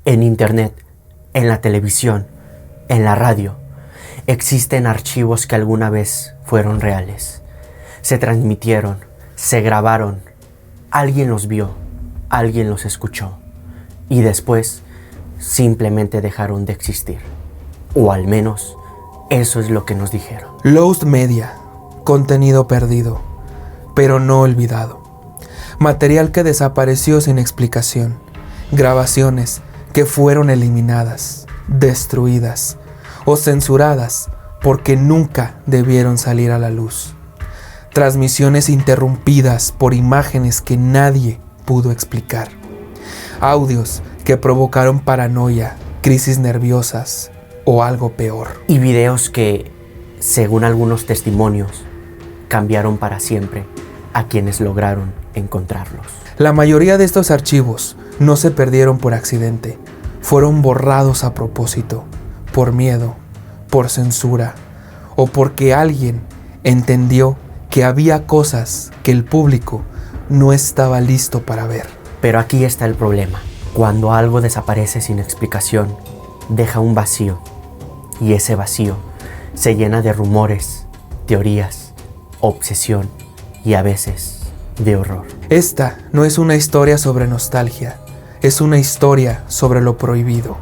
En internet, en la televisión, en la radio, existen archivos que alguna vez fueron reales. Se transmitieron, se grabaron, alguien los vio, alguien los escuchó y después simplemente dejaron de existir. O al menos eso es lo que nos dijeron. Lost Media, contenido perdido, pero no olvidado. Material que desapareció sin explicación. Grabaciones que fueron eliminadas, destruidas o censuradas porque nunca debieron salir a la luz. Transmisiones interrumpidas por imágenes que nadie pudo explicar. Audios que provocaron paranoia, crisis nerviosas o algo peor. Y videos que, según algunos testimonios, cambiaron para siempre a quienes lograron encontrarlos. La mayoría de estos archivos no se perdieron por accidente, fueron borrados a propósito, por miedo, por censura o porque alguien entendió que había cosas que el público no estaba listo para ver. Pero aquí está el problema. Cuando algo desaparece sin explicación, deja un vacío, y ese vacío se llena de rumores, teorías, obsesión y a veces de horror. Esta no es una historia sobre nostalgia, es una historia sobre lo prohibido,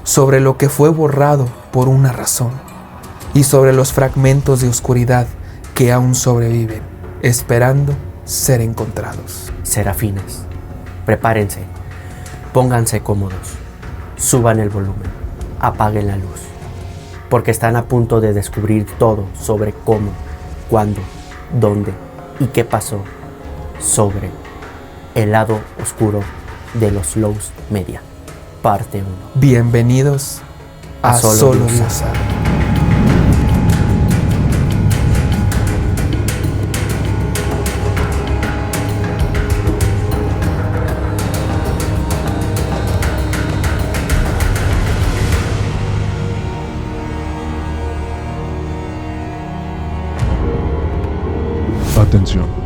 sobre lo que fue borrado por una razón y sobre los fragmentos de oscuridad que aún sobreviven, esperando ser encontrados. Serafines, prepárense, pónganse cómodos, suban el volumen, apaguen la luz, porque están a punto de descubrir todo sobre cómo, cuándo, dónde y qué pasó sobre el lado oscuro de los Lost Media, parte 1. Bienvenidos a Solo Dios sabe. Atención.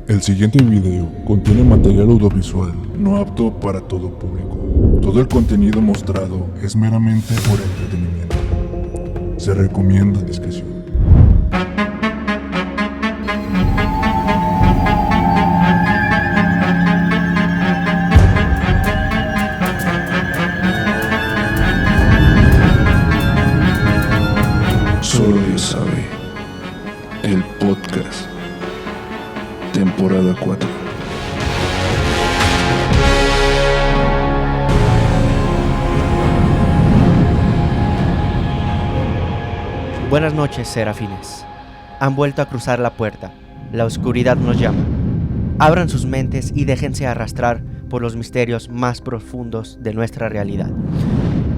El siguiente video contiene material audiovisual no apto para todo público. Todo el contenido mostrado es meramente por entretenimiento. Se recomienda discreción. Solo Dios sabe. El podcast. Temporada 4. Buenas noches, serafines. Han vuelto a cruzar la puerta. La oscuridad nos llama. Abran sus mentes y déjense arrastrar por los misterios más profundos de nuestra realidad.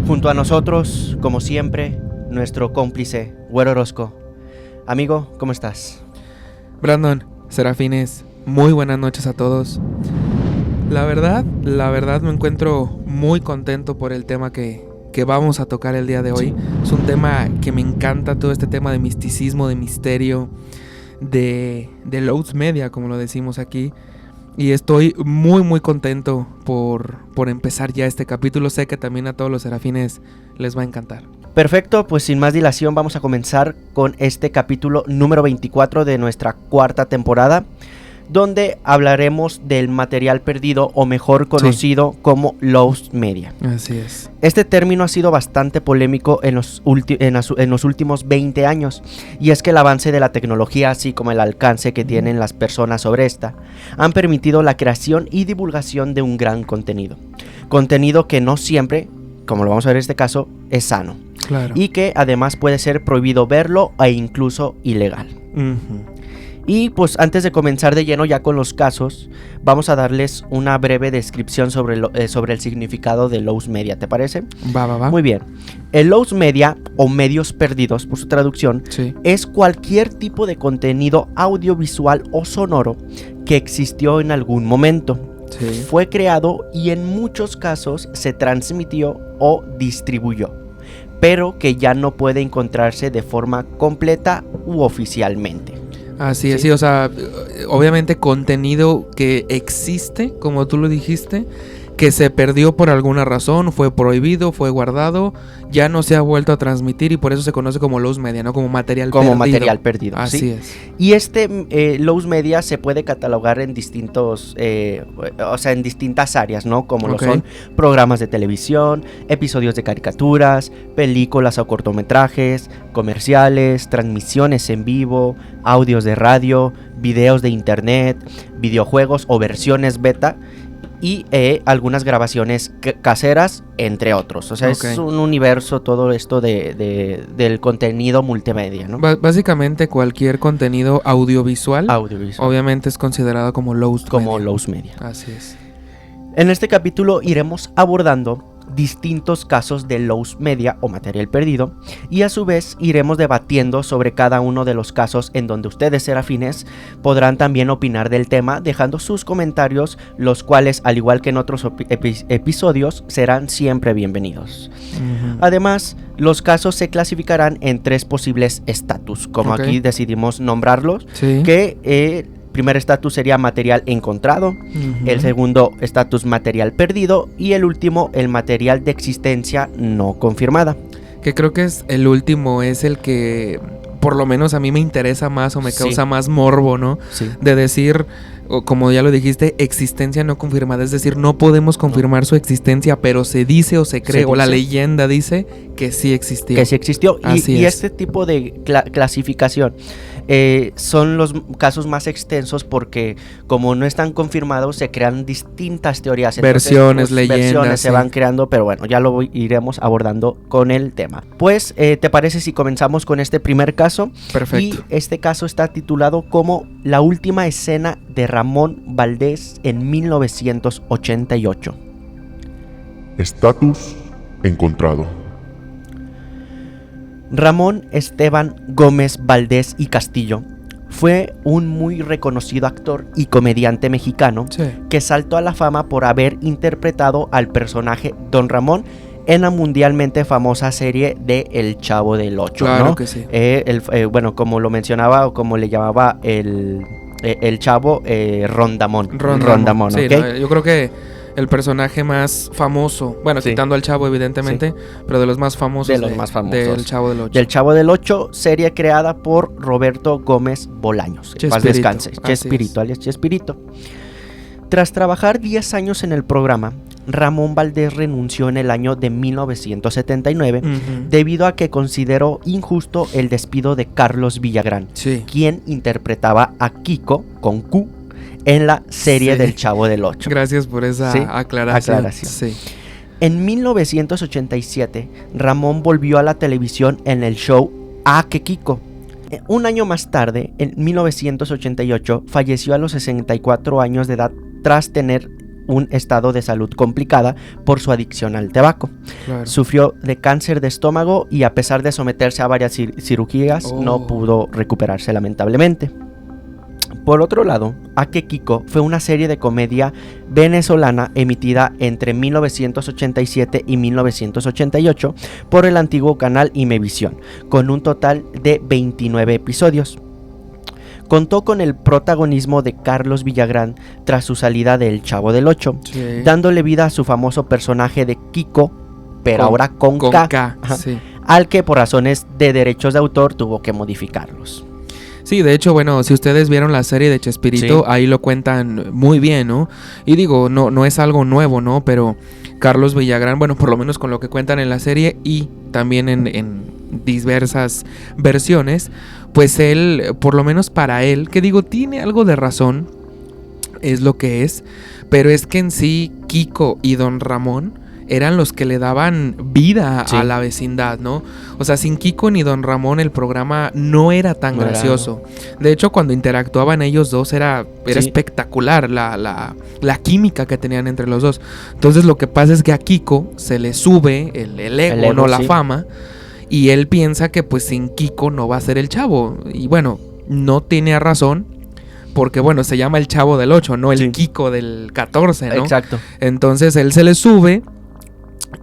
Junto a nosotros, como siempre, nuestro cómplice, Güero Orozco. Amigo, ¿cómo estás? Brandon, serafines, muy buenas noches a todos. La verdad me encuentro muy contento por el tema que vamos a tocar el día de hoy. Sí. Es un tema que me encanta, todo este tema de misticismo, de misterio, de Lost Media, como lo decimos aquí. Y estoy muy contento por empezar ya este capítulo. Sé que también a todos los serafines les va a encantar. Perfecto, pues sin más dilación vamos a comenzar con este capítulo número 24 de nuestra cuarta temporada, donde hablaremos del material perdido, o mejor conocido como Lost Media. Así es. Este término ha sido bastante polémico en los últimos 20 años, y es que el avance de la tecnología, así como el alcance que tienen las personas sobre esta, han permitido la creación y divulgación de un gran contenido. Contenido que no siempre, como lo vamos a ver en este caso, es sano. Claro. Y que además puede ser prohibido verlo e incluso ilegal. Y pues antes de comenzar de lleno ya con los casos, vamos a darles una breve descripción sobre el significado de Lost Media, ¿te parece? Va. Muy bien. El Lost Media, o medios perdidos por su traducción, sí, es cualquier tipo de contenido audiovisual o sonoro que existió en algún momento. Sí. Fue creado y en muchos casos se transmitió o distribuyó, pero que ya no puede encontrarse de forma completa u oficialmente. Así es, sí, o sea, obviamente contenido que existe, como tú lo dijiste, que se perdió por alguna razón, fue prohibido, fue guardado, ya no se ha vuelto a transmitir y por eso se conoce como lost media, ¿no? Como material perdido. Como material perdido. Así ¿sí? es. Y lost media se puede catalogar en distintos, en distintas áreas, ¿no? Como lo son programas de televisión, episodios de caricaturas, películas o cortometrajes, comerciales, transmisiones en vivo, audios de radio, videos de internet, videojuegos o versiones beta, y algunas grabaciones caseras, entre otros. O sea, es un universo todo esto del contenido multimedia, ¿no? Básicamente cualquier contenido audiovisual obviamente es considerado como lost media. Así es. En este capítulo iremos abordando distintos casos de lost media o material perdido, y a su vez iremos debatiendo sobre cada uno de los casos en donde ustedes, serafines, podrán también opinar del tema dejando sus comentarios, los cuales, al igual que en otros episodios, serán siempre bienvenidos. Además, los casos se clasificarán en 3 posibles estatus, como aquí decidimos nombrarlos, que primer estatus sería material encontrado, el segundo estatus material perdido, y el último el material de existencia no confirmada. Que creo que es el último, es el que por lo menos a mí me interesa más o me causa más morbo, ¿no? Sí. De decir, como ya lo dijiste, existencia no confirmada, es decir, no podemos confirmar su existencia, pero se dice o se cree, o la leyenda dice que sí existió. Que sí existió, y este tipo de clasificación son los casos más extensos porque como no están confirmados se crean distintas teorías. Entonces, versiones, leyendas. Versiones se van creando, pero bueno, ya lo iremos abordando con el tema. Pues, ¿te parece si comenzamos con este primer caso? Perfecto. Y este caso está titulado como La última escena de Ramón Valdés en 1988. Estatus encontrado. Ramón Esteban Gómez Valdés y Castillo fue un muy reconocido actor y comediante mexicano que saltó a la fama por haber interpretado al personaje Don Ramón en la mundialmente famosa serie de El Chavo del Ocho, claro, ¿no? Que sí. Bueno, como lo mencionaba o como le llamaba el Chavo, Rondamón. Rondamón, sí, ¿okay? No, yo creo que el personaje más famoso, bueno, quitando al Chavo evidentemente, pero de los más famosos del Chavo del Ocho. Del Chavo del Ocho, serie creada por Roberto Gómez Bolaños. Que paz descanse. Chespirito, alias Chespirito. Tras trabajar 10 años en el programa, Ramón Valdés renunció en el año de 1979 debido a que consideró injusto el despido de Carlos Villagrán, quien interpretaba a Kiko, con Q, en la serie del Chavo del Ocho. Gracias por esa aclaración. Sí. En 1987, Ramón volvió a la televisión en el show A que Kiko. Un año más tarde, en 1988, falleció a los 64 años de edad tras tener un estado de salud complicada por su adicción al tabaco. Claro. Sufrió de cáncer de estómago y a pesar de someterse a varias cirugías, no pudo recuperarse lamentablemente. Por otro lado, A que Kiko fue una serie de comedia venezolana emitida entre 1987 y 1988 por el antiguo canal Imevisión, con un total de 29 episodios. Contó con el protagonismo de Carlos Villagrán tras su salida de El Chavo del Ocho, dándole vida a su famoso personaje de Kiko, pero ahora con K, al que por razones de derechos de autor tuvo que modificarlos. Sí, de hecho, bueno, si ustedes vieron la serie de Chespirito, ahí lo cuentan muy bien, ¿no? Y digo, no es algo nuevo, ¿no? Pero Carlos Villagrán, bueno, por lo menos con lo que cuentan en la serie y también en diversas versiones, pues él, por lo menos para él, que digo, tiene algo de razón, es lo que es, pero es que en sí Kiko y Don Ramón eran los que le daban vida a la vecindad, ¿no? O sea, sin Kiko ni Don Ramón el programa no era tan gracioso. De hecho, cuando interactuaban ellos dos era espectacular la química que tenían entre los dos. Entonces lo que pasa es que a Kiko se le sube el ego, no la fama, y él piensa que pues sin Kiko no va a ser el Chavo. Y bueno, no tiene razón, porque bueno, se llama el Chavo del 8, no el Kiko del 14, ¿no? Exacto. Entonces él se le sube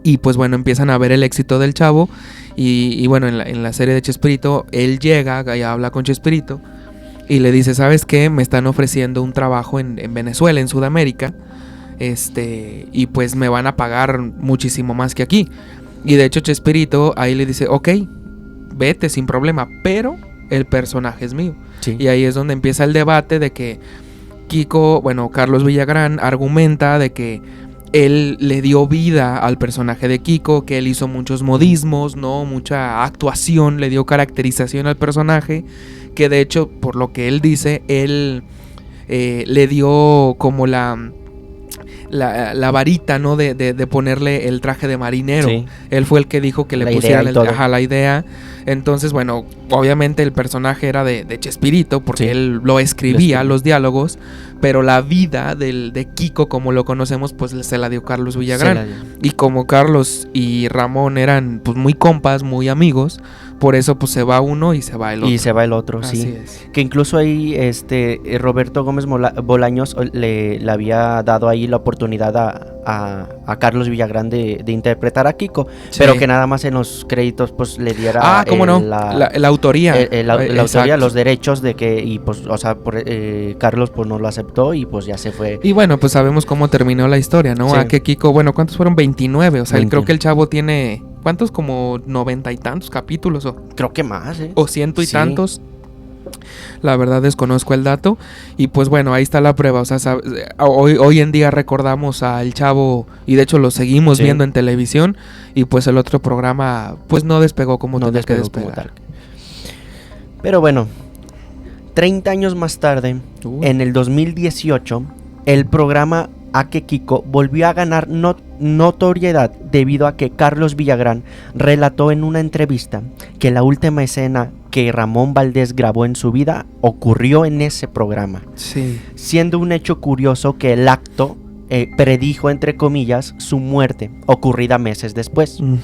y pues bueno, empiezan a ver el éxito del Chavo y bueno, en la serie de Chespirito, él llega y habla con Chespirito y le dice, ¿sabes qué? Me están ofreciendo un trabajo en Venezuela, en Sudamérica, y pues me van a pagar muchísimo más que aquí. Y de hecho Chespirito ahí le dice, ok, vete sin problema, pero el personaje es mío. Sí. Y ahí es donde empieza el debate de que Carlos Villagrán argumenta de que él le dio vida al personaje de Kiko, que él hizo muchos modismos, ¿no? Mucha actuación, le dio caracterización al personaje, que de hecho, por lo que él dice, él le dio como la varita, ¿no? De ponerle el traje de marinero. Sí. Él fue el que dijo que le pusiera la idea. Entonces, bueno, obviamente el personaje era de Chespirito, porque él lo escribía, los diálogos, pero la vida de Kiko, como lo conocemos, pues se la dio Carlos Villagrán. Y como Carlos y Ramón eran pues muy compas, muy amigos, por eso pues se va uno y se va el otro. Y se va el otro, Así sí. es. Que incluso ahí Roberto Gómez Bolaños le había dado ahí la oportunidad a Carlos Villagrán de interpretar a Kiko, pero que nada más en los créditos pues le diera ¿cómo no? La autoría. La autoría, los derechos de que, y pues, o sea, Carlos pues no lo aceptó y pues ya se fue. Y bueno, pues sabemos cómo terminó la historia, ¿no? Sí. A que Kiko, ¿cuántos fueron? 29, o sea, 20. creo que el chavo tiene, ¿cuántos? Como 90 y tantos capítulos, creo que más, o 100 y tantos. La verdad desconozco el dato. Y pues bueno, ahí está la prueba. O sea, hoy en día recordamos al chavo, y de hecho lo seguimos viendo en televisión. Y pues el otro programa pues no despegó como tenía que despegar. Pero bueno, 30 años más tarde, en el 2018, el programa A que Kiko volvió a ganar notoriedad debido a que Carlos Villagrán relató en una entrevista que la última escena que Ramón Valdés grabó en su vida ocurrió en ese programa. Sí. Siendo un hecho curioso que el acto predijo, entre comillas, su muerte, ocurrida meses después. Uh-huh.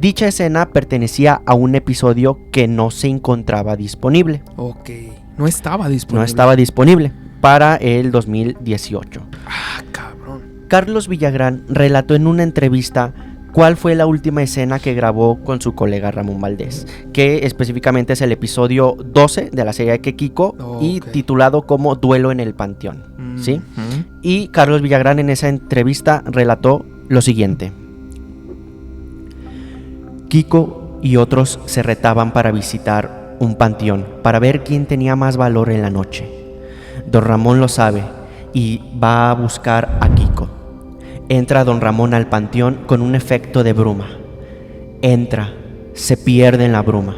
Dicha escena pertenecía a un episodio que no se encontraba disponible. Ok, no estaba disponible. No estaba disponible para el 2018. Ah, cabrón. Carlos Villagrán relató en una entrevista cuál fue la última escena que grabó con su colega Ramón Valdés, que específicamente es el episodio 12 de la serie de Kiko, y titulado como Duelo en el Panteón, ¿sí? Uh-huh. Y Carlos Villagrán en esa entrevista relató lo siguiente: Kiko y otros se retaban para visitar un panteón, para ver quién tenía más valor en la noche. Don Ramón lo sabe y va a buscar a Kiko. Entra don Ramón al panteón con un efecto de bruma. Entra, se pierde en la bruma.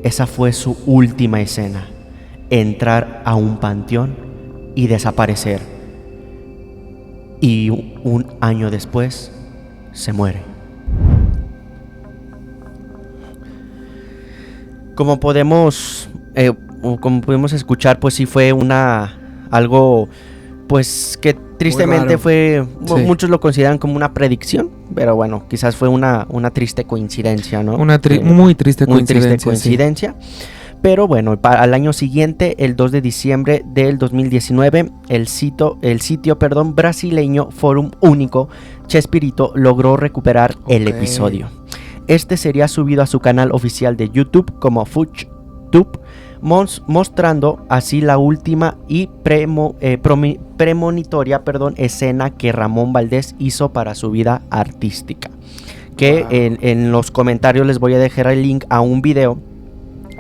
Esa fue su última escena: entrar a un panteón y desaparecer. Y un año después se muere. Como podemos escuchar, pues sí fue algo pues que tristemente fue, muchos lo consideran como una predicción, pero bueno, quizás fue una triste coincidencia, ¿no? Muy triste coincidencia. Sí. Pero bueno, al año siguiente, el 2 de diciembre del 2019, el sitio brasileño Fórum Único Chespirito logró recuperar el episodio. Este sería subido a su canal oficial de YouTube como FuchTube, mostrando así la última y premonitoria escena que Ramón Valdés hizo para su vida artística. Que en los comentarios les voy a dejar el link a un video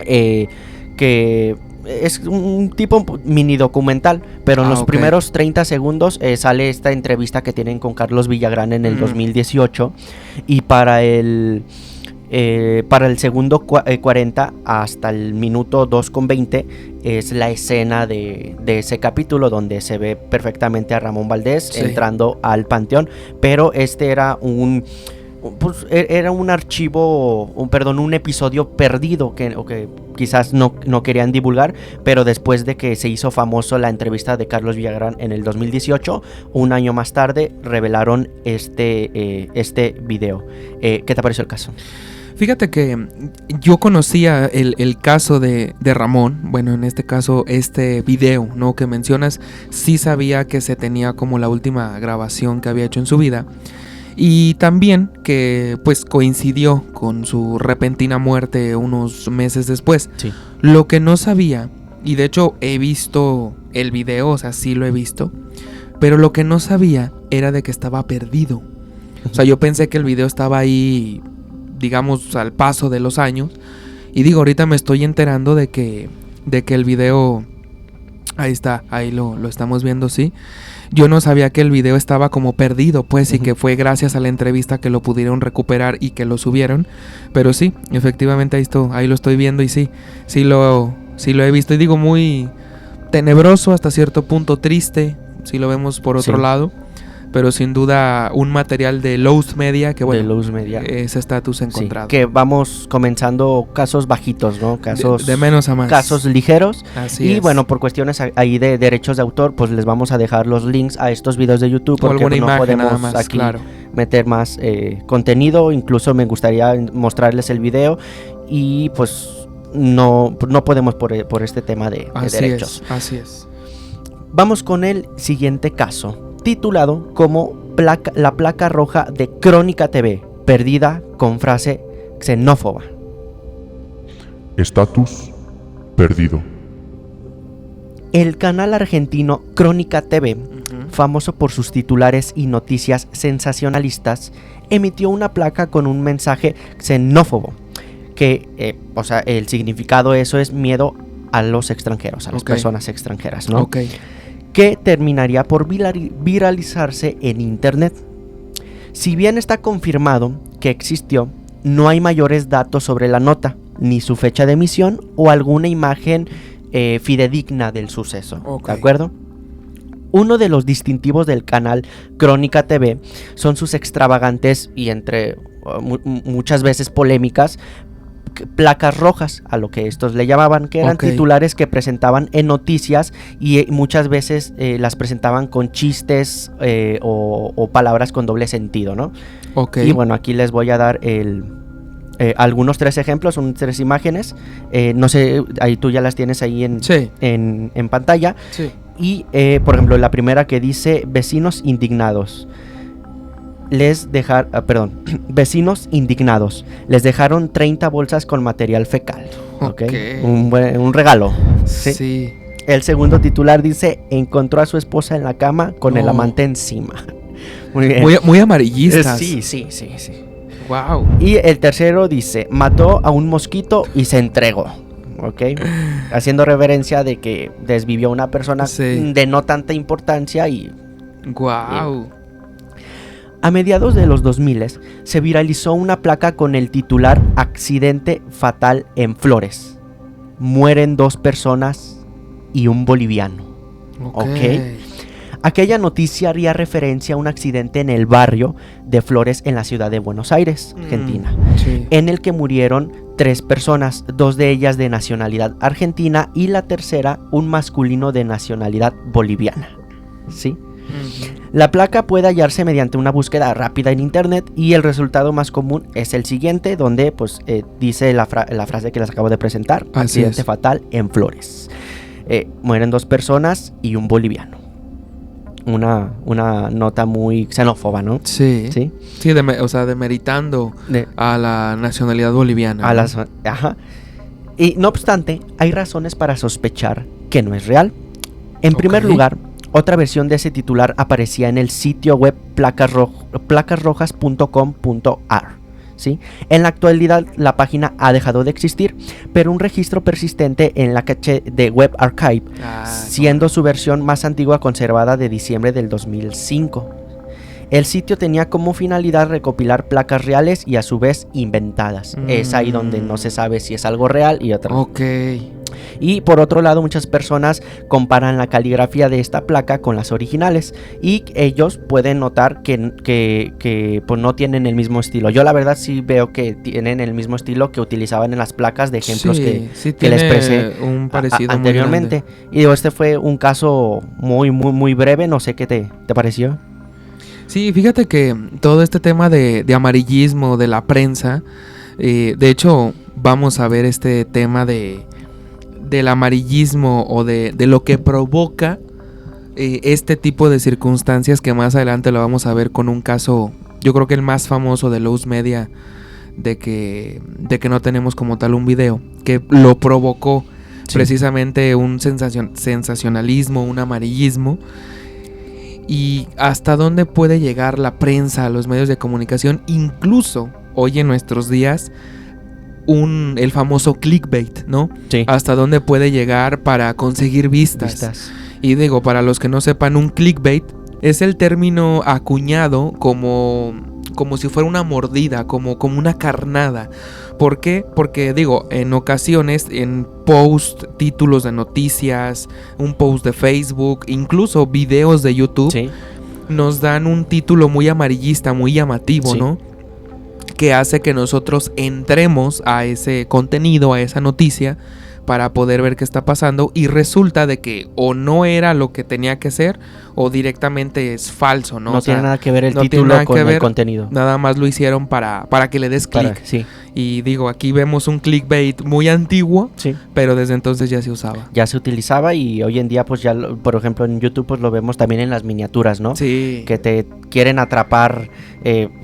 que es un tipo mini documental, pero en los primeros 30 segundos sale esta entrevista que tienen con Carlos Villagrán en el 2018, y para el segundo 40 hasta el minuto 2:20 es la escena de ese capítulo donde se ve perfectamente a Ramón Valdés entrando al panteón, pero era un archivo, un episodio perdido que quizás no querían divulgar, pero después de que se hizo famoso la entrevista de Carlos Villagrán en el 2018, un año más tarde revelaron este video. ¿Qué te pareció el caso? Fíjate que yo conocía el caso de Ramón. Bueno, en este caso, este video, ¿no?, que mencionas, sí sabía que se tenía como la última grabación que había hecho en su vida. Y también que pues coincidió con su repentina muerte unos meses después. Sí. Lo que no sabía Y de hecho he visto el video, o sea, sí lo he visto. Pero lo que no sabía era de que estaba perdido. O sea, yo pensé que el video estaba ahí, digamos, al paso de los años. Y digo, ahorita me estoy enterando de que el video... Ahí está, ahí lo estamos viendo, sí. Yo no sabía que el video estaba como perdido, pues, y que fue gracias a la entrevista que lo pudieron recuperar y que lo subieron. Pero sí, efectivamente ahí lo estoy viendo y sí lo he visto. Y digo, muy tenebroso, hasta cierto punto triste, si lo vemos por otro lado. Pero sin duda un material de Lowe's Media, que bueno, de Lowe's Media. Ese estatus encontrado. Sí, que vamos comenzando casos bajitos, ¿no? Casos de menos a más. Casos ligeros. Así y es. Bueno, por cuestiones ahí de derechos de autor, pues les vamos a dejar los links a estos videos de YouTube, porque no podemos más, aquí meter más contenido. Incluso me gustaría mostrarles el video y pues no podemos por este tema de derechos. Así es. Vamos con el siguiente caso, titulado como la placa roja de Crónica TV, perdida con frase xenófoba. Estatus perdido. El canal argentino Crónica TV, famoso por sus titulares y noticias sensacionalistas, emitió una placa con un mensaje xenófobo, que, o sea, el significado de eso es miedo a los extranjeros, a las personas extranjeras, ¿no? Que terminaría por viralizarse en internet. Si bien está confirmado que existió, no hay mayores datos sobre la nota, ni su fecha de emisión o alguna imagen fidedigna del suceso, ¿de acuerdo? Uno de los distintivos del canal Crónica TV son sus extravagantes y entre muchas veces polémicas placas rojas, a lo que estos le llamaban, que eran titulares que presentaban en noticias y muchas veces las presentaban con chistes o palabras con doble sentido, ¿no? Y bueno, aquí les voy a dar algunos 3 ejemplos, son 3 imágenes, no sé, ahí tú ya las tienes ahí en pantalla. Sí. Y por ejemplo, la primera que dice vecinos indignados. Vecinos indignados. Les dejaron 30 bolsas con material fecal. Un regalo. ¿sí? El segundo titular dice: encontró a su esposa en la cama con el amante encima. Muy bien. Muy amarillistas. Sí. Wow. Y el tercero dice: mató a un mosquito y se entregó. Haciendo reverencia de que desvivió a una persona de no tanta importancia y... Wow. A mediados de los 2000 se viralizó una placa con el titular accidente fatal en Flores. Mueren 2 personas y un boliviano. Aquella noticia haría referencia a un accidente en el barrio de Flores en la ciudad de Buenos Aires, Argentina, en el que murieron 3 personas, 2 de ellas de nacionalidad argentina y la tercera un masculino de nacionalidad boliviana. ¿Sí? La placa puede hallarse mediante una búsqueda rápida en internet y el resultado más común es el siguiente, donde pues dice la frase que les acabo de presentar: accidente fatal en Flores. Mueren 2 personas y un boliviano. Una nota muy xenófoba, ¿no? Sí, o sea, demeritando a la nacionalidad boliviana. Y no obstante, hay razones para sospechar que no es real. En primer lugar, otra versión de ese titular aparecía en el sitio web placasrojas.com.ar. ¿Sí? En la actualidad la página ha dejado de existir, pero un registro persistente en la caché de Web Archive, siendo su versión más antigua conservada de diciembre del 2005. El sitio tenía como finalidad recopilar placas reales y a su vez inventadas. Es ahí donde no se sabe si es algo real y otra. Y por otro lado, muchas personas comparan la caligrafía de esta placa con las originales y ellos pueden notar que pues no tienen el mismo estilo. Yo la verdad sí veo que tienen el mismo estilo que utilizaban en las placas de ejemplos que les expresé anteriormente. Y digo, este fue un caso muy breve, no sé qué te pareció. Sí, fíjate que todo este tema de amarillismo de la prensa, de hecho vamos a ver este tema del amarillismo o de lo que provoca este tipo de circunstancias, que más adelante lo vamos a ver con un caso, yo creo que el más famoso de Lowe's Media, de que no tenemos como tal un video que lo provocó. precisamente un sensacionalismo, un amarillismo. Y hasta dónde puede llegar la prensa, los medios de comunicación, incluso hoy en nuestros días, el famoso clickbait, ¿no? Sí. Hasta dónde puede llegar para conseguir vistas. Y digo, para los que no sepan, un clickbait es el término acuñado como si fuera una mordida, como una carnada. ¿Por qué? Porque digo, en ocasiones, en títulos de noticias, un post de Facebook, incluso videos de YouTube, Sí. nos dan un título muy amarillista, muy llamativo, Sí. ¿no? Que hace que nosotros entremos a ese contenido, a esa noticia, para poder ver qué está pasando, y resulta de que o no era lo que tenía que ser o directamente es falso, ¿no? No O sea, tiene nada que ver el no tiene título nada con que el ver, contenido. Nada más lo hicieron para que le des clic. Sí. Y digo, aquí vemos un clickbait muy antiguo, Sí. pero desde entonces ya se usaba. Ya se utilizaba y hoy en día pues ya, por ejemplo en YouTube pues lo vemos también en las miniaturas, ¿no? Sí. Que te quieren atrapar,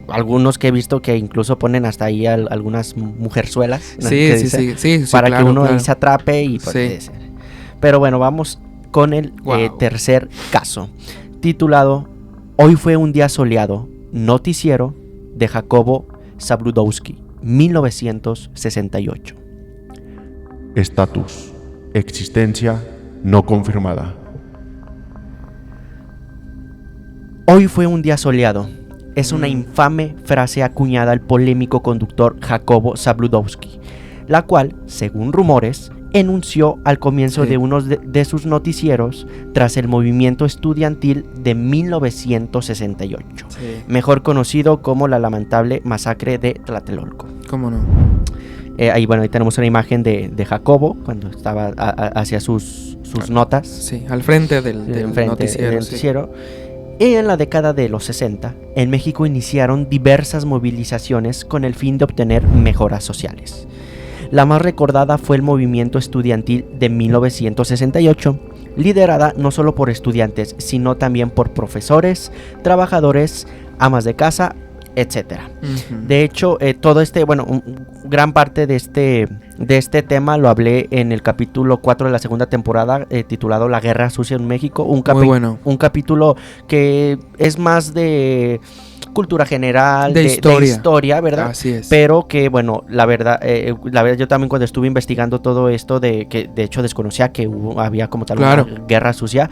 algunos que he visto que incluso ponen hasta ahí algunas mujerzuelas, ¿no? Que dicen, Sí, para claro, que uno ahí claro. se atrape y pues, Sí. Pero bueno, vamos con el Wow. tercer caso, titulado Hoy fue un día soleado, noticiero de Jacobo Zabludowski, 1968. Estatus. Existencia no confirmada. Hoy fue un día soleado. Es una infame frase acuñada al polémico conductor Jacobo Zabludowski, la cual, según rumores, enunció al comienzo Sí. de uno de sus noticieros tras el movimiento estudiantil de 1968, Sí. mejor conocido como la lamentable masacre de Tlatelolco. ¿Cómo no? Ahí tenemos una imagen de Jacobo cuando estaba hacia sus notas. Sí, al frente del Enfrente noticiero. del sí. noticiero. Y en la década de los 60, en México iniciaron diversas movilizaciones con el fin de obtener mejoras sociales. La más recordada fue el movimiento estudiantil de 1968, liderada no solo por estudiantes, sino también por profesores, trabajadores, amas de casa, etc. Ujú. De hecho, todo gran parte de este tema lo hablé en el capítulo 4 de la segunda temporada, titulado La Guerra Sucia en México. Muy bueno. Un capítulo que es más de cultura general, De historia, ¿verdad? Así es. Pero que, bueno, la verdad, yo también cuando estuve investigando todo esto, que de hecho desconocía que había como tal Claro. una guerra sucia,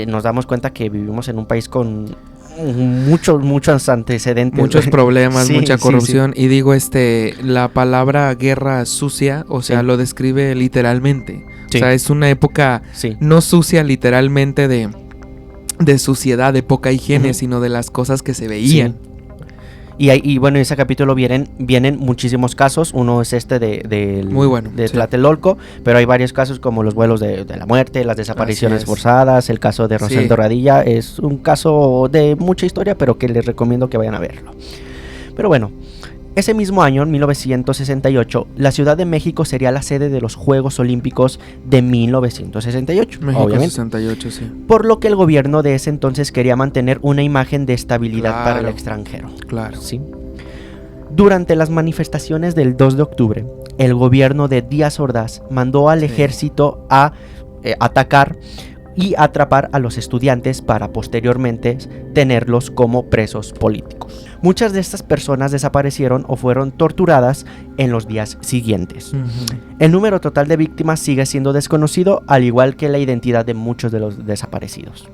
nos damos cuenta que vivimos en un país con muchos antecedentes. Muchos problemas, Sí, mucha sí, corrupción. Y digo, la palabra guerra sucia, o sea, Sí. lo describe literalmente. Sí. O sea, es una época Sí. no sucia literalmente de suciedad, de poca higiene, Ujú. sino de las cosas que se veían. Y bueno, en ese capítulo vienen muchísimos casos. Uno es Muy bueno, de sí. Tlatelolco, pero hay varios casos como los vuelos de la muerte, las desapariciones Así es. forzadas, el caso de Rosendo Sí. Radilla. Es un caso de mucha historia, pero que les recomiendo que vayan a verlo. Pero bueno, ese mismo año, en 1968, la Ciudad de México sería la sede de los Juegos Olímpicos de 1968, México obviamente. 68, sí. Por lo que el gobierno de ese entonces quería mantener una imagen de estabilidad para el Claro. extranjero. Claro. ¿Sí? Durante las manifestaciones del 2 de octubre, el gobierno de Díaz Ordaz mandó al Sí. ejército a atacar y atrapar a los estudiantes para posteriormente tenerlos como presos políticos. Muchas de estas personas desaparecieron o fueron torturadas en los días siguientes. Ujú. El número total de víctimas sigue siendo desconocido, al igual que la identidad de muchos de los desaparecidos.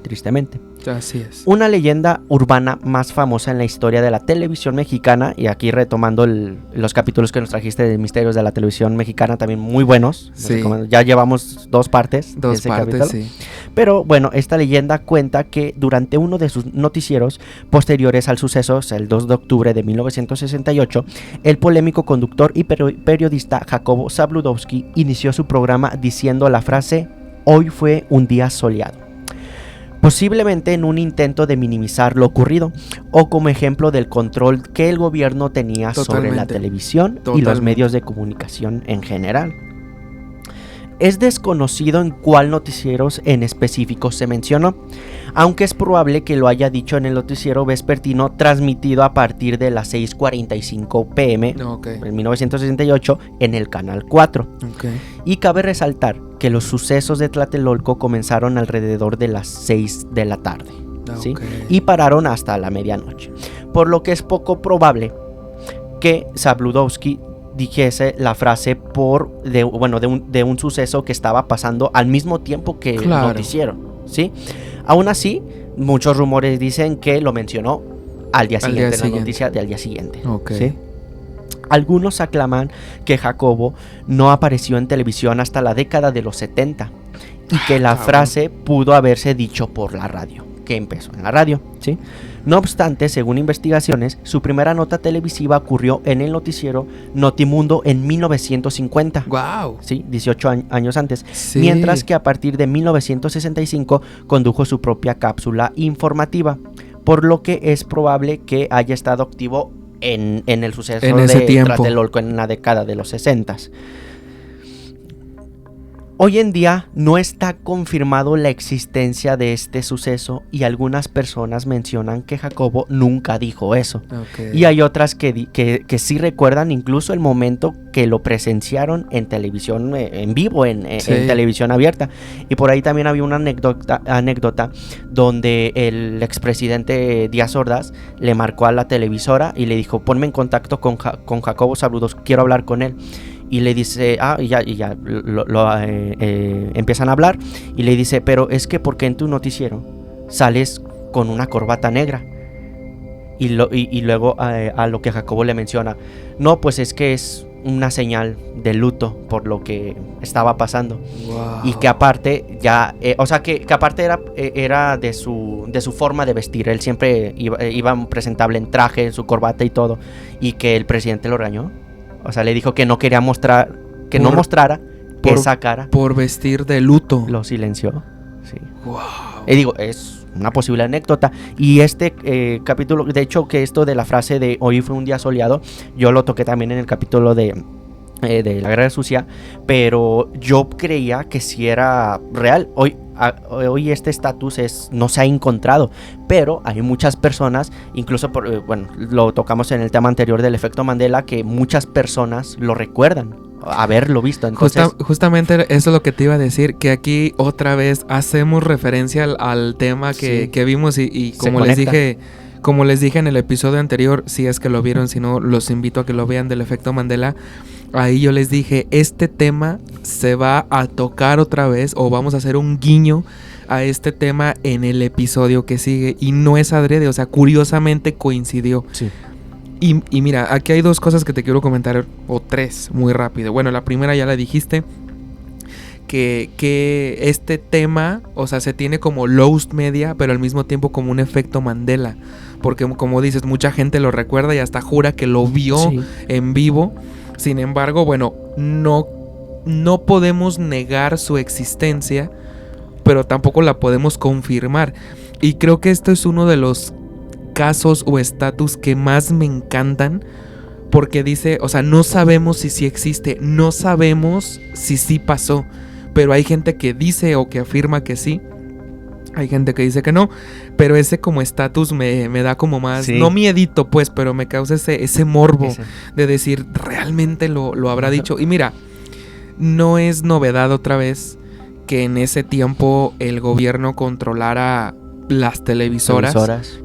Tristemente. Así es. Una leyenda urbana más famosa en la historia de la televisión mexicana, y aquí retomando los capítulos que nos trajiste de Misterios de la Televisión Mexicana, también muy buenos. Los Sí. recomiendo. Ya llevamos 2 partes de Dos ese partes, capítulo. sí. Pero bueno, esta leyenda cuenta que durante uno de sus noticieros posteriores al suceso, el 2 de octubre de 1968, el polémico conductor y periodista Jacobo Zabludowski inició su programa diciendo la frase "Hoy fue un día soleado", posiblemente en un intento de minimizar lo ocurrido o como ejemplo del control que el gobierno tenía sobre la Totalmente. televisión y los Totalmente. medios de comunicación en general. Es desconocido en cuál noticieros en específico se mencionó, aunque es probable que lo haya dicho en el noticiero vespertino transmitido a partir de las 6:45 p.m. En 1968 en el Canal 4. Y cabe resaltar que los sucesos de Tlatelolco comenzaron alrededor de las 6 de la tarde, ¿sí? Y pararon hasta la medianoche, por lo que es poco probable que Zabludovsky dijese la frase de un suceso que estaba pasando al mismo tiempo que el noticiero, ¿sí? Aún así, muchos rumores dicen que lo mencionó al día siguiente, la noticia del día siguiente, ¿sí? Algunos aclaman que Jacobo no apareció en televisión hasta la década de los 70 y que la frase pudo haberse dicho por la radio, que empezó en la radio, ¿sí? No obstante, según investigaciones, su primera nota televisiva ocurrió en el noticiero Notimundo en 1950. ¡Wow! Sí, 18 años antes. Sí. Mientras que a partir de 1965 condujo su propia cápsula informativa, por lo que es probable que haya estado activo en el suceso de Tlatelolco en la década de los 60s. Hoy en día no está confirmado la existencia de este suceso y algunas personas mencionan que Jacobo nunca dijo eso. Y hay otras que sí recuerdan incluso el momento que lo presenciaron en televisión en vivo, en televisión abierta. Y por ahí también había una anécdota donde el expresidente Díaz Ordaz le marcó a la televisora y le dijo: ponme en contacto con Jacobo Zabludovsky, quiero hablar con él. Y le dice, empiezan a hablar y le dice, pero es que ¿por qué en tu noticiero sales con una corbata negra? Y luego a lo que Jacobo le menciona, no, pues es que es una señal de luto por lo que estaba pasando. Wow. Y que aparte que aparte era de su forma de vestir. Él siempre iba presentable en traje, su corbata y todo, y que el presidente lo regañó. O sea, le dijo que no quería mostrar, que no mostrara esa cara. Por vestir de luto. Lo silenció. Sí. Wow. Y digo, es una posible anécdota. Y este capítulo, de hecho, que esto de la frase de hoy fue un día soleado, yo lo toqué también en el capítulo de la Guerra Sucia, pero yo creía que sí era real. Hoy este estatus no se ha encontrado, pero hay muchas personas, incluso lo tocamos en el tema anterior del efecto Mandela, que muchas personas lo recuerdan haberlo visto. Entonces, justamente eso es lo que te iba a decir, que aquí otra vez hacemos referencia al tema que vimos y como les dije en el episodio anterior, si es que lo vieron, si no, los invito a que lo vean, del efecto Mandela. Ahí yo les dije, este tema se va a tocar otra vez, o vamos a hacer un guiño a este tema en el episodio que sigue, y no es adrede, o sea, curiosamente coincidió. Sí. Y mira, aquí hay dos cosas que te quiero comentar, o tres, muy rápido. Bueno, la primera ya la dijiste, que este tema, o sea, se tiene como Lost Media, pero al mismo tiempo como un efecto Mandela, porque como dices, mucha gente lo recuerda y hasta jura que lo vio en vivo. Sin embargo, bueno, no podemos negar su existencia, pero tampoco la podemos confirmar. Y creo que esto es uno de los casos o estatus que más me encantan, porque dice, o sea, no sabemos si sí existe, no sabemos si sí pasó, pero hay gente que dice o que afirma que sí. Hay gente que dice que no, pero ese como estatus me da como más, no miedito pues, pero me causa ese morbo de decir, ¿realmente lo habrá dicho? Y mira, no es novedad otra vez que en ese tiempo el gobierno controlara las televisoras,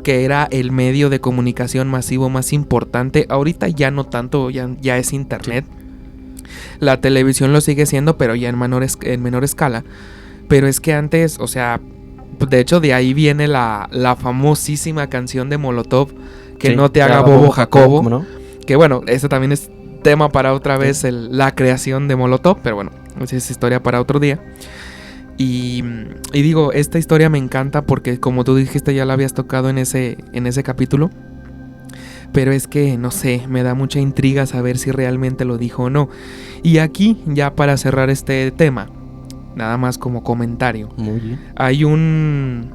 que era el medio de comunicación masivo más importante. Ahorita ya no tanto, ya es internet. La televisión lo sigue siendo, pero ya en menor escala. Pero es que antes, o sea, de hecho de ahí viene la famosísima canción de Molotov, que no te haga bobo Jacobo, ¿no? Que bueno, eso también es tema para otra vez, la creación de Molotov, pero bueno, esa es historia para otro día. Y digo, esta historia me encanta porque, como tú dijiste, ya la habías tocado en ese capítulo. Pero es que, no sé, me da mucha intriga saber si realmente lo dijo o no. Y aquí, ya para cerrar este tema, nada más como comentario. Muy bien. Hay un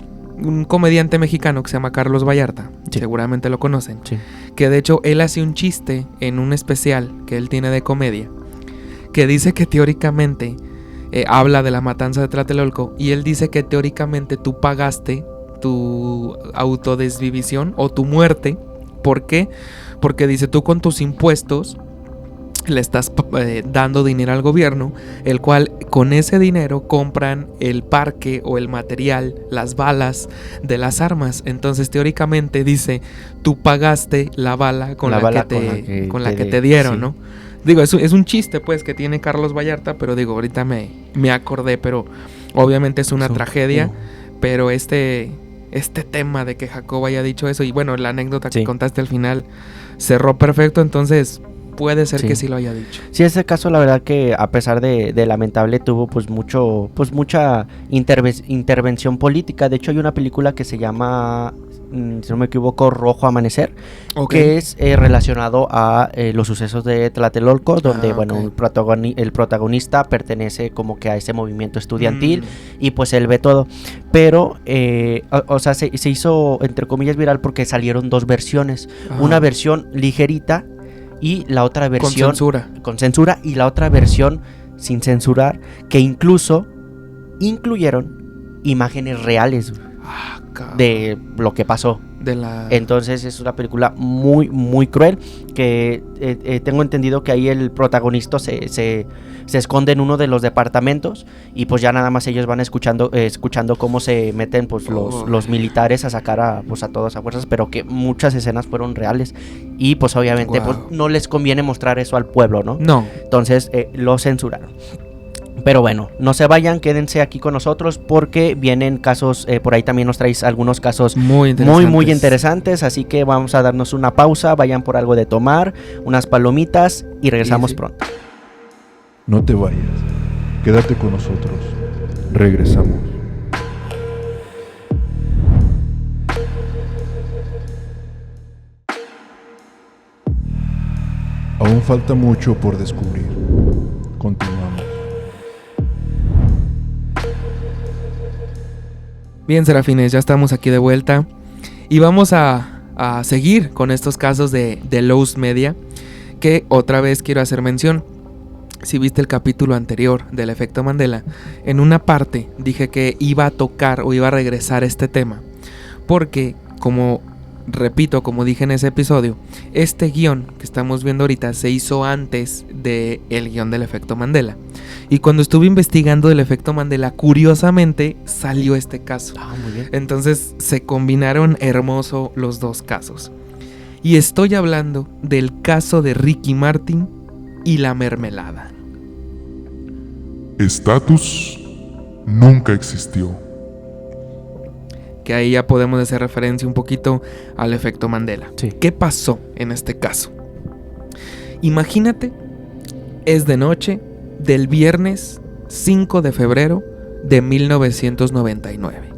comediante mexicano que se llama Carlos Vallarta. Seguramente lo conocen. Sí. Que de hecho, él hace un chiste en un especial que él tiene de comedia, que dice que teóricamente habla de la matanza de Tlatelolco y él dice que teóricamente tú pagaste tu autodesvivisión o tu muerte. ¿Por qué? Porque dice, tú con tus impuestos le estás dando dinero al gobierno, el cual con ese dinero compran el parque o el material, las balas de las armas. Entonces teóricamente dice, tú pagaste la bala con la que te dieron, sí. ¿no? Digo, es un chiste pues que tiene Carlos Vallarta, pero digo, ahorita me acordé, pero obviamente es una tragedia, pero este tema de que Jacobo haya dicho eso, y bueno, la anécdota que contaste al final cerró perfecto, entonces puede ser que sí lo haya dicho. Sí, ese caso la verdad que a pesar de lamentable tuvo mucha intervención política. De hecho hay una película que se llama, si no me equivoco, Rojo Amanecer, que es relacionado a los sucesos de Tlatelolco, donde el protagonista pertenece como que a ese movimiento estudiantil y pues él ve todo, pero o sea, se hizo entre comillas viral porque salieron dos versiones, una versión ligerita y la otra versión con censura y la otra versión sin censurar, que incluso incluyeron imágenes reales de lo que pasó. Entonces es una película muy muy cruel que tengo entendido que ahí el protagonista se esconde en uno de los departamentos y pues ya nada más ellos van escuchando cómo se meten pues los militares a sacar a todas a fuerzas, pero que muchas escenas fueron reales y pues obviamente pues no les conviene mostrar eso al pueblo, ¿no? No. Entonces lo censuraron. Pero bueno, no se vayan, quédense aquí con nosotros porque vienen casos, por ahí también nos traéis algunos casos muy interesantes, así que vamos a darnos una pausa, vayan por algo de tomar, unas palomitas y regresamos pronto. No te vayas, quédate con nosotros, regresamos. Aún falta mucho por descubrir, continuamos. Bien, serafines, ya estamos aquí de vuelta y vamos a seguir con estos casos de Lowe's Media, que otra vez quiero hacer mención. Si viste el capítulo anterior del efecto Mandela, en una parte dije que iba a tocar o iba a regresar este tema, porque como dije en ese episodio, este guión que estamos viendo ahorita se hizo antes del guión del efecto Mandela. Y cuando estuve investigando del efecto Mandela, curiosamente salió este caso. Muy bien. Entonces se combinaron hermoso los dos casos. Y estoy hablando del caso de Ricky Martin y la mermelada. Estatus nunca existió. Que ahí ya podemos hacer referencia un poquito al efecto Mandela. Sí. ¿Qué pasó en este caso? Imagínate, es de noche del viernes 5 de febrero de 1999.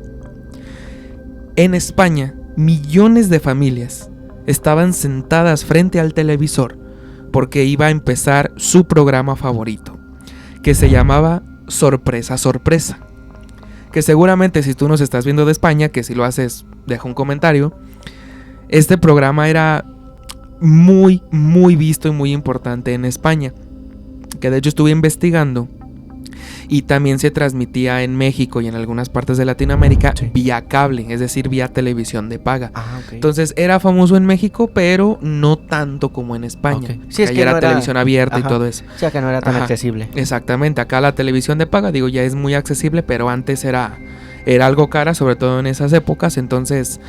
En España, millones de familias estaban sentadas frente al televisor porque iba a empezar su programa favorito, que se llamaba Sorpresa, Sorpresa. Que seguramente si tú nos estás viendo de España, que si lo haces deja un comentario, este programa era muy muy visto y muy importante en España, que de hecho estuve investigando y también se transmitía en México y en algunas partes de Latinoamérica vía cable, es decir, vía televisión de paga. Entonces era famoso en México, pero no tanto como en España. Sí, es que era televisión abierta y todo eso. O sea, que no era tan accesible. Exactamente, acá la televisión de paga, digo, ya es muy accesible, pero antes era algo cara, sobre todo en esas épocas. Entonces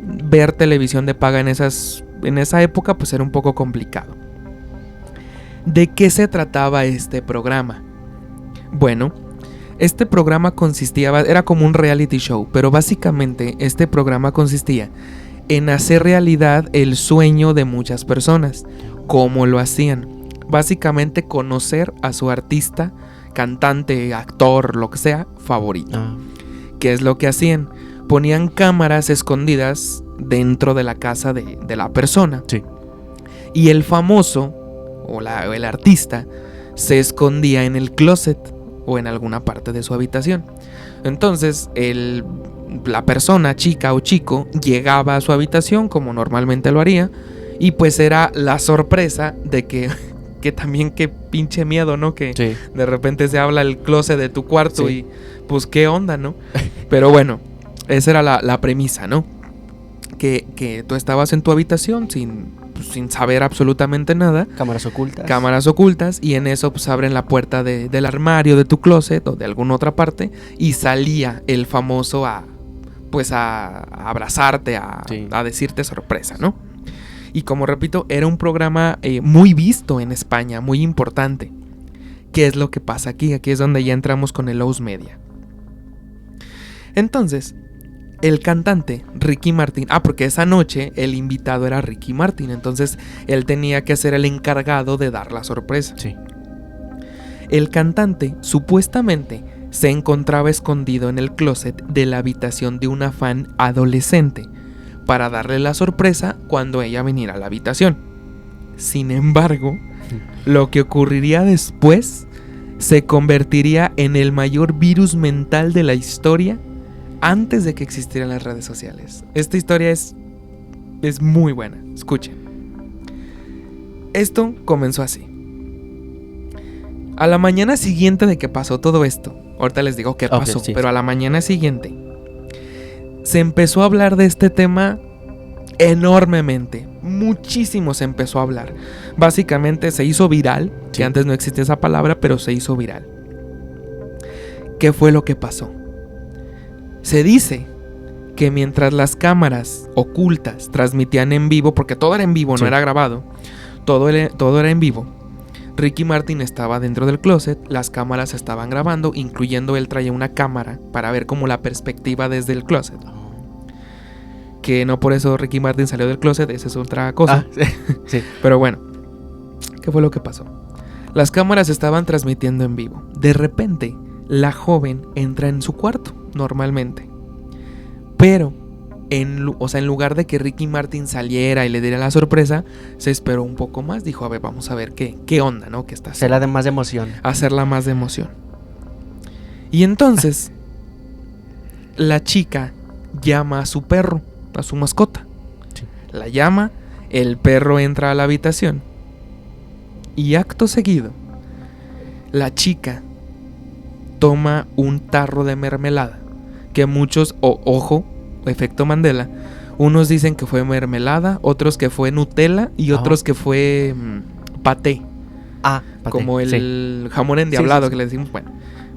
ver televisión de paga en esa época pues era un poco complicado. ¿De qué se trataba este programa? Bueno, este programa era como un reality show, pero básicamente este programa consistía en hacer realidad el sueño de muchas personas. ¿Cómo lo hacían? Básicamente conocer a su artista, cantante, actor, lo que sea, favorito. ¿Qué es lo que hacían? Ponían cámaras escondidas dentro de la casa de la persona. Sí. Y el famoso o el artista se escondía en el closet o en alguna parte de su habitación. Entonces la persona, chica o chico, llegaba a su habitación como normalmente lo haría y pues era la sorpresa de que que también qué pinche miedo, ¿no? Que Sí. de repente se habla el closet de tu cuarto Sí. y pues qué onda, ¿no? Pero bueno, esa era la premisa, ¿no? Que tú estabas en tu habitación sin saber absolutamente nada. Cámaras ocultas. Y en eso pues abren la puerta del armario de tu closet o de alguna otra parte y salía el famoso a abrazarte, Sí. a decirte sorpresa, ¿no? Y como repito, era un programa muy visto en España, muy importante. ¿Qué es lo que pasa aquí? Aquí es donde ya entramos con el Lowe's Media. Entonces, el cantante Ricky Martin, porque esa noche el invitado era Ricky Martin, entonces él tenía que ser el encargado de dar la sorpresa. Sí. El cantante supuestamente se encontraba escondido en el closet de la habitación de una fan adolescente para darle la sorpresa cuando ella viniera a la habitación. Sin embargo, lo que ocurriría después se convertiría en el mayor virus mental de la historia antes de que existieran las redes sociales. Esta historia es muy buena. Escuchen. Esto comenzó así. A la mañana siguiente de que pasó todo esto, ahorita les digo qué pasó, sí. pero a la mañana siguiente se empezó a hablar de este tema enormemente. Muchísimo se empezó a hablar. Básicamente se hizo viral, Sí. que antes no existía esa palabra, pero se hizo viral. ¿Qué fue lo que pasó? Se dice que mientras las cámaras ocultas transmitían en vivo, porque todo era en vivo, Sí. no era grabado, todo era en vivo, Ricky Martin estaba dentro del closet, las cámaras estaban grabando, incluyendo él traía una cámara para ver como la perspectiva desde el closet. Que no por eso Ricky Martin salió del closet, esa es otra cosa. Sí. Pero bueno, ¿qué fue lo que pasó? Las cámaras estaban transmitiendo en vivo. De repente, la joven entra en su cuarto, normalmente. Pero, en lugar de que Ricky Martin saliera y le diera la sorpresa, se esperó un poco más. Dijo, a ver, vamos a ver qué onda, ¿no? ¿Qué está haciendo? Será de más emoción. Hacerla más de emoción. Y entonces, la chica llama a su perro, a su mascota. Sí. La llama, el perro entra a la habitación. Y acto seguido, la chica toma un tarro de mermelada. Que muchos, ojo, efecto Mandela, unos dicen que fue mermelada, otros que fue Nutella y otros que fue paté. Paté, Como el sí. jamón endiablado Sí. que le decimos, bueno.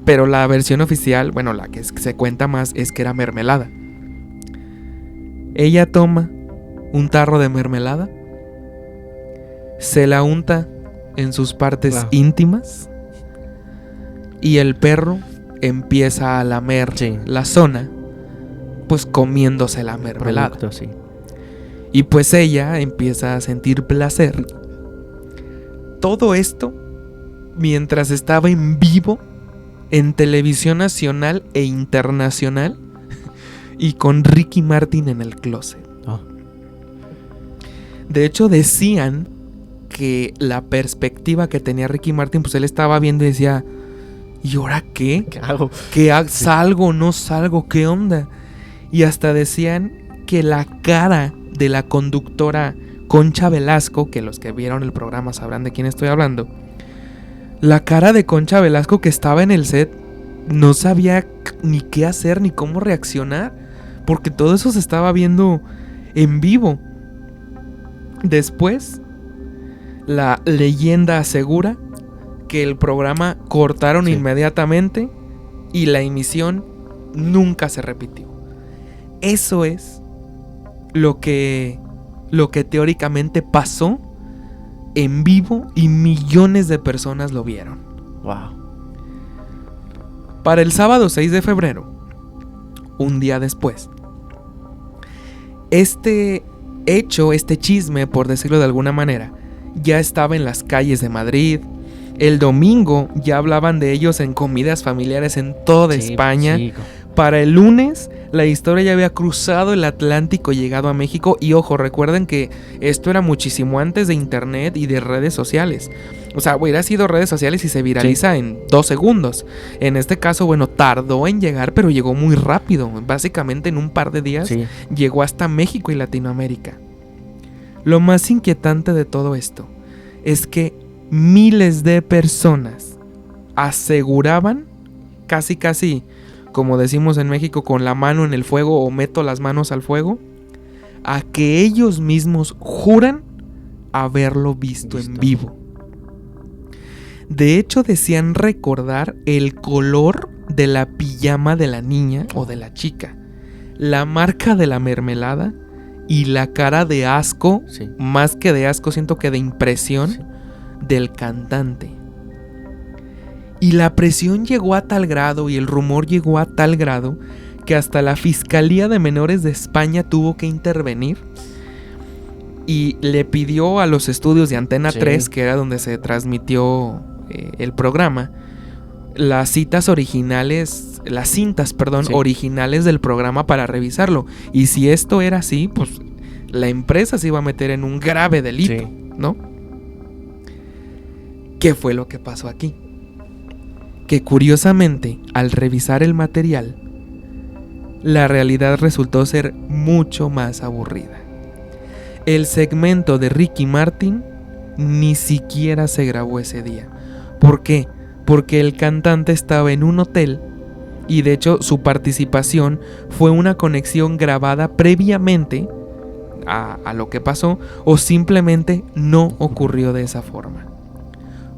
Pero la versión oficial, bueno, la que se cuenta más es que era mermelada. Ella toma un tarro de mermelada, se la unta en sus partes Wow. íntimas y el perro empieza a lamer Sí. la zona, pues comiéndose la mermelada. Producto, sí. Y pues ella empieza a sentir placer. Todo esto mientras estaba en vivo en televisión nacional e internacional y con Ricky Martin en el closet. Oh. De hecho, decían que la perspectiva que tenía Ricky Martin, pues él estaba viendo y decía, ¿y ahora qué? ¿Qué hago? ¿Salgo o no salgo? ¿Qué onda? Y hasta decían que la cara de la conductora Concha Velasco, que los que vieron el programa sabrán de quién estoy hablando, la cara de Concha Velasco que estaba en el set no sabía ni qué hacer ni cómo reaccionar, porque todo eso se estaba viendo en vivo. Después, la leyenda asegura que el programa cortaron Sí. inmediatamente y la emisión nunca se repitió. Eso es lo que teóricamente pasó en vivo y millones de personas lo vieron. Wow. Para el sábado 6 de febrero, un día después, este hecho, este chisme, por decirlo de alguna manera, ya estaba en las calles de Madrid. El domingo ya hablaban de ellos en comidas familiares en toda España. Sí. Para el lunes, la historia ya había cruzado el Atlántico y llegado a México. Y ojo, recuerden que esto era muchísimo antes de internet y de redes sociales. O sea, hubiera sido redes sociales y se viraliza en 2 segundos. En este caso, bueno, tardó en llegar, pero llegó muy rápido. Básicamente en un par de días llegó hasta México y Latinoamérica. Lo más inquietante de todo esto es que miles de personas aseguraban, casi como decimos en México, con la mano en el fuego o meto las manos al fuego, a que ellos mismos juran haberlo visto en vivo. De hecho, decían recordar el color de la pijama de la niña o de la chica, la marca de la mermelada y la cara de asco, Sí. más que de asco, siento que de impresión, Sí. del cantante. Y la presión llegó a tal grado y el rumor llegó a tal grado que hasta la Fiscalía de Menores de España tuvo que intervenir y le pidió a los estudios de Antena Sí. 3, que era donde se transmitió el programa, las cintas, Sí. originales del programa para revisarlo. Y si esto era así, pues la empresa se iba a meter en un grave delito, Sí. ¿no? ¿Qué fue lo que pasó aquí? Que curiosamente, al revisar el material, la realidad resultó ser mucho más aburrida. El segmento de Ricky Martin ni siquiera se grabó ese día. ¿Por qué? Porque el cantante estaba en un hotel y de hecho su participación fue una conexión grabada previamente a lo que pasó, o simplemente no ocurrió de esa forma.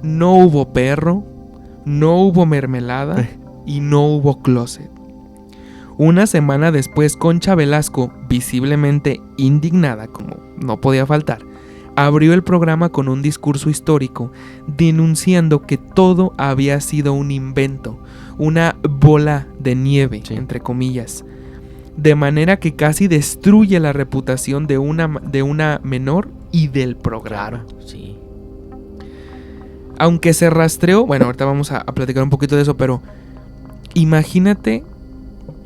No hubo perro, no hubo mermelada y no hubo closet. Una semana después, Concha Velasco, visiblemente indignada, como no podía faltar, abrió el programa con un discurso histórico denunciando que todo había sido un invento, una bola de nieve, Sí. entre comillas, de manera que casi destruye la reputación de una menor y del programa. Claro, sí. Aunque se rastreó, bueno, ahorita vamos a platicar un poquito de eso, pero imagínate,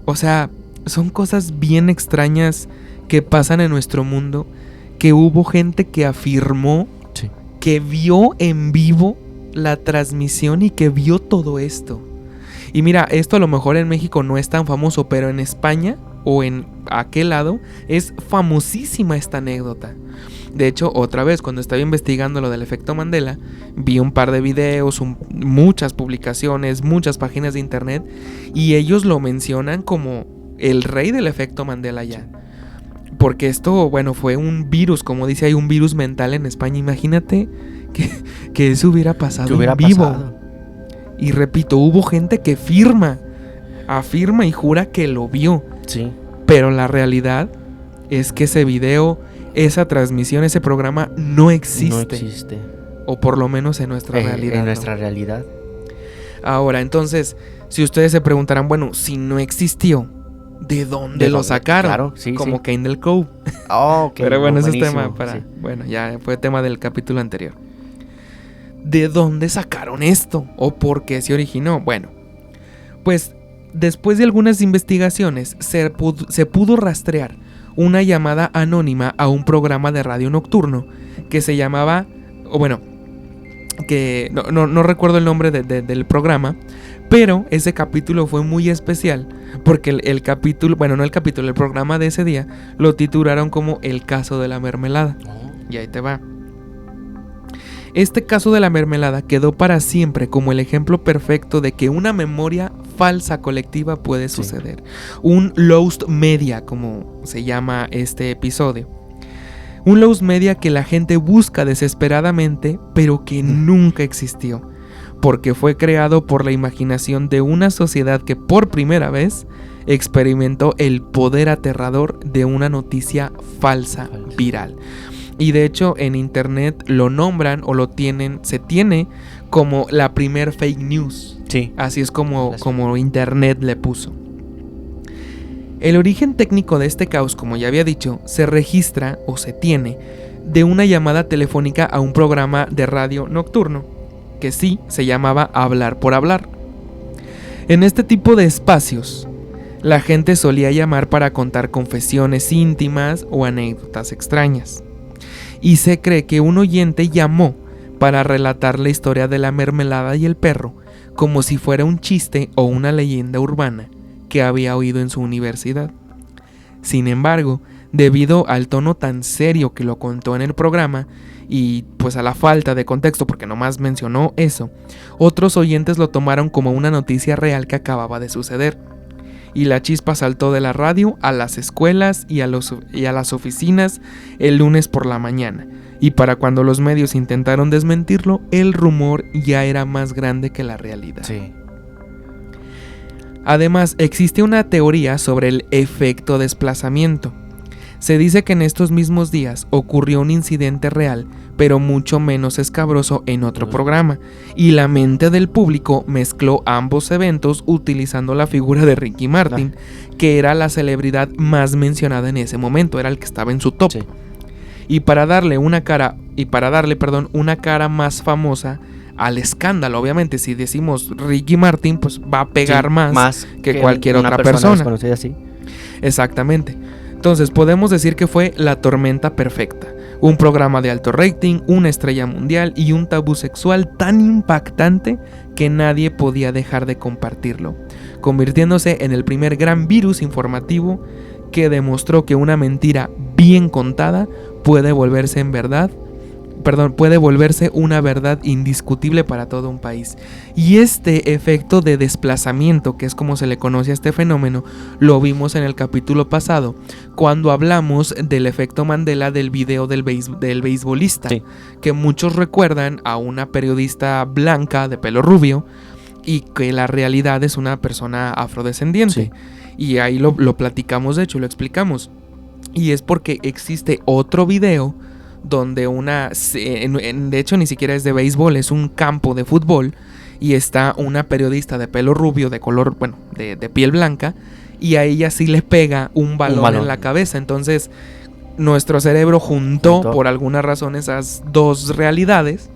o sea, son cosas bien extrañas que pasan en nuestro mundo, que hubo gente que afirmó Sí. que vio en vivo la transmisión y que vio todo esto. Y mira, esto a lo mejor en México no es tan famoso, pero en España o en aquel lado es famosísima esta anécdota. De hecho, otra vez, cuando estaba investigando lo del efecto Mandela, vi un par de videos, muchas publicaciones, muchas páginas de internet, y ellos lo mencionan como el rey del efecto Mandela ya. Porque esto, bueno, fue un virus, como dice, hay un virus mental en España. Imagínate que eso hubiera pasado ¿Qué hubiera en vivo. pasado? Y repito, hubo gente que afirma y jura que lo vio. Sí. Pero la realidad es que ese video, esa transmisión, ese programa no existe. No existe. O por lo menos en nuestra realidad. En ¿no? nuestra realidad. Ahora, entonces, si ustedes se preguntarán, bueno, si no existió, ¿de dónde lo sacaron? Claro, sí, Como sí. Kane del Cove. Oh, ok, Pero bueno, ese es buenísimo, tema para... sí. Bueno, ya fue tema del capítulo anterior. ¿De dónde sacaron esto? ¿O por qué se originó? Bueno, pues después de algunas investigaciones se pudo rastrear una llamada anónima a un programa de radio nocturno que se llamaba... O bueno, que no recuerdo el nombre del programa, pero ese capítulo fue muy especial porque el capítulo, bueno, no el capítulo, el programa de ese día lo titularon como El caso de la mermelada. Y ahí te va. Este caso de la mermelada quedó para siempre como el ejemplo perfecto de que una memoria falsa colectiva puede suceder. Un lost media, como se llama este episodio. Un lost media que la gente busca desesperadamente, pero que nunca existió, porque fue creado por la imaginación de una sociedad que por primera vez experimentó el poder aterrador de una noticia falsa viral. Y de hecho en internet lo nombran o se tiene como la primer fake news. Sí. Así es como internet le puso. El origen técnico de este caos, como ya había dicho, se registra o se tiene de una llamada telefónica a un programa de radio nocturno, que sí se llamaba Hablar por Hablar. En este tipo de espacios, la gente solía llamar para contar confesiones íntimas o anécdotas extrañas. Y se cree que un oyente llamó para relatar la historia de la mermelada y el perro como si fuera un chiste o una leyenda urbana que había oído en su universidad. Sin embargo, Debido al tono tan serio que lo contó en el programa y pues a la falta de contexto porque nomás mencionó eso, otros oyentes lo tomaron como una noticia real que acababa de suceder. Y la chispa saltó de la radio a las escuelas y a las oficinas el lunes por la mañana. Y para cuando los medios intentaron desmentirlo, el rumor ya era más grande que la realidad. Sí. Además, existe una teoría sobre el efecto desplazamiento. Se dice que en estos mismos días ocurrió un incidente real, pero mucho menos escabroso en otro programa, y la mente del público mezcló ambos eventos utilizando la figura de Ricky Martin, que era la celebridad más mencionada en ese momento, era el que estaba en su top. Sí. Y para darle una cara más famosa al escándalo, obviamente si decimos Ricky Martin, pues va a pegar más que cualquier otra persona. Desconocida, sí. Exactamente. Entonces podemos decir que fue La Tormenta Perfecta, un programa de alto rating, una estrella mundial y un tabú sexual tan impactante que nadie podía dejar de compartirlo, convirtiéndose en el primer gran virus informativo que demostró que una mentira bien contada puede volverse una verdad indiscutible para todo un país. Y este efecto de desplazamiento, que es como se le conoce a este fenómeno, lo vimos en el capítulo pasado, cuando hablamos del efecto Mandela del video del beisbolista, sí, que muchos recuerdan a una periodista blanca de pelo rubio y que la realidad es una persona afrodescendiente. Sí. Y ahí lo platicamos, de hecho, lo explicamos. Y es porque existe otro video donde de hecho ni siquiera es de béisbol, es un campo de fútbol y está una periodista de pelo rubio, de color, bueno, de piel blanca, y a ella sí le pega un balón en la cabeza. Entonces nuestro cerebro juntó por alguna razón esas dos realidades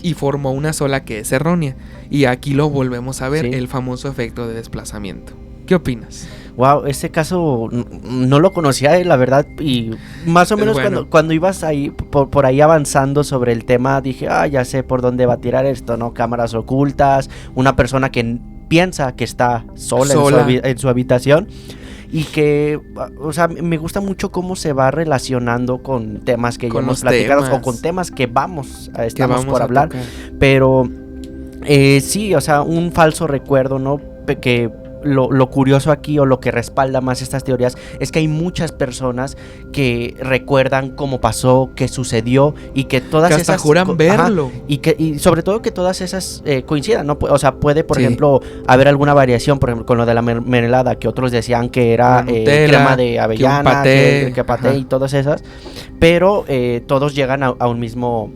y formó una sola que es errónea. Y aquí lo volvemos a ver, sí, el famoso efecto de desplazamiento. ¿Qué opinas? Wow, ese caso no lo conocía, la verdad, y más o menos bueno, cuando ibas ahí por ahí avanzando sobre el tema, dije, ya sé por dónde va a tirar esto, ¿no? Cámaras ocultas, una persona que piensa que está sola. En su habitación, y que, o sea, me gusta mucho cómo se va relacionando con temas que ya hemos platicado, o con temas que estamos por hablar, pero sí, o sea, un falso recuerdo, ¿no? Que lo curioso aquí, o lo que respalda más estas teorías, es que hay muchas personas que recuerdan cómo pasó, qué sucedió, y que todas que hasta esas juran verlo, y sobre todo que todas esas coincidan, ¿no? O sea, puede, por ejemplo, haber alguna variación, por ejemplo, con lo de la mermelada, que otros decían que era crema de avellana, que paté y todas esas, pero todos llegan a un mismo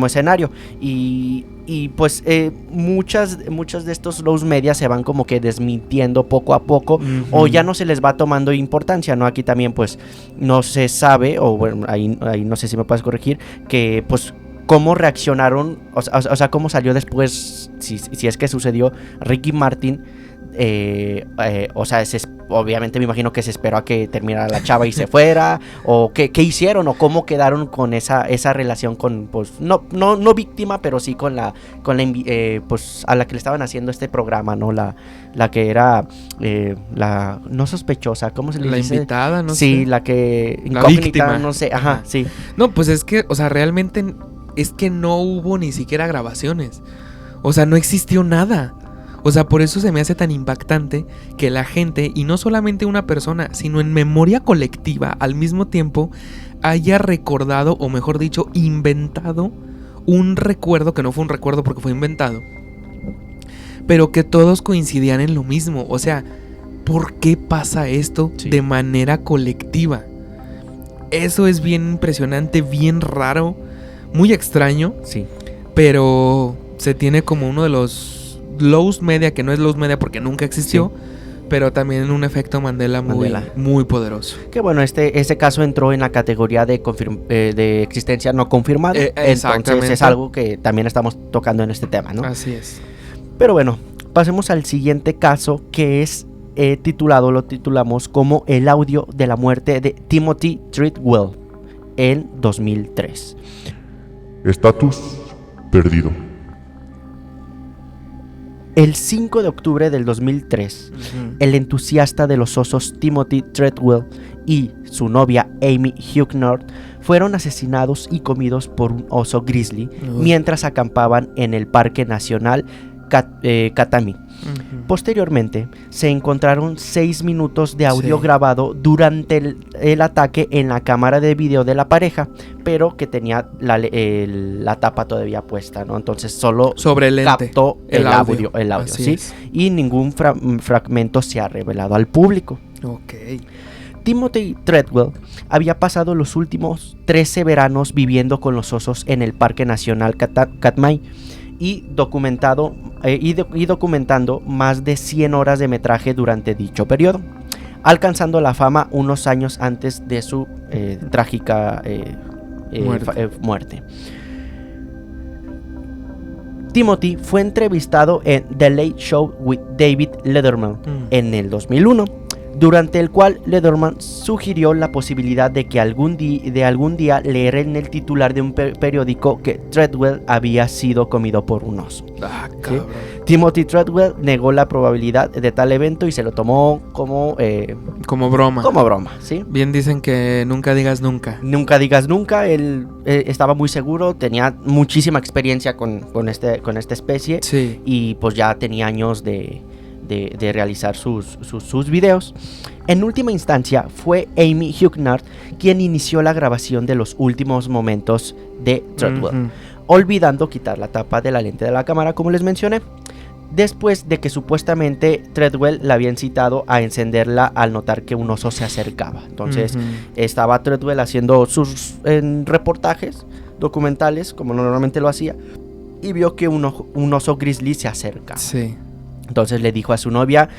escenario, y pues muchas de estos lows media se van como que desmintiendo poco a poco, o ya no se les va tomando importancia, ¿no? Aquí también pues no se sabe, o bueno, ahí no sé si me puedes corregir, que pues cómo reaccionaron, o sea, cómo salió después, si es que sucedió, Ricky Martin. O sea, obviamente me imagino que se esperó a que terminara la chava y se fuera, o qué hicieron, o cómo quedaron con esa relación con, pues, no víctima, pero sí con la pues a la que le estaban haciendo este programa, ¿no? La que era la no sospechosa, ¿cómo se le dice? La invitada, no sé. Sí, la que la víctima, no sé, ajá, sí. No, pues es que, o sea, realmente es que no hubo ni siquiera grabaciones. O sea, no existió nada. O sea, por eso se me hace tan impactante que la gente, y no solamente una persona, sino en memoria colectiva, al mismo tiempo, haya recordado, o mejor dicho, inventado un recuerdo, que no fue un recuerdo porque fue inventado, pero que todos coincidían en lo mismo. O sea, ¿por qué pasa esto de manera colectiva? Eso es bien impresionante, bien raro, muy extraño, sí, pero se tiene como uno de los lows media, que no es lows media porque nunca existió, sí, pero también un efecto Mandela muy poderoso. Que bueno, este caso entró en la categoría de existencia no confirmada, entonces es algo que también estamos tocando en este tema, ¿no? Así es. Pero bueno, pasemos al siguiente caso, que es lo titulamos como el audio de la muerte de Timothy Treadwell en 2003. Estatus perdido. El 5 de octubre del 2003, el entusiasta de los osos Timothy Treadwell y su novia Amy Huguenot fueron asesinados y comidos por un oso grizzly mientras acampaban en el Parque Nacional Katami. Posteriormente, se encontraron 6 minutos de audio grabado durante el ataque en la cámara de video de la pareja, pero que tenía la tapa todavía puesta, ¿no? Entonces solo sobre el lente, captó el audio, ¿sí? Y ningún fragmento se ha revelado al público. Ok. Timothy Treadwell había pasado los últimos 13 veranos viviendo con los osos en el Parque Nacional Katmai y documentando más de 100 horas de metraje durante dicho periodo, alcanzando la fama unos años antes de su trágica muerte. Timothy fue entrevistado en The Late Show with David Letterman en el 2001, durante el cual Letterman sugirió la posibilidad de que algún día leer en el titular de un periódico que Treadwell había sido comido por un oso. ¿Sí? Timothy Treadwell negó la probabilidad de tal evento y se lo tomó como broma. Como broma, ¿sí? Bien dicen que nunca digas nunca. Nunca digas nunca. Él estaba muy seguro, tenía muchísima experiencia con esta especie. Sí. Y pues ya tenía años de realizar sus videos. En última instancia fue Amy Huguenot quien inició la grabación de los últimos momentos de Treadwell, olvidando quitar la tapa de la lente de la cámara, como les mencioné, después de que supuestamente Treadwell la había incitado a encenderla al notar que un oso se acercaba. Entonces estaba Treadwell haciendo sus reportajes documentales, como normalmente lo hacía, y vio que un oso grizzly se acerca. Sí. Entonces le dijo a su novia,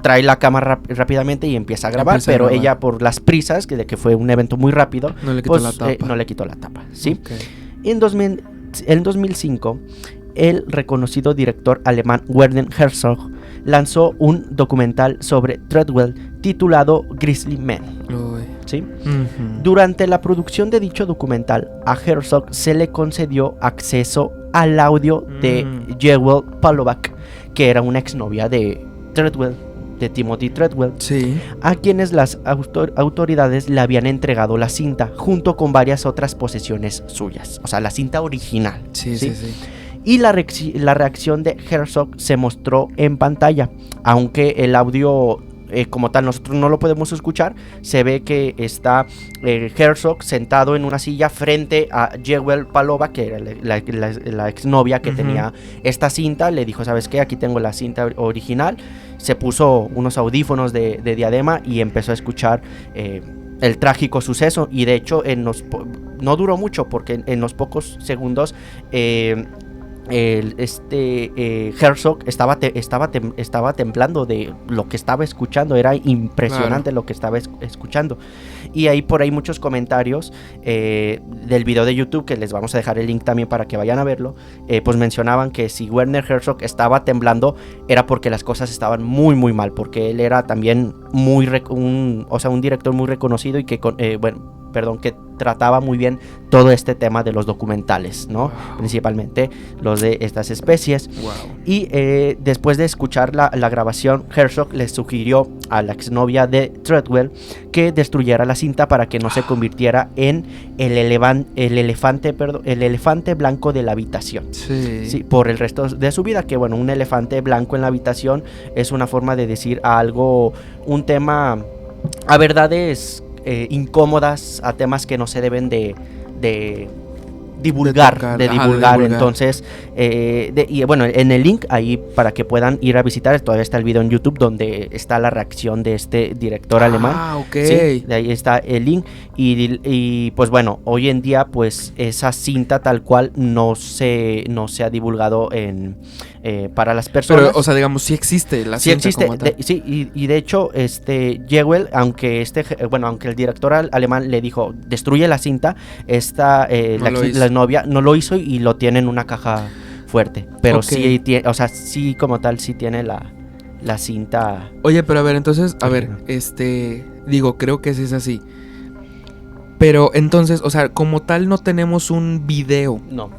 trae la cámara rápidamente y empieza a grabar, pero ella por las prisas, de que fue un evento muy rápido, no le quitó la tapa. No le quitó la tapa, ¿sí? Okay. En 2005, el reconocido director alemán Werner Herzog lanzó un documental sobre Treadwell titulado Grizzly Man. ¿Sí? Durante la producción de dicho documental, a Herzog se le concedió acceso al audio de Jewel Palovac, que era una exnovia de Treadwell, de Timothy Treadwell, sí, a quienes las autoridades le habían entregado la cinta junto con varias otras posesiones suyas, o sea, la cinta original. Sí. Y la reacción de Herzog se mostró en pantalla, aunque el audio como tal nosotros no lo podemos escuchar. Se ve que está Herzog sentado en una silla frente a Jewel Palova, que era la exnovia que tenía esta cinta. Le dijo, ¿sabes qué? Aquí tengo la cinta original. Se puso unos audífonos de diadema y empezó a escuchar el trágico suceso. Y de hecho no duró mucho, porque en los pocos segundos Herzog estaba temblando de lo que estaba escuchando. Era impresionante, claro, lo que estaba escuchando. Y hay por ahí muchos comentarios del video de YouTube, que les vamos a dejar el link también para que vayan a verlo. Pues mencionaban que si Werner Herzog estaba temblando era porque las cosas estaban muy muy mal, porque él era también un director muy reconocido y que que trataba muy bien todo este tema de los documentales, ¿no? Wow. Principalmente los de estas especies. Wow. Y después de escuchar la grabación, Herzog le sugirió a la exnovia de Treadwell que destruyera la cinta para que no se convirtiera en el elefante blanco de la habitación. Sí, por el resto de su vida. Que bueno, un elefante blanco en la habitación es una forma de decir un tema, a verdades incómodas, a temas que no se deben de divulgar, entonces en el link ahí para que puedan ir a visitar, todavía está el video en YouTube donde está la reacción de este director alemán. Okay. Sí, de ahí está el link y pues bueno, hoy en día pues esa cinta tal cual no se ha divulgado para las personas. Pero, o sea, digamos, sí existe la cinta como tal. Y de hecho, Jewel, aunque el director alemán le dijo, destruye la cinta, la novia no lo hizo y lo tiene en una caja fuerte. Pero okay, sí como tal, sí tiene la cinta. Oye, pero a ver, entonces, creo que sí es así. Pero entonces, o sea, como tal no tenemos un video. No.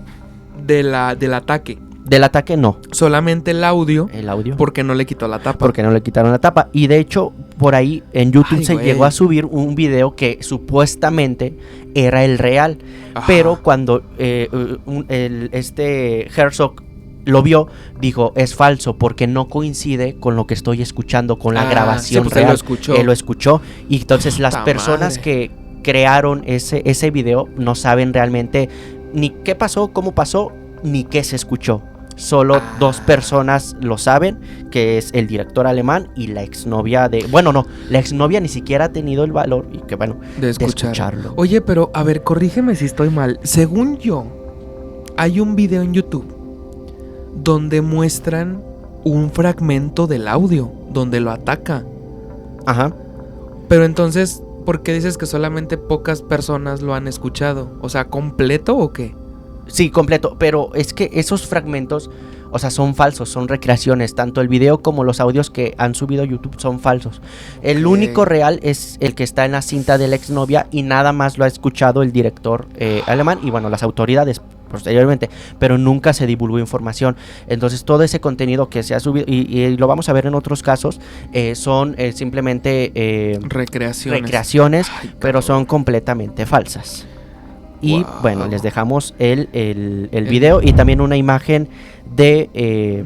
Del ataque. Del ataque no. Solamente el audio. El audio. Porque no le quitó la tapa. Porque no le quitaron la tapa. Y de hecho, por ahí en YouTube se güey. llegó a subir un video que supuestamente era el real. Ajá. Pero cuando Herzog lo vio, dijo, es falso porque no coincide con lo que estoy escuchando, con la grabación sí, pues real. Él lo escuchó. Y entonces las Puta personas madre. que crearon ese video no saben realmente ni qué pasó, cómo pasó, ni qué se escuchó. Solo dos personas lo saben, que es el director alemán y la exnovia de... Bueno, no, la exnovia ni siquiera ha tenido el valor y que bueno, de de escucharlo. Oye, pero a ver, corrígeme si estoy mal. Según yo, hay un video en YouTube donde muestran un fragmento del audio, donde lo ataca. Ajá. Pero entonces, ¿por qué dices que solamente pocas personas lo han escuchado? O sea, ¿completo o qué? Sí, completo, pero es que esos fragmentos, o sea, son falsos, son recreaciones, tanto el video como los audios que han subido a YouTube son falsos. El único real es el que está en la cinta de la exnovia y nada más lo ha escuchado el director alemán y bueno, las autoridades posteriormente, pero nunca se divulgó información. Entonces todo ese contenido que se ha subido, y lo vamos a ver en otros casos, son simplemente recreaciones, pero son completamente falsas. Y bueno, les dejamos el video y también una imagen de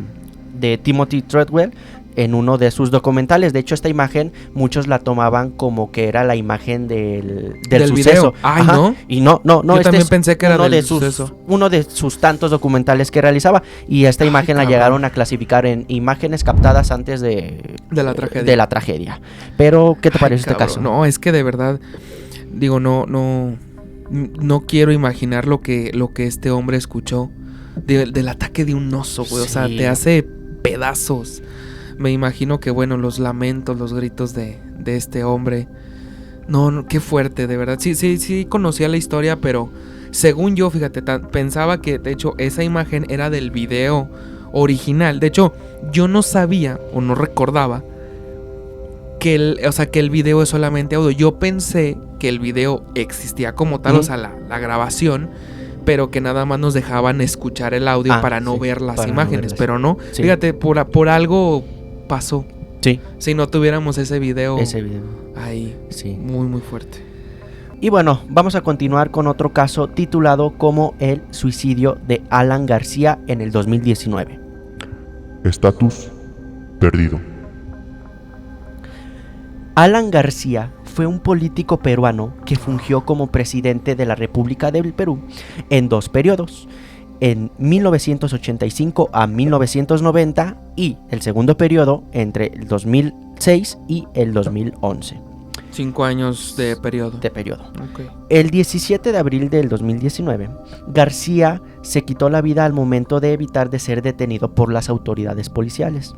Timothy Treadwell en uno de sus documentales. De hecho, esta imagen muchos la tomaban como que era la imagen del suceso. Video. Ay, Ajá. ¿no? Y no, Yo también pensé que era del suceso. Uno de sus tantos documentales que realizaba. Y esta imagen la llegaron a clasificar en imágenes captadas antes de la tragedia. Pero, ¿qué te parece este caso? No, es que de verdad, digo, no quiero imaginar lo que este hombre escuchó del ataque de un oso, güey. Sí. O sea, te hace pedazos. Me imagino que, bueno, los lamentos, los gritos de este hombre. No, qué fuerte, de verdad. Sí, conocía la historia, pero según yo, fíjate, pensaba que, de hecho, esa imagen era del video original. De hecho, yo no sabía o no recordaba que el video es solamente audio. Yo pensé que el video existía como tal, o sea, la grabación, pero que nada más nos dejaban escuchar el audio para no ver las imágenes, pero no. Sí. Fíjate, por algo pasó. Sí. Si no tuviéramos ese video. Ahí. Sí. Muy, muy fuerte. Y bueno, vamos a continuar con otro caso titulado como el suicidio de Alan García en el 2019. Estatus perdido. Alan García fue un político peruano que fungió como presidente de la República del Perú en dos periodos, en 1985 a 1990 y el segundo periodo entre el 2006 y el 2011. 5 años de periodo. Okay. El 17 de abril del 2019, García se quitó la vida al momento de evitar de ser detenido por las autoridades policiales.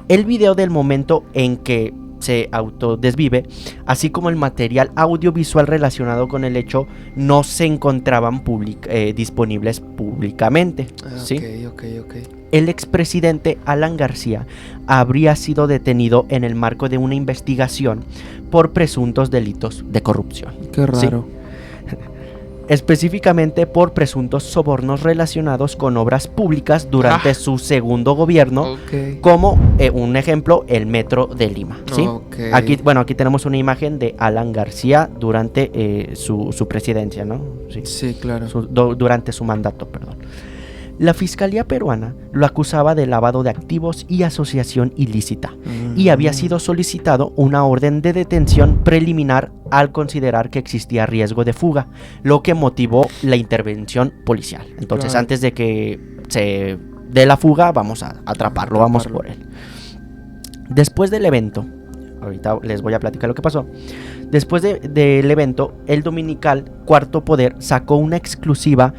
El video del momento en que se autodesvive, así como el material audiovisual relacionado con el hecho, no se encontraban disponibles públicamente. ¿Sí? Ok. El expresidente Alan García habría sido detenido en el marco de una investigación por presuntos delitos de corrupción. Qué raro. ¿Sí? Específicamente por presuntos sobornos relacionados con obras públicas durante su segundo gobierno, como un ejemplo, el Metro de Lima. ¿Sí? Aquí tenemos una imagen de Alan García durante su presidencia, ¿no? Sí, claro. Durante su mandato, perdón. La Fiscalía peruana lo acusaba de lavado de activos y asociación ilícita, y había sido solicitado una orden de detención preliminar al considerar que existía riesgo de fuga, lo que motivó la intervención policial. Entonces, antes de que se dé la fuga, vamos a atraparlo, vamos por él. Después del evento, ahorita les voy a platicar lo que pasó. Después del evento, el dominical Cuarto Poder sacó en exclusiva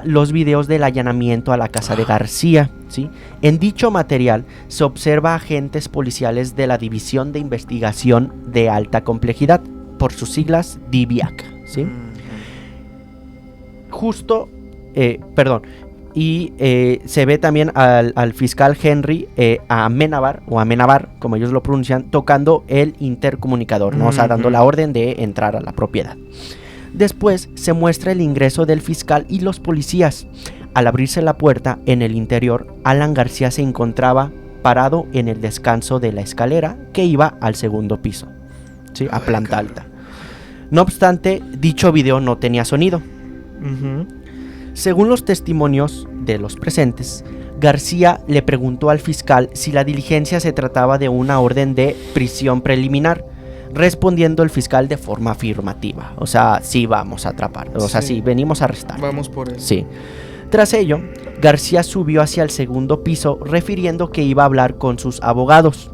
los videos del allanamiento a la casa de García, ¿sí? En dicho material se observa agentes policiales de la División de Investigación de Alta Complejidad, por sus siglas DIVIAC, ¿sí? Se ve también al fiscal Henry Amenábar, como ellos lo pronuncian, tocando el intercomunicador, ¿no? O sea, dando la orden de entrar a la propiedad. Después se muestra el ingreso del fiscal y los policías, al abrirse la puerta en el interior, Alan García se encontraba parado en el descanso de la escalera que iba al segundo piso, ¿sí? A planta alta. No obstante, dicho video no tenía sonido. Según los testimonios de los presentes, García le preguntó al fiscal si la diligencia se trataba de una orden de prisión preliminar, respondiendo el fiscal de forma afirmativa. O sea, sí vamos a atrapar, o sea, sí, venimos a arrestar. Vamos por él. Sí. Tras ello, García subió hacia el segundo piso, refiriendo que iba a hablar con sus abogados.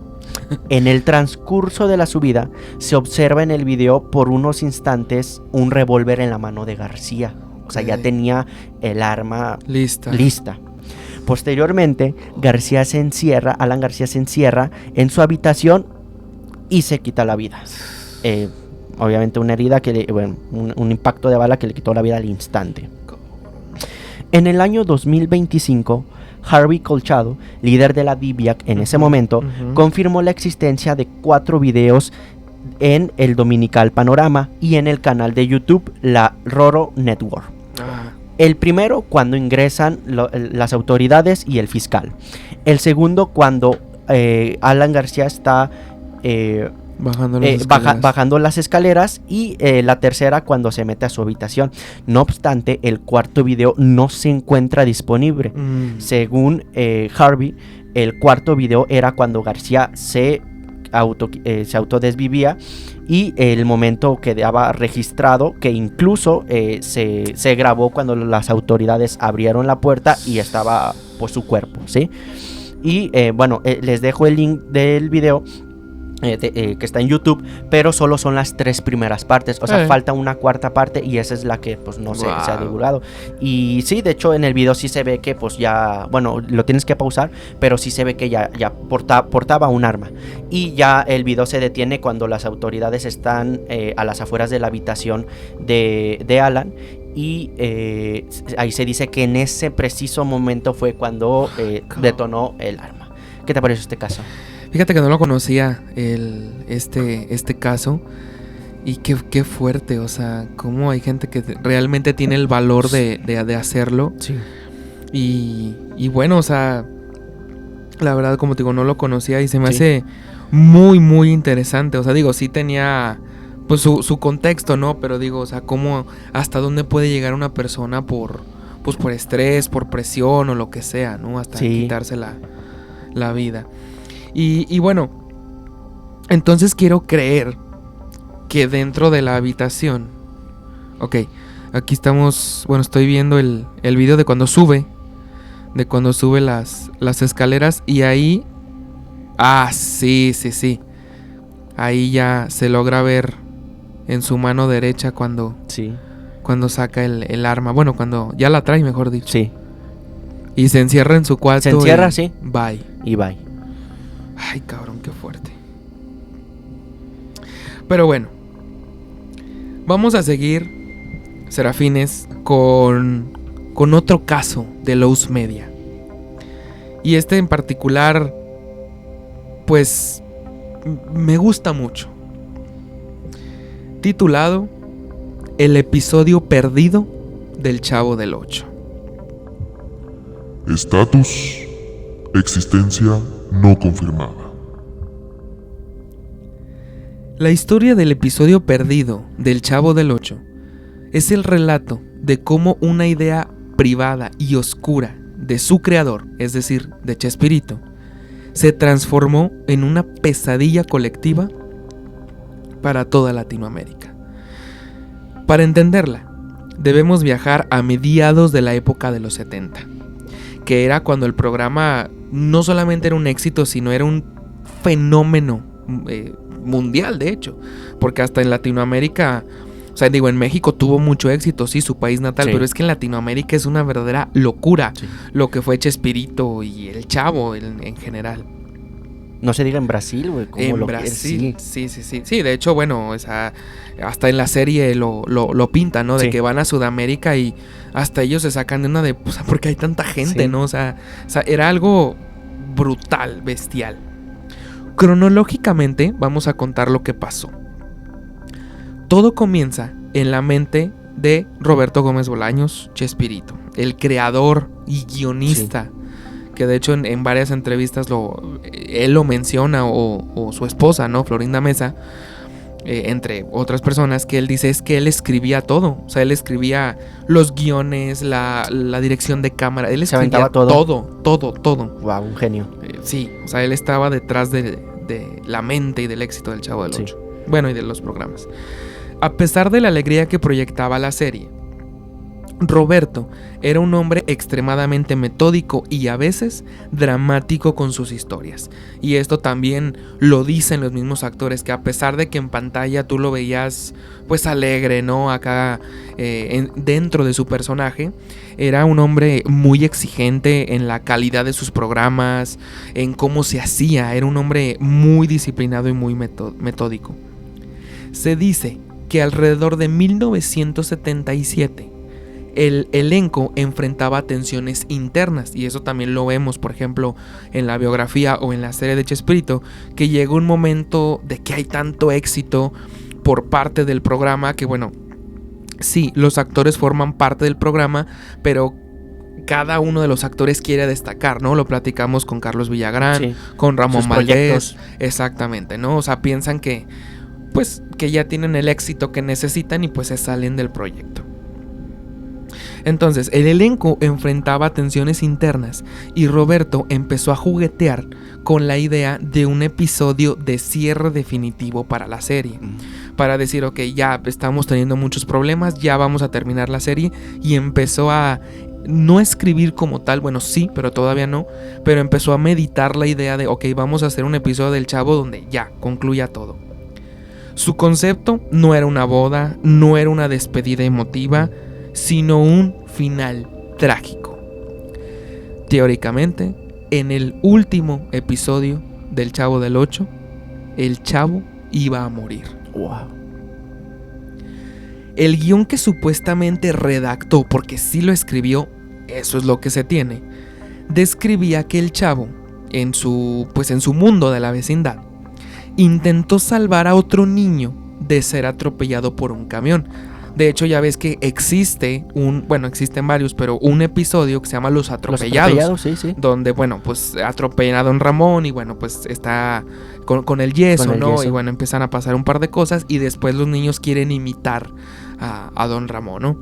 En el transcurso de la subida, se observa en el video por unos instantes un revólver en la mano de García. O sea, ya tenía el arma lista. Posteriormente, Alan García se encierra en su habitación y se quita la vida. Obviamente una herida un impacto de bala que le quitó la vida al instante. En el año 2025, Harvey Colchado, líder de la DIVIAC en ese momento, confirmó la existencia de 4 videos en el Dominical Panorama y en el canal de YouTube, la Roro Network. El primero cuando ingresan las autoridades y el fiscal. El segundo cuando Alan García está bajando las escaleras, y la tercera cuando se mete a su habitación. No obstante, el cuarto video no se encuentra disponible. Según Harvey, el cuarto video era cuando García se autodesvivía, y el momento quedaba registrado que incluso se grabó cuando las autoridades abrieron la puerta y estaba pues su cuerpo, ¿sí? Y les dejo el link del video que está en YouTube, pero solo son las 3 primeras partes, o sea, falta una cuarta parte y esa es la que pues no se ha divulgado. Y sí, de hecho en el video sí se ve que pues ya, lo tienes que pausar, pero sí se ve que ya portaba un arma, y ya el video se detiene cuando las autoridades están a las afueras de la habitación de Alan, y ahí se dice que en ese preciso momento fue cuando detonó el arma. ¿Qué te parece este caso? Fíjate que no lo conocía este caso, y qué fuerte, o sea, cómo hay gente que realmente tiene el valor de hacerlo. Sí. Y bueno, o sea, la verdad, como te digo, no lo conocía y se me hace muy, muy interesante. O sea, digo, sí tenía pues su contexto, ¿no? Pero digo, o sea, cómo, hasta dónde puede llegar una persona por estrés, por presión o lo que sea, ¿no? Hasta quitarse la vida. Y bueno, entonces quiero creer que dentro de la habitación, aquí estamos, estoy viendo el video de cuando sube las escaleras, y ahí, sí, ahí ya se logra ver en su mano derecha cuando saca el arma, cuando ya la trae, mejor dicho. Sí. Y se encierra en su cuarto. Se encierra, sí. Bye. Y bye. Ay, cabrón, qué fuerte. Pero bueno, vamos a seguir, Serafines, con otro caso de Lowe's Media. Y este en particular, pues, me gusta mucho. Titulado El episodio perdido del Chavo del Ocho. Estatus: existencia no confirmada. La historia del episodio perdido del Chavo del Ocho es el relato de cómo una idea privada y oscura de su creador, es decir, de Chespirito, se transformó en una pesadilla colectiva para toda Latinoamérica. Para entenderla, debemos viajar a mediados de la época de los 70, que era cuando el programa no solamente era un éxito, sino era un fenómeno mundial, de hecho, porque hasta en Latinoamérica, o sea, digo, en México tuvo mucho éxito, sí, su país natal, pero es que en Latinoamérica es una verdadera locura lo que fue Chespirito y el Chavo en general. No se diga en Brasil, güey. En Brasil, sí, de hecho, o sea, hasta en la serie lo pintan, ¿no? De que van a Sudamérica y hasta ellos se sacan de una de, o sea, porque hay tanta gente, ¿no? O sea, era algo brutal, bestial. Cronológicamente, vamos a contar lo que pasó. Todo comienza en la mente de Roberto Gómez Bolaños, Chespirito, el creador y guionista, sí, que de hecho en varias entrevistas él lo menciona, o su esposa, ¿no? Florinda Mesa, entre otras personas, que él dice es que él escribía todo. O sea, él escribía los guiones, la dirección de cámara, él escribía todo. Wow, un genio. Sí, o sea, él estaba detrás de la mente y del éxito del Chavo del Ocho. Bueno, y de los programas. A pesar de la alegría que proyectaba la serie, Roberto era un hombre extremadamente metódico y a veces dramático con sus historias. Y esto también lo dicen los mismos actores, que a pesar de que en pantalla tú lo veías pues alegre, ¿no? Acá dentro de su personaje, era un hombre muy exigente en la calidad de sus programas, en cómo se hacía. Era un hombre muy disciplinado y muy metódico. Se dice que alrededor de 1977 el elenco enfrentaba tensiones internas, y eso también lo vemos, por ejemplo, en la biografía o en la serie de Chespirito, que llegó un momento de que hay tanto éxito por parte del programa que, bueno, sí, los actores forman parte del programa, pero cada uno de los actores quiere destacar, ¿no? Lo platicamos con Carlos Villagrán, sí, con Ramón Valdés, exactamente, ¿no? O sea, piensan que ya tienen el éxito que necesitan y pues se salen del proyecto. Entonces, el elenco enfrentaba tensiones internas y Roberto empezó a juguetear con la idea de un episodio de cierre definitivo para la serie. Para decir, ok, ya estamos teniendo muchos problemas, ya vamos a terminar la serie, y empezó a no escribir como tal, bueno, sí, pero todavía no, pero empezó a meditar la idea de, ok, vamos a hacer un episodio del Chavo donde ya concluya todo. Su concepto no era una boda, no era una despedida emotiva, sino un final trágico. Teóricamente, en el último episodio del Chavo del Ocho, el Chavo iba a morir. Wow. El guión que supuestamente redactó, porque sí lo escribió, eso es lo que se tiene, describía que el Chavo, en su mundo de la vecindad, intentó salvar a otro niño de ser atropellado por un camión. De hecho, ya ves que existen varios, pero un episodio que se llama Los Atropellados, sí. Donde, bueno, pues atropellan a Don Ramón y, bueno, pues está con el yeso, ¿no? Yeso. Y, bueno, empiezan a pasar un par de cosas y después los niños quieren imitar a Don Ramón, ¿no?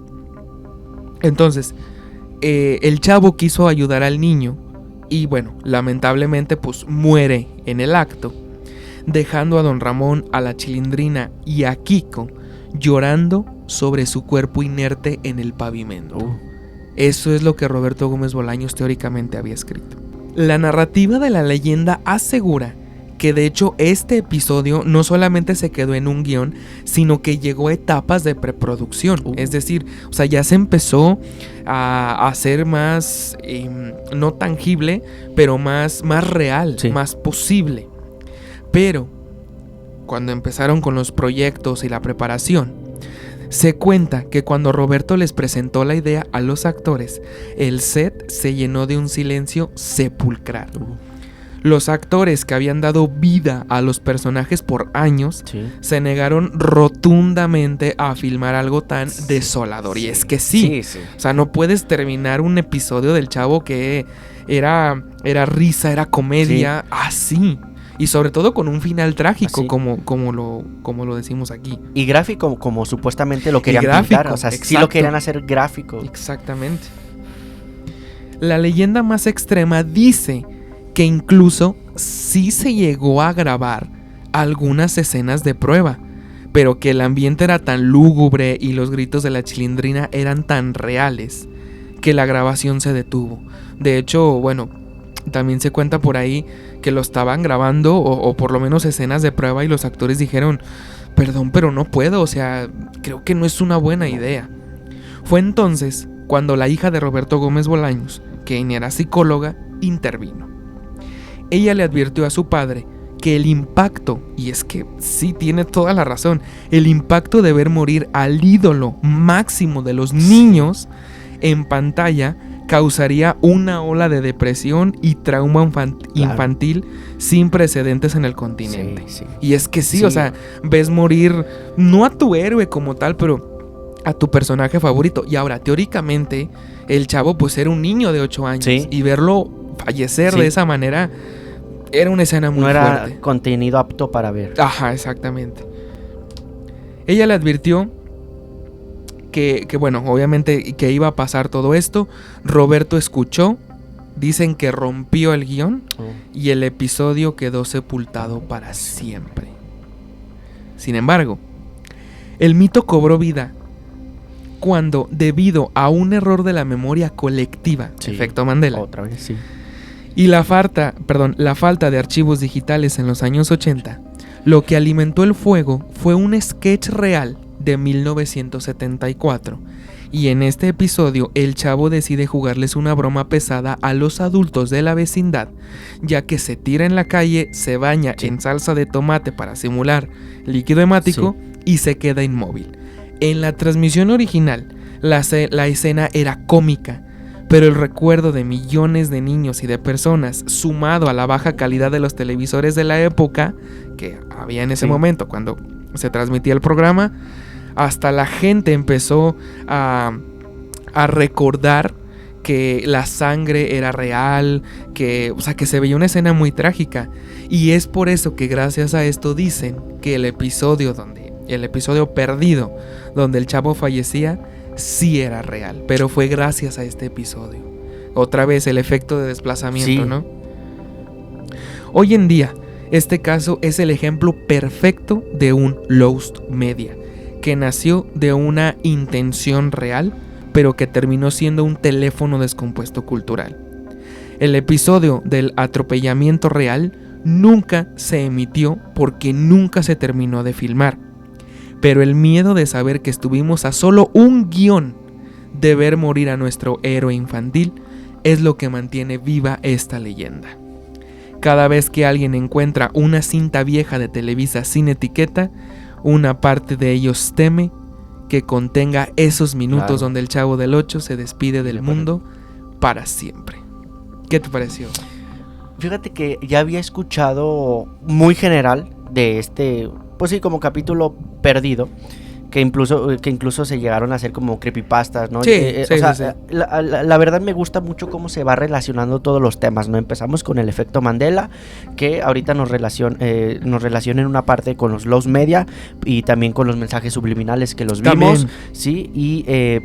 Entonces, el Chavo quiso ayudar al niño y, bueno, lamentablemente, pues muere en el acto, dejando a Don Ramón, a la Chilindrina y a Kiko llorando sobre su cuerpo inerte en el pavimento. Eso es lo que Roberto Gómez Bolaños teóricamente había escrito. La narrativa de la leyenda asegura que de hecho este episodio no solamente se quedó en un guión, sino que llegó a etapas de preproducción. Es decir, o sea, ya se empezó a hacer más, no tangible, pero más real, sí, más posible. Pero cuando empezaron con los proyectos y la preparación, se cuenta que cuando Roberto les presentó la idea a los actores, el set se llenó de un silencio sepulcral. Los actores que habían dado vida a los personajes por años, sí, se negaron rotundamente a filmar algo tan desolador. Sí. Y es que sí. O sea, no puedes terminar un episodio del Chavo que era risa, era comedia, sí, así. Y sobre todo con un final trágico, como lo decimos aquí. Y gráfico, como supuestamente lo querían pintar. O sea, exacto, sí lo querían hacer gráfico. Exactamente. La leyenda más extrema dice que incluso sí se llegó a grabar algunas escenas de prueba, pero que el ambiente era tan lúgubre y los gritos de la Chilindrina eran tan reales que la grabación se detuvo. De hecho, bueno, también se cuenta por ahí que lo estaban grabando o por lo menos escenas de prueba y los actores dijeron, perdón, pero no puedo, o sea, creo que no es una buena idea. Fue entonces cuando la hija de Roberto Gómez Bolaños, quien era psicóloga, intervino. Ella le advirtió a su padre que el impacto, y es que sí tiene toda la razón, el impacto de ver morir al ídolo máximo de los niños en pantalla causaría una ola de depresión y trauma infantil sin precedentes en el continente. Sí. Y es que sí, o sea, ves morir no a tu héroe como tal, pero a tu personaje favorito. Y ahora, teóricamente, el chavo pues era un niño de 8 años. Sí. Y verlo fallecer Sí. de esa manera era una escena muy No era fuerte. contenido apto para ver. Ajá, exactamente. Ella le advirtió que bueno, obviamente que iba a pasar todo esto. Roberto escuchó. Dicen que rompió el guión y el episodio quedó sepultado para siempre. Sin embargo, el mito cobró vida cuando, debido a un error de la memoria colectiva, Sí. efecto Mandela, Otra vez, sí. y la falta de archivos digitales en los años 80, lo que alimentó el fuego fue un sketch real de 1974. Y en este episodio el chavo decide jugarles una broma pesada a los adultos de la vecindad, ya que se tira en la calle, se baña en salsa de tomate para simular líquido hemático y se queda inmóvil. En la transmisión original, la escena era cómica, pero el recuerdo de millones de niños y de personas, sumado a la baja calidad de los televisores de la época que había en ese momento cuando se transmitía el programa, hasta la gente empezó a recordar que la sangre era real, que se veía una escena muy trágica. Y es por eso que gracias a esto dicen que el episodio perdido, donde el chavo fallecía, sí era real. Pero fue gracias a este episodio. Otra vez el efecto de desplazamiento, Sí. ¿no? Hoy en día, este caso es el ejemplo perfecto de un lost media, que nació de una intención real, pero que terminó siendo un teléfono descompuesto cultural. El episodio del atropellamiento real nunca se emitió porque nunca se terminó de filmar. Pero el miedo de saber que estuvimos a solo un guión de ver morir a nuestro héroe infantil es lo que mantiene viva esta leyenda. Cada vez que alguien encuentra una cinta vieja de Televisa sin etiqueta, una parte de ellos teme que contenga esos minutos donde el Chavo del 8 se despide del mundo para siempre. ¿Qué te pareció? Fíjate que ya había escuchado muy general de este, pues sí, como capítulo perdido, que incluso se llegaron a hacer como creepypastas, ¿no? Sí, sí. La verdad me gusta mucho cómo se va relacionando todos los temas, ¿no? Empezamos con el efecto Mandela, que ahorita nos relaciona en una parte con los lost media y también con los mensajes subliminales que los vimos, sí, y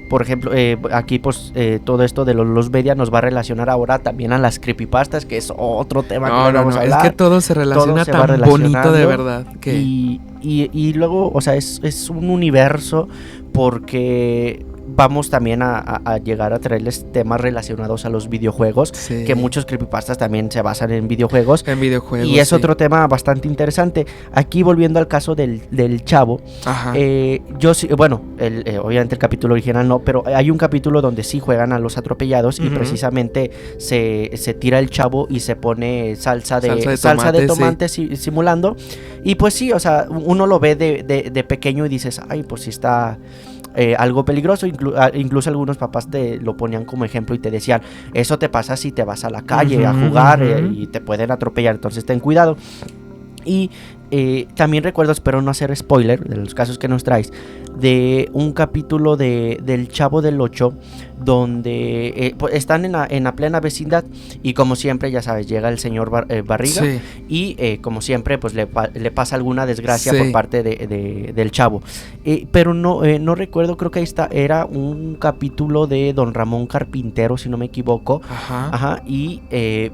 por ejemplo, aquí pues todo esto de los lost media nos va a relacionar ahora también a las creepypastas, que es otro tema que vamos a hablar. Es que todo se relaciona tan bonito, de verdad. Y luego, o sea, es un universo porque vamos también a llegar a traerles temas relacionados a los videojuegos, que muchos creepypastas también se basan en videojuegos. Y es otro tema bastante interesante. Aquí, volviendo al caso del chavo, yo sí, bueno, obviamente el capítulo original no, pero hay un capítulo donde sí juegan a los atropellados y precisamente se tira el chavo y se pone salsa de tomate simulando. Y pues sí, o sea, uno lo ve de pequeño y dices, ay, pues sí está algo peligroso. Incluso algunos papás te lo ponían como ejemplo y te decían, eso te pasa si te vas a la calle a jugar y te pueden atropellar, entonces ten cuidado. Y también recuerdo, espero no hacer spoiler de los casos que nos traes, de un capítulo del Chavo del 8 donde pues están en la plena vecindad y como siempre, ya sabes, llega el señor Barriga y como siempre pues le pasa alguna desgracia por parte del Chavo, pero no recuerdo, creo que ahí era un capítulo de Don Ramón Carpintero, si no me equivoco.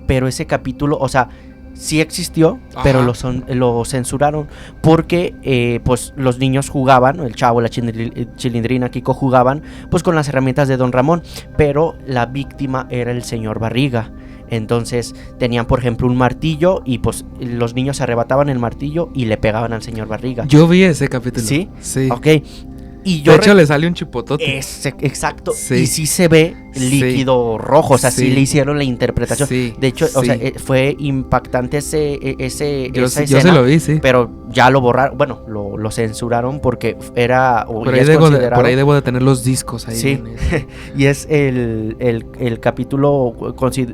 Pero ese capítulo, o sea, sí existió, pero lo censuraron porque pues los niños jugaban, el Chavo, la Chilindrina, Kiko jugaban pues con las herramientas de Don Ramón, pero la víctima era el señor Barriga. Entonces tenían, por ejemplo, un martillo y pues los niños se arrebataban el martillo y le pegaban al señor Barriga. Yo vi ese capítulo. ¿Sí? Sí. Ok. Y de hecho le sale un chipotote. Exacto. Y sí se ve líquido rojo, o sea, sí le hicieron la interpretación. De hecho, o sea, fue impactante esa escena. Yo se lo vi, pero ya lo borraron, bueno, lo censuraron porque era... Por ahí debo de tener los discos ahí. Sí, y es el capítulo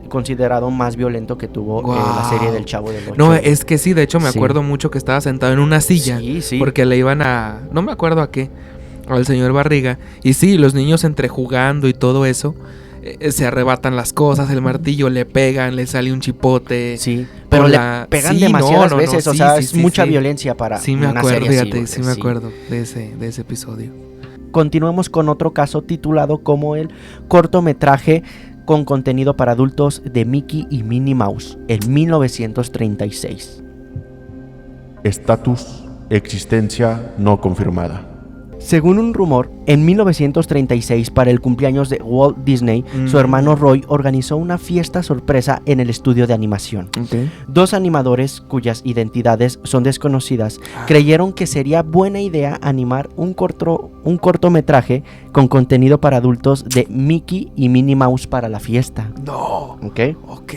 considerado más violento que tuvo la serie del Chavo del 8. No, es que sí, de hecho me acuerdo mucho que estaba sentado en una silla. Porque le iban a... no me acuerdo a qué. al señor Barriga. Y sí, los niños entre jugando y todo eso, se arrebatan las cosas, el martillo le pegan, le sale un chipote. Sí, pero le pegan demasiadas veces, o sí, sea, sí, es sí, mucha sí. violencia para Sí me una acuerdo, serie así, fíjate, sí me sí. acuerdo de ese episodio. Continuemos con otro caso titulado como el cortometraje con contenido para adultos de Mickey y Minnie Mouse en 1936. Estatus, existencia no confirmada. Según un rumor, en 1936, para el cumpleaños de Walt Disney, su hermano Roy organizó una fiesta sorpresa en el estudio de animación. Okay. Dos animadores, cuyas identidades son desconocidas, creyeron que sería buena idea animar un cortometraje con contenido para adultos de Mickey y Minnie Mouse para la fiesta. No. ¿Ok? Ok.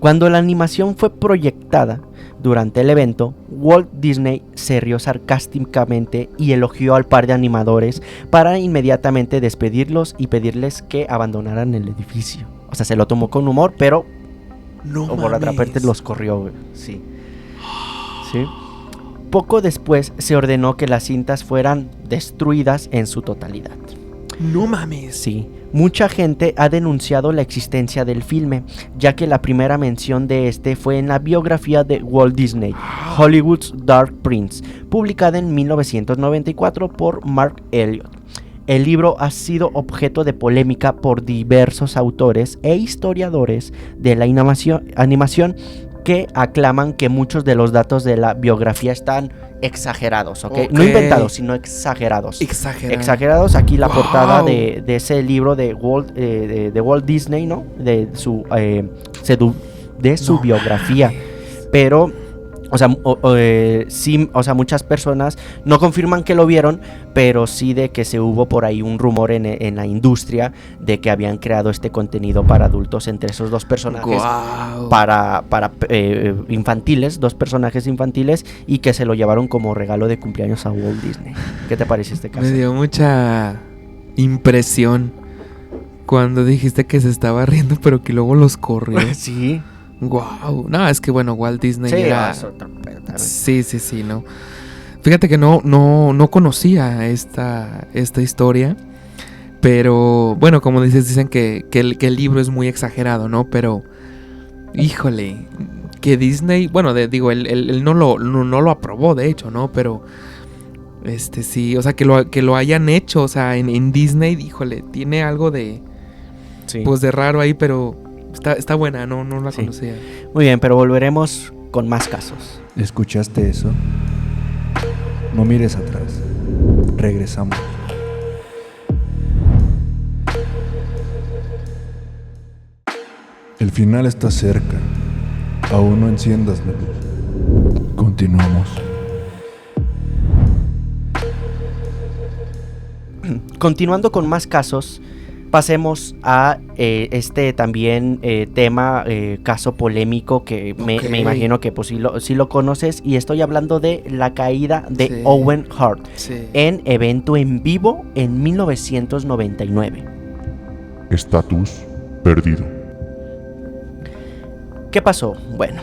Cuando la animación fue proyectada durante el evento, Walt Disney se rió sarcásticamente y elogió al par de animadores para inmediatamente despedirlos y pedirles que abandonaran el edificio. O sea, se lo tomó con humor, pero No por otra mames. parte los corrió, güey. Sí. Sí. Poco después se ordenó que las cintas fueran destruidas en su totalidad. No mames. Sí, mucha gente ha denunciado la existencia del filme, ya que la primera mención de este fue en la biografía de Walt Disney, Hollywood's Dark Prince, publicada en 1994 por Mark Elliott. El libro ha sido objeto de polémica por diversos autores e historiadores de la animación que aclaman que muchos de los datos de la biografía están exagerados, ¿ok? No inventados, sino exagerados. Exagerados. Aquí la portada de ese libro de Walt Disney, ¿no? De su biografía. Pero, o sea, sí, o sea, muchas personas no confirman que lo vieron, pero sí de que se hubo por ahí un rumor en la industria de que habían creado este contenido para adultos entre esos dos personajes. Wow. Para infantiles, dos personajes infantiles, y que se lo llevaron como regalo de cumpleaños a Walt Disney. ¿Qué te parece este caso? Me dio mucha impresión cuando dijiste que se estaba riendo, pero que luego los corrió. Sí. Wow. No, es que bueno, Walt Disney Sí, era... eso también. Sí, no. Fíjate que no conocía esta historia. Pero, bueno, como dices, dicen que el libro es muy exagerado, ¿no? Pero, híjole, que Disney, bueno, él no lo aprobó, de hecho, ¿no? Pero, sí, o sea, que lo hayan hecho, o sea, en Disney, híjole, tiene algo de, Sí. pues, de raro ahí, pero está buena, no la Sí. conocía. Muy bien, pero volveremos con más casos. ¿Escuchaste eso? No mires atrás. Regresamos. El final está cerca. Aún no enciendas la luz. Continuamos. Continuando con más casos, pasemos a este también tema, caso polémico que me imagino que pues sí lo conoces, y estoy hablando de la caída de Sí. Owen Hart Sí. en evento en vivo en 1999. Estatus perdido. ¿Qué pasó? Bueno,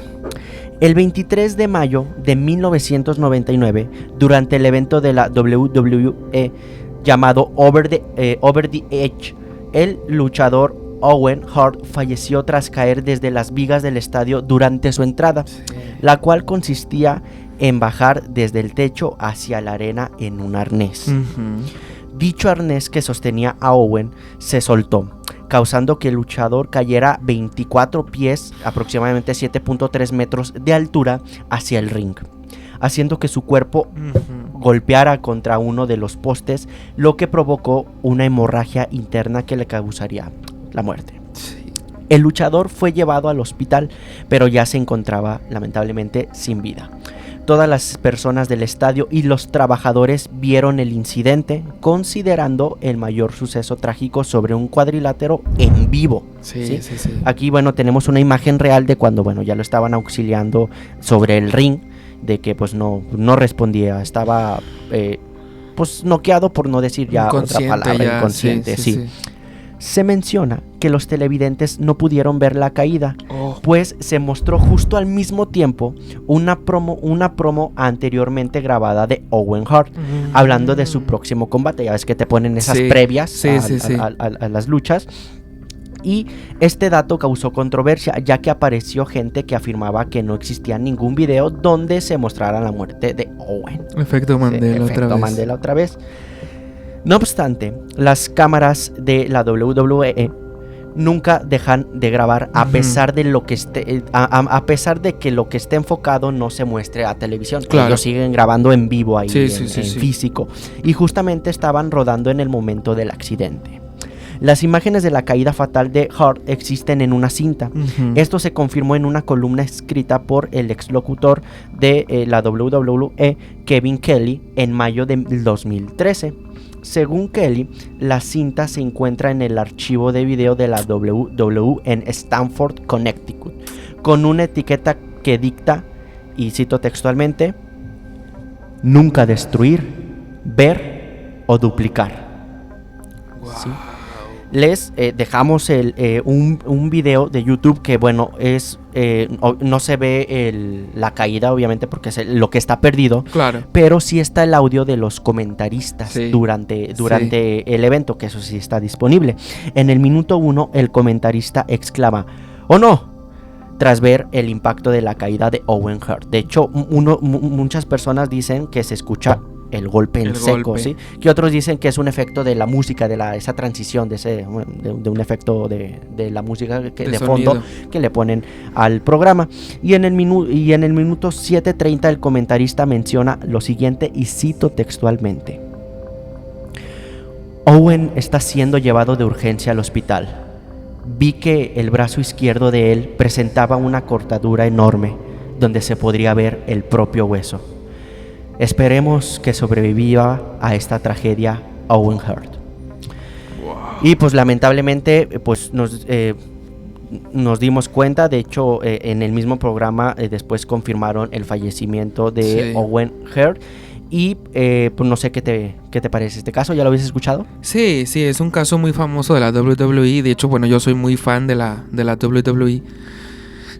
el 23 de mayo de 1999, durante el evento de la WWE llamado Over the Edge, el luchador Owen Hart falleció tras caer desde las vigas del estadio durante su entrada, la cual consistía en bajar desde el techo hacia la arena en un arnés. Ujú. Dicho arnés que sostenía a Owen se soltó, causando que el luchador cayera 24 pies, aproximadamente 7.3 metros de altura, hacia el ring, haciendo que su cuerpo Ujú. golpeara contra uno de los postes, lo que provocó una hemorragia interna que le causaría la muerte. Sí. El luchador fue llevado al hospital, pero ya se encontraba lamentablemente sin vida. Todas las personas del estadio y los trabajadores vieron el incidente, considerando el mayor suceso trágico sobre un cuadrilátero en vivo. Sí. Aquí, bueno, tenemos una imagen real de cuando, bueno, ya lo estaban auxiliando sobre el ring, de que pues no respondía, estaba pues noqueado, por no decir ya otra Inconsciente palabra, ya, inconsciente, sí. Se menciona que los televidentes no pudieron ver la caída, Oh. pues se mostró justo al mismo tiempo una promo anteriormente grabada de Owen Hart, hablando de su próximo combate. Ya ves que te ponen esas Sí, previas sí, sí, sí. a las luchas. Y este dato causó controversia, ya que apareció gente que afirmaba que no existía ningún video donde se mostrara la muerte de Owen. Efecto Mandela Efecto otra vez. Mandela otra vez. No obstante, las cámaras de la WWE nunca dejan de grabar a pesar de lo que esté, a pesar de que lo que esté enfocado no se muestre a televisión. Claro. Ellos siguen grabando en vivo ahí, Sí, en, sí, sí, en sí. físico. Y justamente estaban rodando en el momento del accidente. Las imágenes de la caída fatal de Hart existen en una cinta. Esto se confirmó en una columna escrita por el exlocutor de la WWE, Kevin Kelly, en mayo del 2013. Según Kelly, la cinta se encuentra en el archivo de video de la WWE en Stamford, Connecticut, con una etiqueta que dicta, y cito textualmente: nunca destruir, ver o duplicar. ¿Sí? Les dejamos un video de YouTube que, bueno, no se ve la caída, obviamente, porque es lo que está perdido. Claro. Pero sí está el audio de los comentaristas Sí. durante el evento, que eso sí está disponible. En el minuto 1, el comentarista exclama: ¡oh no!, tras ver el impacto de la caída de Owen Hart. De hecho, muchas personas dicen que se escucha el golpe en seco, golpe. ¿sí? Que otros dicen que es un efecto de la música, esa transición, de un efecto de la música de sonido. fondo que le ponen al programa. Y en el minuto 7:30 el comentarista menciona lo siguiente, y cito textualmente: Owen está siendo llevado de urgencia al hospital. Vi que el brazo izquierdo de él presentaba una cortadura enorme donde se podría ver el propio hueso. Esperemos que sobreviva a esta tragedia Owen Hart. Y pues lamentablemente pues nos dimos cuenta. De hecho, en el mismo programa después confirmaron el fallecimiento de Sí. Owen Hart. Y pues no sé qué te parece este caso. ¿Ya lo habías escuchado? Sí, sí, es un caso muy famoso de la WWE. De hecho, bueno, yo soy muy fan de la WWE.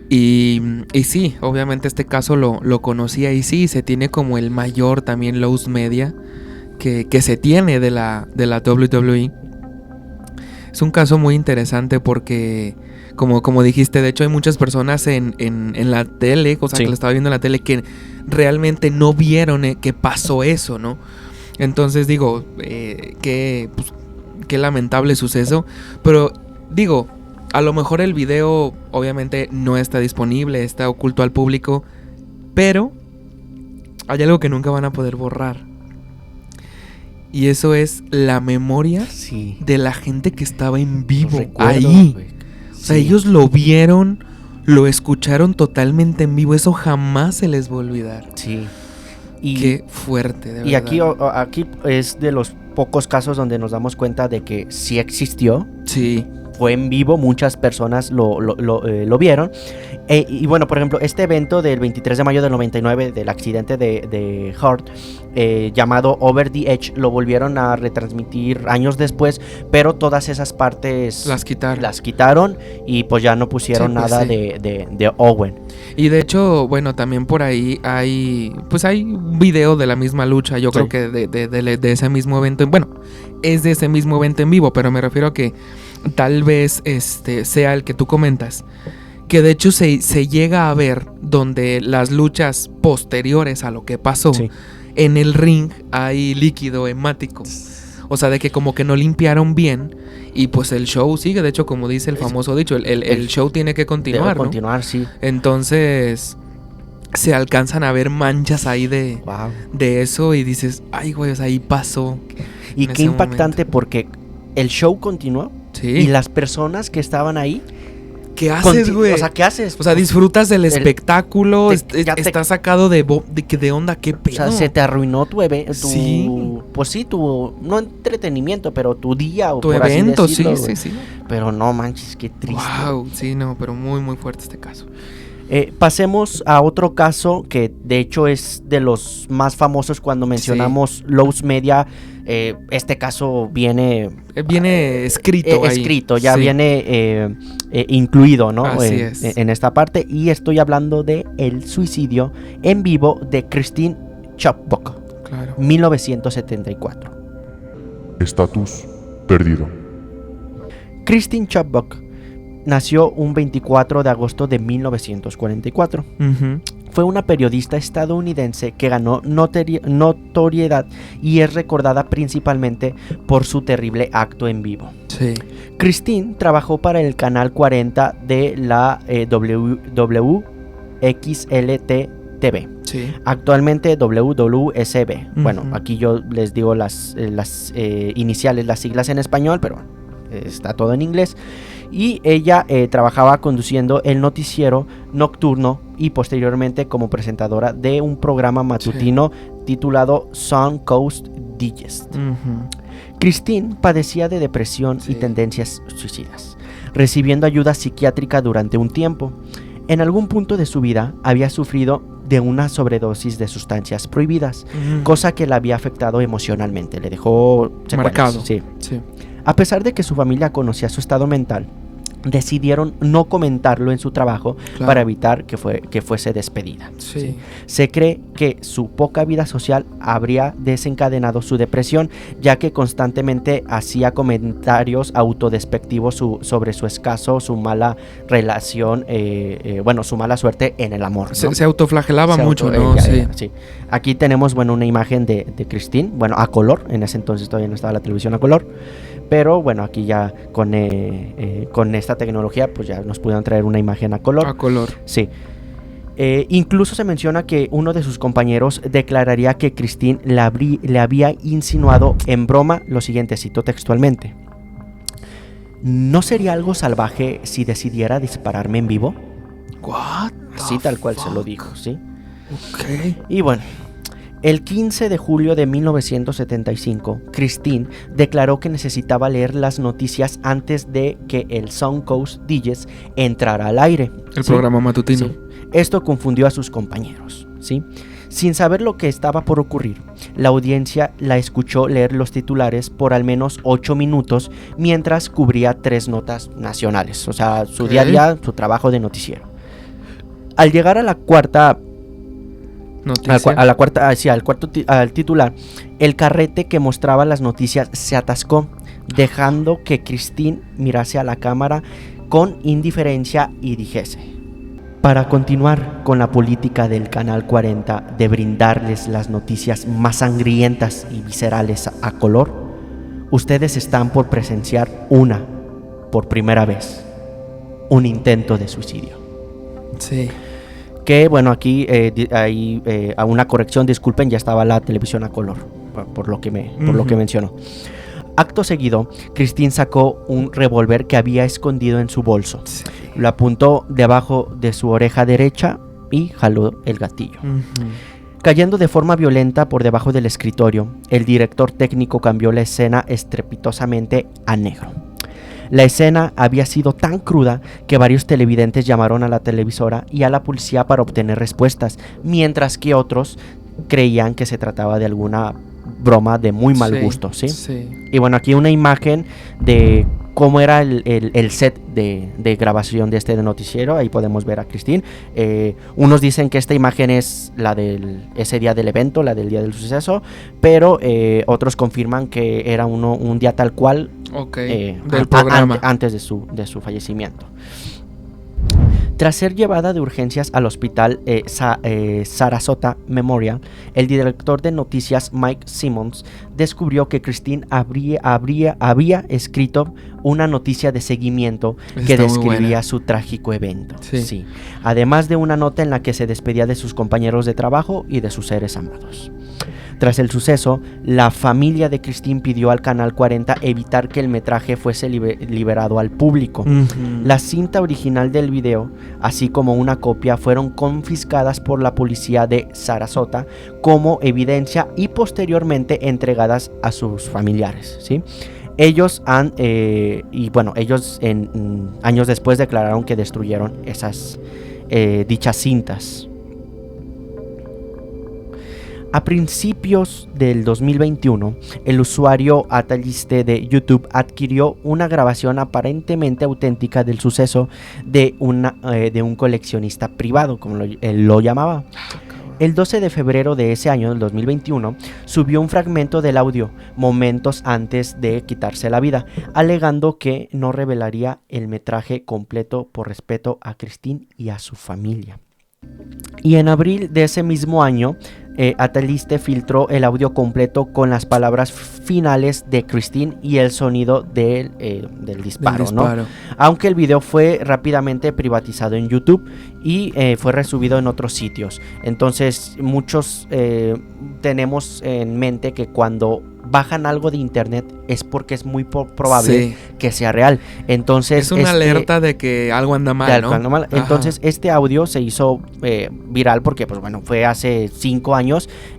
Y sí, obviamente este caso lo conocía, y sí, se tiene como el mayor también loss media que se tiene de la WWE. Es un caso muy interesante porque, como dijiste, de hecho hay muchas personas en la tele, o sea, Sí. que lo estaba viendo en la tele, que realmente no vieron que pasó eso, ¿no? Entonces digo, qué lamentable suceso. Pero digo, a lo mejor el video obviamente no está disponible, está oculto al público, pero hay algo que nunca van a poder borrar. Y eso es la memoria Sí. de la gente que estaba en vivo Recuerdo, ahí. güey. O sea, Sí. ellos lo vieron, lo escucharon totalmente en vivo. Eso jamás se les va a olvidar. Sí. Y, Qué fuerte, de verdad. y aquí es de los pocos casos donde nos damos cuenta de que sí existió. Sí, Fue en vivo, muchas personas lo vieron. Y bueno, por ejemplo, este evento del 23 de mayo del 99, del accidente de Hart, llamado Over the Edge, lo volvieron a retransmitir años después, pero todas esas partes las quitaron. quitaron y pues ya no pusieron Sí, pues nada sí. de Owen. Y de hecho, bueno, también por ahí hay un video de la misma lucha. Yo Sí. creo que de ese mismo evento. Bueno, es de ese mismo evento en vivo, pero me refiero a que tal vez sea el que tú comentas. Que de hecho se llega a ver donde las luchas posteriores a lo que pasó, Sí. en el ring hay líquido hemático. O sea, de que como que no limpiaron bien. Y pues el show sigue. De hecho, como dice el famoso dicho, el show tiene que continuar, Debe ¿no? continuar, sí. Entonces se alcanzan a ver manchas ahí de eso. Y dices, ay, güey, o sea, ahí pasó. Y en qué ese impactante, porque el show continuó Sí. y las personas que estaban ahí... ¿Qué haces, güey? O sea, ¿qué haces? O sea, disfrutas del espectáculo, ya te- estás sacado de onda, qué O pedo. sea, se te arruinó tu evento, Sí. pues sí, no entretenimiento, pero tu día, o Tu por así evento, decirlo, sí, güey. sí, sí. Pero no manches, qué triste. Wow, sí, no, pero muy, muy fuerte este caso. Pasemos a otro caso que de hecho es de los más famosos cuando mencionamos lows media. este caso viene escrito ahí. escrito, ya Sí. viene incluido, ¿no? Así es. En esta parte. Y estoy hablando de el suicidio en vivo de Christine Chopbuck, Claro. 1974. Estatus perdido. Christine Chopbuck nació un 24 de agosto de 1944. Ujú. Fue una periodista estadounidense que ganó notoriedad y es recordada principalmente por su terrible acto en vivo. Sí. Christine trabajó para el canal 40 de la WXLT TV, Sí. actualmente WWSB. Bueno, Ujú. aquí yo les digo las iniciales, las siglas en español, pero está todo en inglés. Y ella trabajaba conduciendo el noticiero nocturno y posteriormente como presentadora de un programa matutino titulado Sun Coast Digest. Ujú. Christine padecía de depresión y Sí. tendencias suicidas, recibiendo ayuda psiquiátrica durante un tiempo. En algún punto de su vida había sufrido de una sobredosis de sustancias prohibidas, Ujú. cosa que la había afectado emocionalmente, le dejó secuelas, Marcado. sí. Sí. A pesar de que su familia conocía su estado mental, decidieron no comentarlo en su trabajo Claro. para evitar que fuese despedida. Sí. Se cree que su poca vida social habría desencadenado su depresión, ya que constantemente hacía comentarios autodespectivos sobre su escaso, su mala relación, su mala suerte en el amor, ¿no? Se autoflagelaba Se mucho, auto- ¿no? ella, Sí. sí. Aquí tenemos, una imagen de Christine, a color. En ese entonces todavía no estaba la televisión a color. Pero bueno, aquí ya con esta tecnología, pues ya nos pudieron traer una imagen a color. A color. Sí. Incluso se menciona que uno de sus compañeros declararía que Christine le había insinuado en broma lo siguiente, cito textualmente: ¿no sería algo salvaje si decidiera dispararme en vivo? What? Así tal cual se lo dijo, ¿sí? Ok. Y bueno, el 15 de julio de 1975, Christine declaró que necesitaba leer las noticias antes de que el Sun Coast Digest entrara al aire. El ¿sí? programa matutino. Sí. Esto confundió a sus compañeros, ¿sí? Sin saber lo que estaba por ocurrir, la audiencia la escuchó leer los titulares por al menos 8 minutos mientras cubría 3 notas nacionales, o sea, su día a día, su trabajo de noticiero. Al llegar a la cuarta Noticia. al titular, el carrete que mostraba las noticias se atascó, dejando que Christine mirase a la cámara con indiferencia y dijese: para continuar con la política del Canal 40 de brindarles las noticias más sangrientas y viscerales a color, ustedes están por presenciar por primera vez, un intento de suicidio. Sí. Que bueno, aquí hay a una corrección, disculpen, ya estaba la televisión a color, por lo que mencionó. Acto seguido, Christine sacó un revólver que había escondido en su bolso. Sí. Lo apuntó debajo de su oreja derecha y jaló el gatillo. Ujú. Cayendo de forma violenta por debajo del escritorio, el director técnico cambió la escena estrepitosamente a negro. La escena había sido tan cruda que varios televidentes llamaron a la televisora y a la policía para obtener respuestas, mientras que otros creían que se trataba de alguna broma de muy mal gusto, ¿sí? Sí. Y bueno, aquí una imagen de cómo era el set de grabación de este noticiero. Ahí podemos ver a Christine. Unos dicen que esta imagen es la ese día del evento, la del día del suceso, pero otros confirman que era un día tal cual, Ok. Del programa. antes de su fallecimiento. Tras ser llevada de urgencias al hospital Sarasota Memorial, el director de noticias Mike Simmons descubrió que Christine había escrito una noticia de seguimiento que Está muy describía buena. su trágico evento. Sí. Además de una nota en la que se despedía de sus compañeros de trabajo y de sus seres amados. Tras el suceso, la familia de Christine pidió al Canal 40 evitar que el metraje fuese liberado al público. Ujú. La cinta original del video, así como una copia, fueron confiscadas por la policía de Sarasota como evidencia y posteriormente entregadas a sus familiares, ¿sí? Ellos años después declararon que destruyeron esas dichas cintas. A principios del 2021, el usuario Ataliste de YouTube adquirió una grabación aparentemente auténtica del suceso de un coleccionista privado, como él lo llamaba. El 12 de febrero de ese año, del 2021, subió un fragmento del audio momentos antes de quitarse la vida, alegando que no revelaría el metraje completo por respeto a Christine y a su familia. Y en abril de ese mismo año, Ataliste filtró el audio completo con las palabras finales de Christine y el sonido del disparo, ¿no? Aunque el video fue rápidamente privatizado en YouTube y fue resubido en otros sitios. Entonces muchos tenemos en mente que cuando bajan algo de internet es porque es muy probable que sea real. Entonces es una alerta de que algo anda mal, ¿no? Anda mal. Entonces este audio se hizo viral porque pues bueno, fue hace 5 años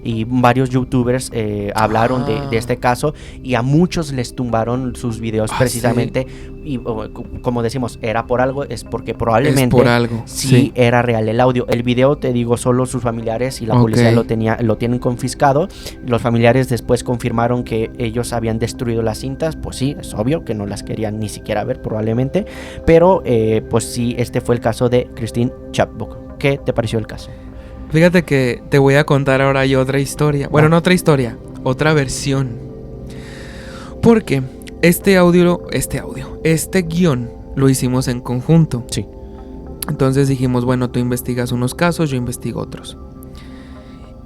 y varios youtubers hablaron de este caso y a muchos les tumbaron sus videos precisamente. Y como decimos, era por algo, es porque probablemente es por algo. Sí era real el audio. El video, te digo, solo sus familiares y la policía lo tienen confiscado. Los familiares después confirmaron que ellos habían destruido las cintas. Pues sí, es obvio que no las querían ni siquiera ver probablemente. Pero pues sí, este fue el caso de Christine Chapbook. ¿Qué te pareció el caso? Fíjate que te voy a contar ahora yo otra historia. Bueno, no otra historia, otra versión. Porque este guión lo hicimos en conjunto. Sí. Entonces dijimos, bueno, tú investigas unos casos, yo investigo otros.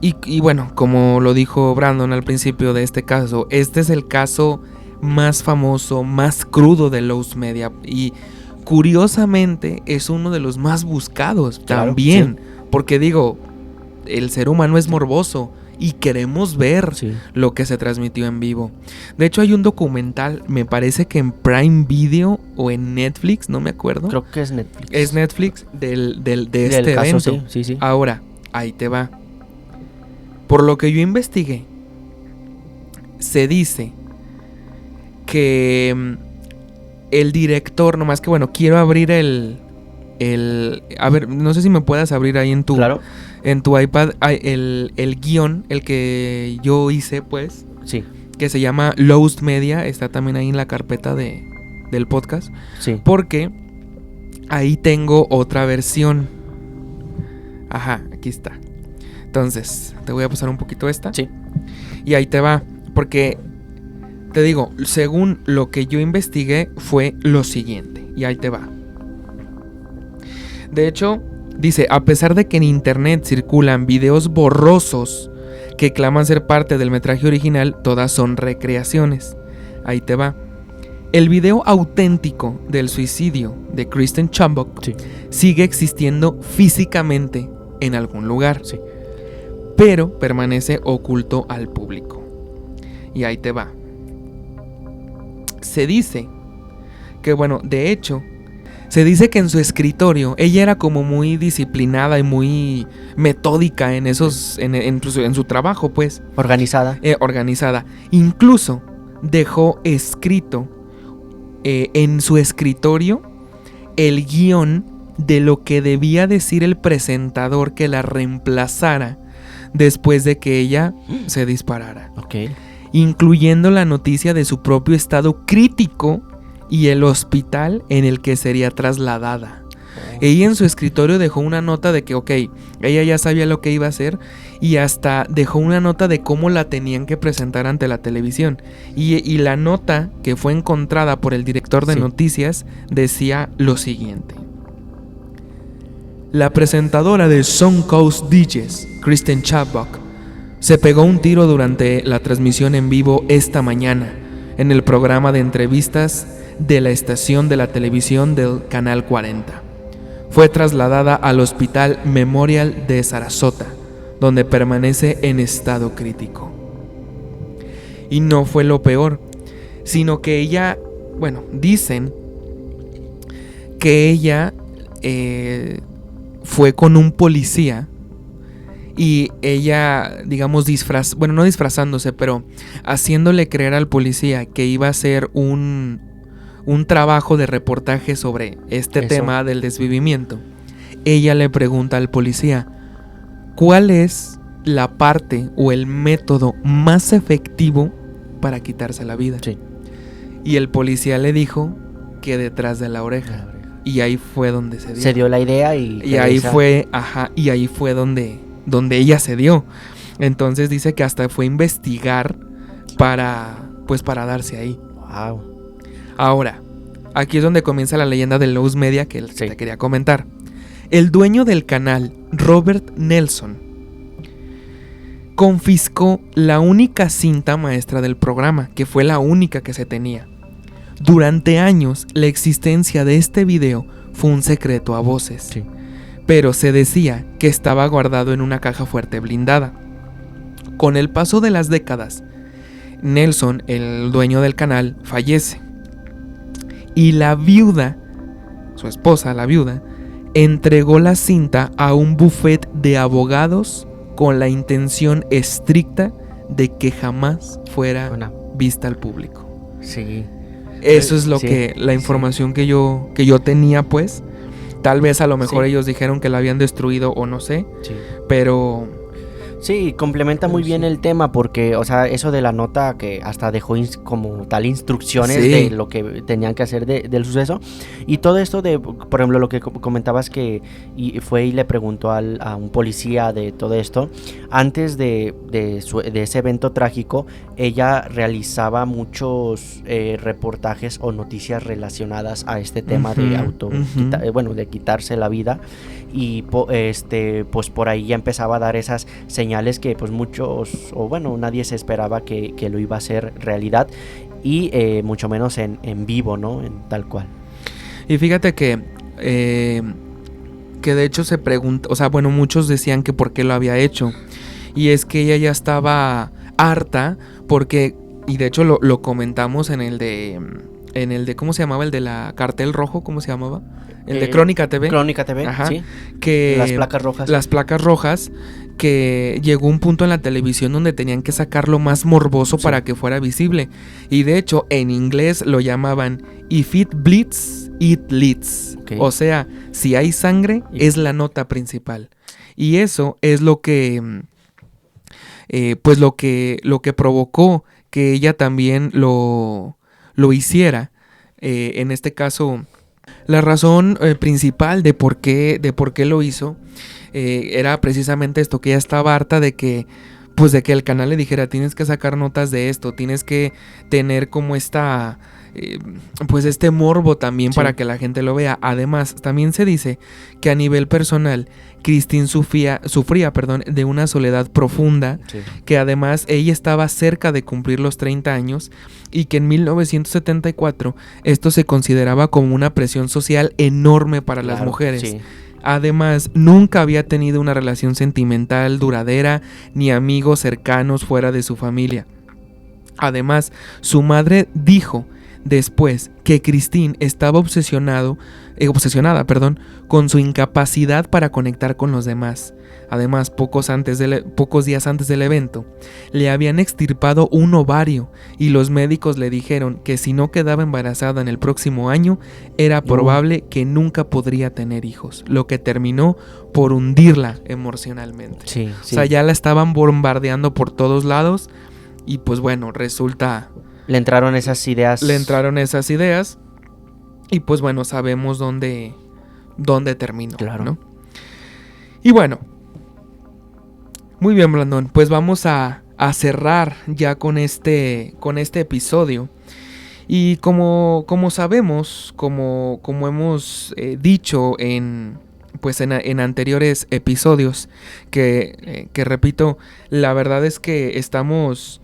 Y bueno, como lo dijo Brandon al principio de este caso, este es el caso más famoso, más crudo de Lowe's Media. Y curiosamente es uno de los más buscados también. Sí. Porque digo, el ser humano es morboso y queremos ver lo que se transmitió en vivo. De hecho hay un documental, me parece que en Prime Video o en Netflix, no me acuerdo. Creo que es Netflix. Es Netflix de este caso, evento. Sí. Ahora, ahí te va. Por lo que yo investigué, se dice que el director, nomás que bueno, quiero abrir a ver, no sé si me puedas abrir ahí en tu... Claro. En tu iPad el guión, el que yo hice, pues. Sí. Que se llama Lowe's Media. Está también ahí en la carpeta del podcast. Sí. Porque ahí tengo otra versión. Ajá, aquí está. Entonces, te voy a pasar un poquito esta. Sí. Y ahí te va. Porque, te digo, según lo que yo investigué fue lo siguiente. Y ahí te va. De hecho... Dice, a pesar de que en internet circulan videos borrosos que claman ser parte del metraje original, todas son recreaciones. Ahí te va. El video auténtico del suicidio de Christine Chapbook sigue existiendo físicamente en algún lugar, pero permanece oculto al público. Y ahí te va. Se dice que, bueno, de hecho... Se dice que en su escritorio ella era como muy disciplinada y muy metódica en su trabajo, pues. Organizada. Organizada. Incluso dejó escrito en su escritorio el guión de lo que debía decir el presentador que la reemplazara después de que ella se disparara. Incluyendo la noticia de su propio estado crítico y el hospital en el que sería trasladada. Ella en su escritorio dejó una nota de que, ella ya sabía lo que iba a hacer y hasta dejó una nota de cómo la tenían que presentar ante la televisión. Y la nota que fue encontrada por el director de noticias decía lo siguiente. La presentadora de Suncoast DJs, Christine Chapbook, se pegó un tiro durante la transmisión en vivo esta mañana en el programa de entrevistas de la estación de la televisión del Canal 40. Fue trasladada al Hospital Memorial de Sarasota, donde permanece en estado crítico. Y no fue lo peor, sino que ella, dicen que ella fue con un policía y ella, digamos, no disfrazándose, pero haciéndole creer al policía que iba a hacer un trabajo de reportaje sobre este tema del desvivimiento. Ella le pregunta al policía, ¿cuál es la parte o el método más efectivo para quitarse la vida. Sí. Y el policía le dijo que detrás de la oreja. Y ahí fue donde se dio. Se dio la idea Y ahí fue, y ahí fue donde ella se dio. Entonces dice que hasta fue a investigar para darse ahí. Wow. Ahora, aquí es donde comienza la leyenda de Lowe's Media que Sí. te quería comentar. El dueño del canal, Robert Nelson, confiscó la única cinta maestra del programa, que fue la única que se tenía. Durante años, la existencia de este video fue un secreto a voces. Sí. Pero se decía que estaba guardado en una caja fuerte blindada. Con el paso de las décadas, Nelson, el dueño del canal, fallece. Y la viuda, su esposa, la viuda, entregó la cinta a un bufete de abogados con la intención estricta de que jamás fuera vista al público. Sí. Eso es lo Sí, que la información que yo tenía, pues. Tal vez a lo mejor ellos dijeron que la habían destruido o no sé, Sí. pero Sí, complementa muy bien el tema porque, o sea, eso de la nota que hasta dejó como tal instrucciones Sí. de lo que tenían que hacer del suceso. Y todo esto de, por ejemplo, lo que comentabas que fue y le preguntó a un policía de todo esto. Antes de ese evento trágico, ella realizaba muchos reportajes o noticias relacionadas a este tema de de quitarse la vida. Y pues por ahí ya empezaba a dar esas señales que pues muchos, o bueno, nadie se esperaba que lo iba a hacer realidad, y mucho menos en vivo, ¿no? En tal cual. Y fíjate que de hecho se pregunta, o sea, bueno, muchos decían que por qué lo había hecho. Y es que ella ya estaba harta porque, y de hecho lo comentamos en el de, ¿cómo se llamaba? El de la cartel rojo, ¿cómo se llamaba? El de Crónica TV. Crónica TV, Ajá, sí. Que Las placas rojas. Las placas rojas, que llegó un punto en la televisión donde tenían que sacarlo más morboso para que fuera visible. Y de hecho, en inglés lo llamaban If it bleeds, it leads. Okay. O sea, si hay sangre, es la nota principal. Y eso es lo que, pues lo que provocó que ella también lo hiciera. En este caso, la razón principal de por qué lo hizo era precisamente esto, que ella estaba harta de que el canal le dijera: tienes que sacar notas de esto, tienes que tener como esta este morbo también, sí, para que la gente lo vea. Además, también se dice que a nivel personal Christine sufría de una soledad profunda, sí, que además ella estaba cerca de cumplir los 30 años y que en 1974 esto se consideraba como una presión social enorme para las mujeres. Sí. Además, nunca había tenido una relación sentimental duradera ni amigos cercanos fuera de su familia. Además, su madre dijo después que Christine estaba obsesionada, con su incapacidad para conectar con los demás. Además, pocos días antes del evento, le habían extirpado un ovario y los médicos le dijeron que si no quedaba embarazada en el próximo año, era probable que nunca podría tener hijos, lo que terminó por hundirla emocionalmente. Sí, sí. O sea, ya la estaban bombardeando por todos lados y pues bueno, resulta... Le entraron esas ideas y pues bueno, sabemos dónde terminó. Claro. ¿No? Y bueno, muy bien, Brandon, pues vamos a cerrar ya con este episodio. Y como sabemos, como hemos dicho en anteriores episodios, que repito, la verdad es que estamos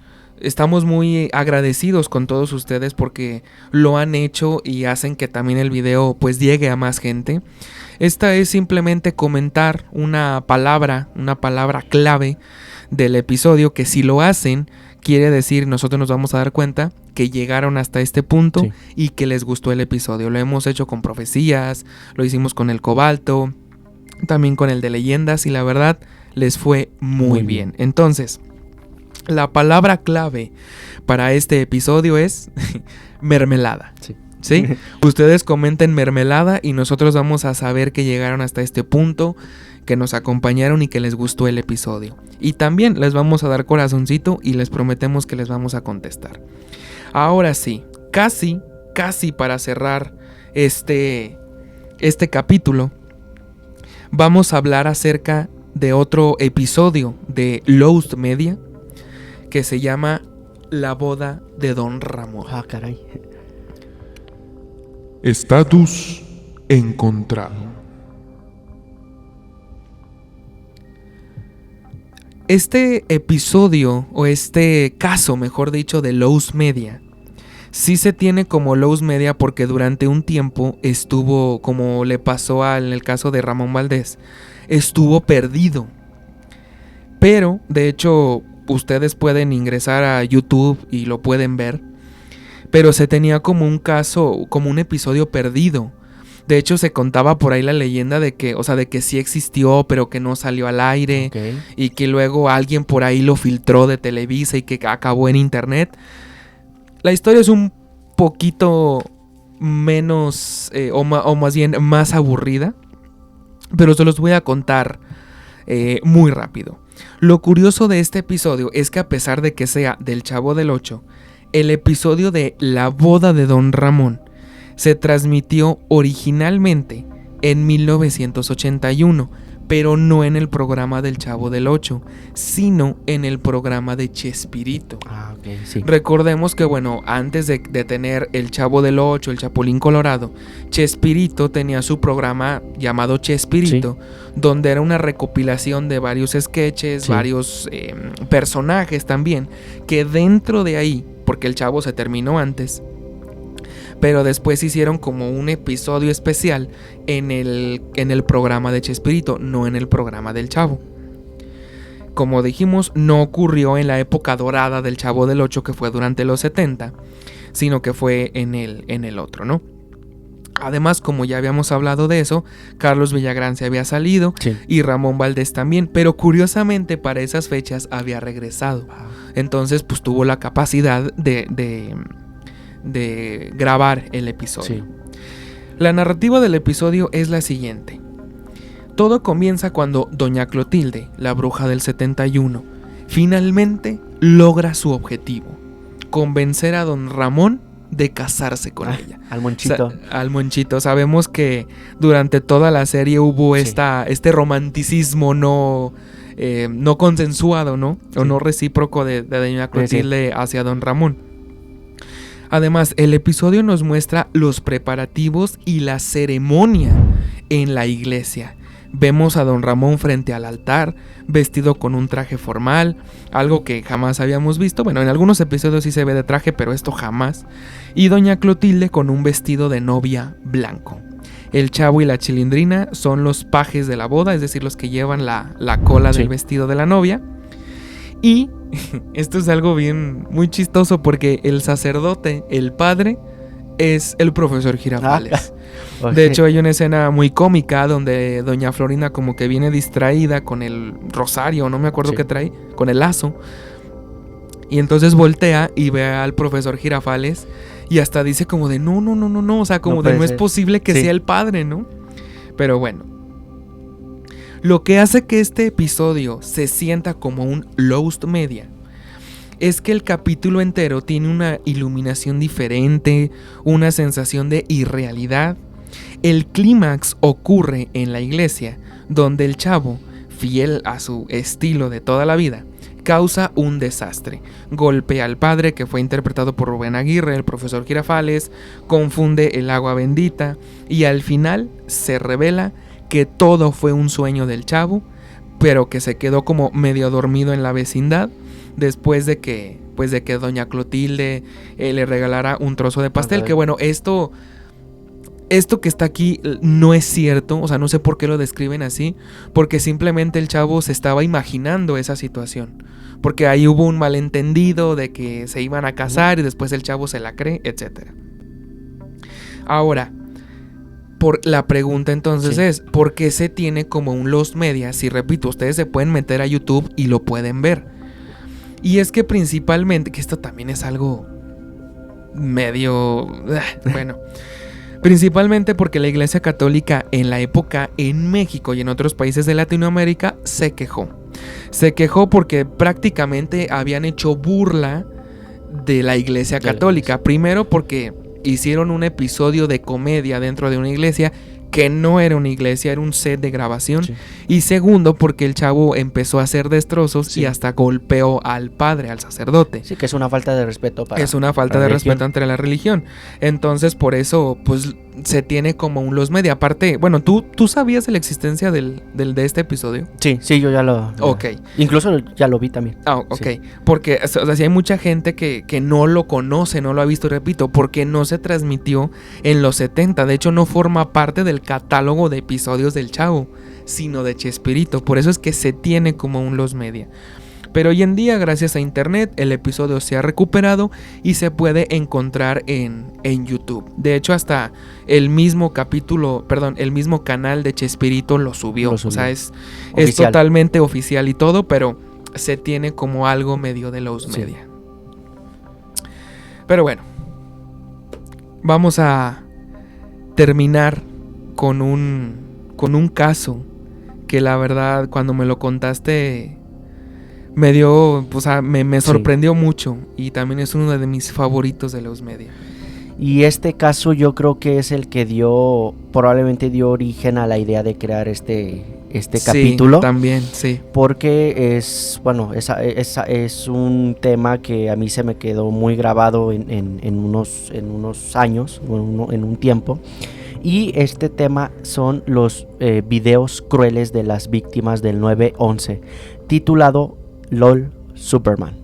muy agradecidos con todos ustedes porque lo han hecho y hacen que también el video pues llegue a más gente. Esta es simplemente comentar una palabra clave del episodio, que si lo hacen quiere decir, nosotros nos vamos a dar cuenta que llegaron hasta este punto, sí, y que les gustó el episodio. Lo hemos hecho con profecías, lo hicimos con el cobalto, también con el de leyendas, y la verdad les fue muy bien. Entonces, la palabra clave para este episodio es mermelada. Sí. ¿Sí? Ustedes comenten mermelada y nosotros vamos a saber que llegaron hasta este punto, que nos acompañaron y que les gustó el episodio. Y también les vamos a dar corazoncito y les prometemos que les vamos a contestar. Ahora sí, casi para cerrar este capítulo, vamos a hablar acerca de otro episodio de Lost Media que se llama La boda de Don Ramón. Ah, caray. Estatus encontrado. Este episodio, o este caso, mejor dicho, de Lost Media, sí se tiene como Lost Media porque durante un tiempo estuvo, como le pasó en el caso de Ramón Valdés, estuvo perdido. Pero, de hecho, ustedes pueden ingresar a YouTube y lo pueden ver. Pero se tenía como un caso, como un episodio perdido. De hecho, se contaba por ahí la leyenda de que, de que sí existió, pero que no salió al aire. Okay. Y que luego alguien por ahí lo filtró de Televisa y que acabó en internet. La historia es un poquito menos, o más bien más aburrida. Pero se los voy a contar muy rápido. Lo curioso de este episodio es que a pesar de que sea del Chavo del Ocho, el episodio de La boda de Don Ramón se transmitió originalmente en 1981, pero no en el programa del Chavo del Ocho, sino en el programa de Chespirito. Ah, ok, sí. Recordemos que, antes de tener el Chavo del Ocho, el Chapulín Colorado, Chespirito tenía su programa llamado Chespirito, donde era una recopilación de varios sketches, varios personajes también, que dentro de ahí, porque el Chavo se terminó antes, pero después hicieron como un episodio especial en el programa de Chespirito, no en el programa del Chavo. Como dijimos, no ocurrió en la época dorada del Chavo del Ocho, que fue durante los 70, sino que fue en el otro, ¿no? Además, como ya habíamos hablado de eso, Carlos Villagrán se había salido y Ramón Valdés también, pero curiosamente para esas fechas había regresado. Entonces, pues tuvo la capacidad de grabar el episodio. Sí. La narrativa del episodio es la siguiente. Todo comienza cuando Doña Clotilde, la bruja del 71, finalmente logra su objetivo: convencer a Don Ramón de casarse con ella. Al Monchito. Al Monchito. Sabemos que durante toda la serie hubo este romanticismo no consensuado, ¿no? O no recíproco de Doña Clotilde hacia Don Ramón. Además, el episodio nos muestra los preparativos y la ceremonia en la iglesia. Vemos a Don Ramón frente al altar, vestido con un traje formal, algo que jamás habíamos visto. Bueno, en algunos episodios sí se ve de traje, pero esto jamás. Y Doña Clotilde con un vestido de novia blanco. El Chavo y la Chilindrina son los pajes de la boda, es decir, los que llevan la cola del vestido de la novia. Y esto es algo muy chistoso porque el sacerdote, el padre, es el profesor Girafales. Okay. De hecho, hay una escena muy cómica donde doña Florinda como que viene distraída con el rosario, no me acuerdo qué trae, con el lazo. Y entonces voltea y ve al profesor Girafales y hasta dice como de no, o sea, como de no es posible que sea el padre, ¿no? Pero bueno. Lo que hace que este episodio se sienta como un Lost Media es que el capítulo entero tiene una iluminación diferente, una sensación de irrealidad. El clímax ocurre en la iglesia, donde el Chavo, fiel a su estilo de toda la vida, causa un desastre. Golpea al padre, que fue interpretado por Rubén Aguirre, el profesor Girafales, confunde el agua bendita y al final se revela que todo fue un sueño del Chavo, pero que se quedó como medio dormido en la vecindad después de que doña Clotilde le regalara un trozo de pastel. Que bueno, esto que está aquí no es cierto, o sea, no sé por qué lo describen así, porque simplemente el Chavo se estaba imaginando esa situación, porque ahí hubo un malentendido de que se iban a casar y después el Chavo se la cree, etc. Ahora, por la pregunta entonces es, ¿por qué se tiene como un Lost Media? Si repito, ustedes se pueden meter a YouTube y lo pueden ver. Y es que principalmente, que esto también es algo medio... bueno, Principalmente porque la Iglesia Católica en la época en México y en otros países de Latinoamérica se quejó. Se quejó porque prácticamente habían hecho burla de la Iglesia Católica. Primero porque hicieron un episodio de comedia dentro de una iglesia que no era una iglesia, era un set de grabación. Sí. Y segundo, porque el chavo empezó a hacer destrozos y hasta golpeó al padre, al sacerdote. Sí, que es una falta de respeto para... Es una falta de respeto ante la religión. Entonces, por eso, pues, se tiene como un los media. Aparte, bueno, ¿tú sabías de la existencia de este episodio? Sí, yo ya lo... Ok. Incluso ya lo vi también. Ah, ok. Sí. Porque, o sea, sí hay mucha gente que no lo conoce, no lo ha visto, y repito, porque no se transmitió en los 70. De hecho, no forma parte del catálogo de episodios del Chavo, sino de Chespirito. Por eso es que se tiene como un los media. Pero hoy en día, gracias a internet, el episodio se ha recuperado y se puede encontrar en YouTube. De hecho, hasta el mismo canal de Chespirito lo subió. O sea, es totalmente oficial y todo, pero se tiene como algo medio de los media. Pero bueno, vamos a terminar con un caso que la verdad cuando me lo contaste me dio, o sea, me sorprendió mucho, y también es uno de mis favoritos de los media. Y este caso yo creo que es el que probablemente dio origen a la idea de crear este capítulo. También, sí. Porque es un tema que a mí se me quedó muy grabado en unos años, en un tiempo. Y este tema son los videos crueles de las víctimas del 9/11, titulado LOL Superman.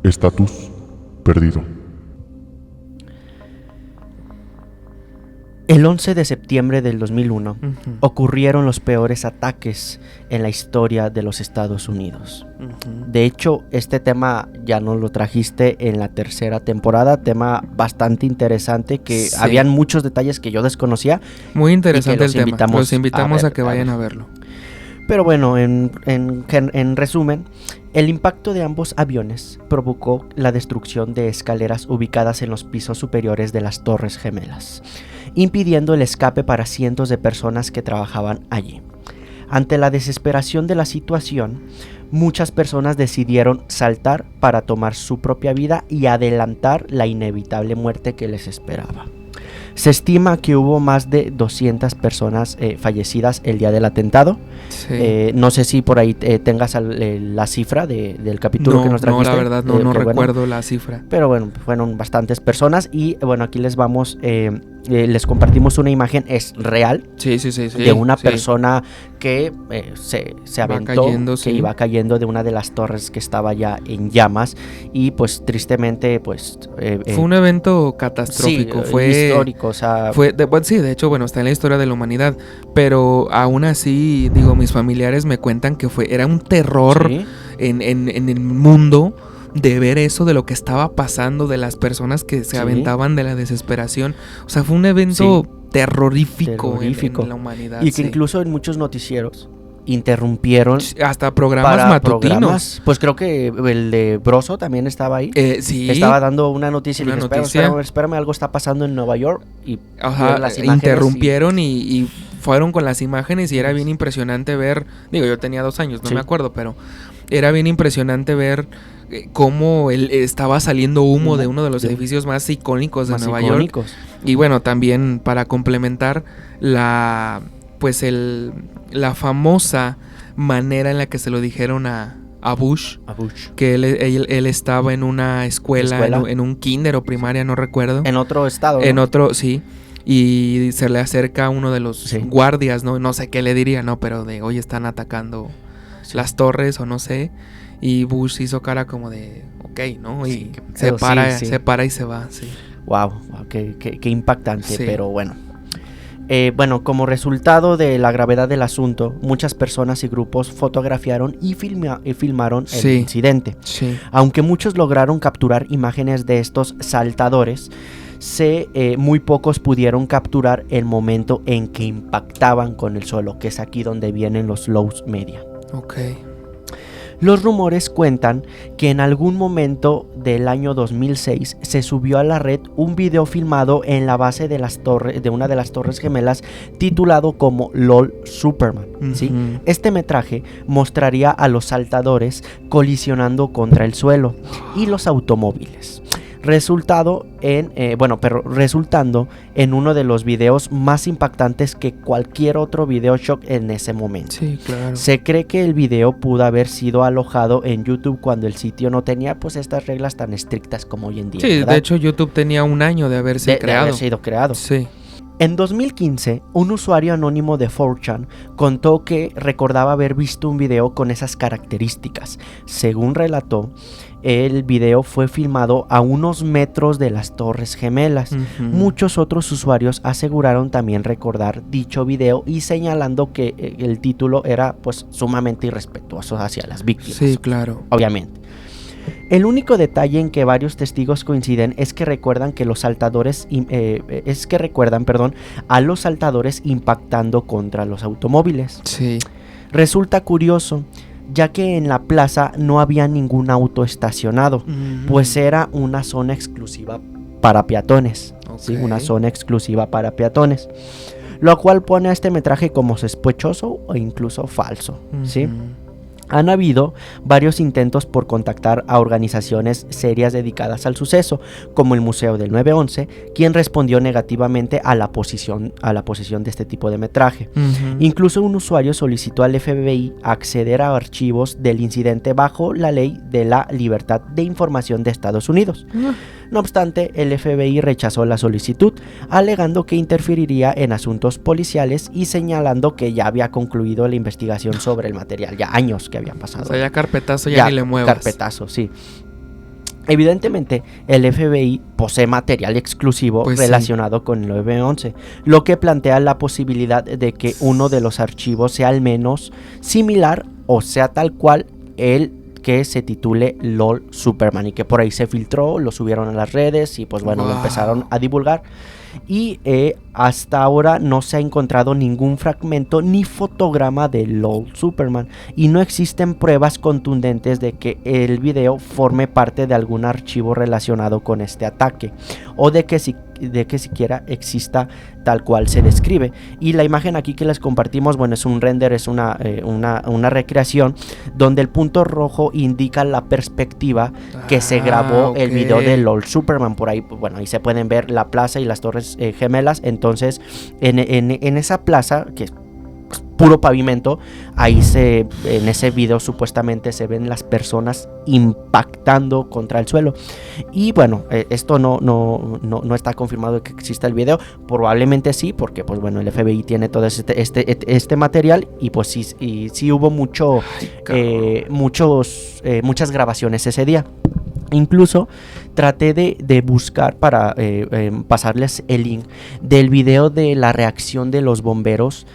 Estatus perdido. El 11 de septiembre del 2001 ocurrieron los peores ataques en la historia de los Estados Unidos. De hecho, este tema ya nos lo trajiste en la tercera temporada, tema bastante interesante, que habían muchos detalles que yo desconocía. Muy interesante el tema, los invitamos a que vayan a verlo. Pero bueno, en resumen, el impacto de ambos aviones provocó la destrucción de escaleras ubicadas en los pisos superiores de las Torres Gemelas, impidiendo el escape para cientos de personas que trabajaban allí. Ante la desesperación de la situación, muchas personas decidieron saltar para tomar su propia vida y adelantar la inevitable muerte que les esperaba. Se estima que hubo más de 200 personas fallecidas el día del atentado. Sí. No sé si por ahí tengas la cifra del capítulo que nos trajiste. No, la verdad no recuerdo la cifra. Pero bueno, fueron bastantes personas y bueno, aquí les compartimos una imagen, es real, de una persona que se aventó, iba cayendo de una de las torres que estaba ya en llamas, y pues tristemente fue un evento catastrófico, fue histórico, o sea, de hecho, bueno, está en la historia de la humanidad, pero aún así, digo, mis familiares me cuentan que era un terror en el mundo de ver eso, de lo que estaba pasando, de las personas que se aventaban de la desesperación. O sea, fue un evento terrorífico. En la humanidad. Y que incluso en muchos noticieros interrumpieron hasta programas matutinos. Pues creo que el de Broso también estaba ahí. Sí. Estaba dando una noticia y dije, espérame, algo está pasando en Nueva York. Y las interrumpieron y fueron con las imágenes, y era bien impresionante ver, digo, yo tenía 2 años, no me acuerdo, pero era bien impresionante ver cómo estaba saliendo humo de uno de los edificios más icónicos de Nueva York. Y bueno, también para complementar la famosa manera en la que se lo dijeron a Bush, que él estaba en una escuela. En un kinder o primaria, no recuerdo. En otro estado, ¿no? En otro, sí. Y se le acerca a uno de los guardias, no sé qué le diría, ¿no? Pero hoy están atacando las torres o no sé. Y Bush hizo cara como de, ok, ¿no? Y se para y se va, sí. Wow, qué impactante, pero bueno. Bueno, como resultado de la gravedad del asunto, muchas personas y grupos fotografiaron y filmaron el incidente. Sí. Aunque muchos lograron capturar imágenes de estos saltadores, muy pocos pudieron capturar el momento en que impactaban con el suelo, que es aquí donde vienen los lows media. Ok. Los rumores cuentan que en algún momento del año 2006 se subió a la red un video filmado en la base de una de las torres gemelas titulado como LOL Superman, ¿sí? Este metraje mostraría a los saltadores colisionando contra el suelo y los automóviles, resultando en uno de los videos más impactantes que cualquier otro video shock en ese momento. Sí, claro. Se cree que el video pudo haber sido alojado en YouTube cuando el sitio no tenía pues estas reglas tan estrictas como hoy en día. Sí, ¿verdad? de hecho YouTube tenía un año de haberse creado. De haber sido creado. Sí. En 2015, un usuario anónimo de 4chan contó que recordaba haber visto un video con esas características. Según relató, el video fue filmado a unos metros de las Torres Gemelas. Muchos otros usuarios aseguraron también recordar dicho video y señalando que el título era pues sumamente irrespetuoso hacia las víctimas. Sí, claro. Obviamente. El único detalle en que varios testigos coinciden es que recuerdan a los saltadores impactando contra los automóviles. Sí. Resulta curioso, ya que en la plaza no había ningún auto estacionado, pues era una zona exclusiva para peatones. ¿Sí? Una zona exclusiva para peatones. Lo cual pone a este metraje como sospechoso o incluso falso. ¿Sí? Han habido varios intentos por contactar a organizaciones serias dedicadas al suceso, como el Museo del 9/11, quien respondió negativamente a la posesión de este tipo de metraje. Incluso un usuario solicitó al FBI acceder a archivos del incidente bajo la ley de la libertad de información de Estados Unidos. No obstante, el FBI rechazó la solicitud, alegando que interferiría en asuntos policiales y señalando que ya había concluido la investigación sobre el material, ya años que habían pasado. O sea, ya carpetazo, ya ni le muevas. Carpetazo, sí. Evidentemente, el FBI posee material exclusivo relacionado con el 9/11, lo que plantea la posibilidad de que uno de los archivos sea al menos similar o sea tal cual el que se titule LOL Superman y que por ahí se filtró, lo subieron a las redes y pues bueno, lo empezaron a divulgar. Y hasta ahora no se ha encontrado ningún fragmento ni fotograma de LOL Superman y no existen pruebas contundentes de que el video forme parte de algún archivo relacionado con este ataque o de que siquiera exista tal cual se describe. Y la imagen aquí que les compartimos, bueno, es un render, es una recreación donde el punto rojo indica la perspectiva que se grabó el video de LOL Superman. Por ahí, bueno, ahí se pueden ver la plaza y las torres gemelas. Entonces, en esa plaza, que es puro pavimento, ahí en ese video supuestamente se ven las personas impactando contra el suelo. Y bueno, esto no está confirmado de que exista el video. Probablemente sí, porque pues bueno, el FBI tiene todo este material y pues sí hubo muchas grabaciones ese día. Incluso traté de buscar para pasarles el link del video de la reacción de los bomberos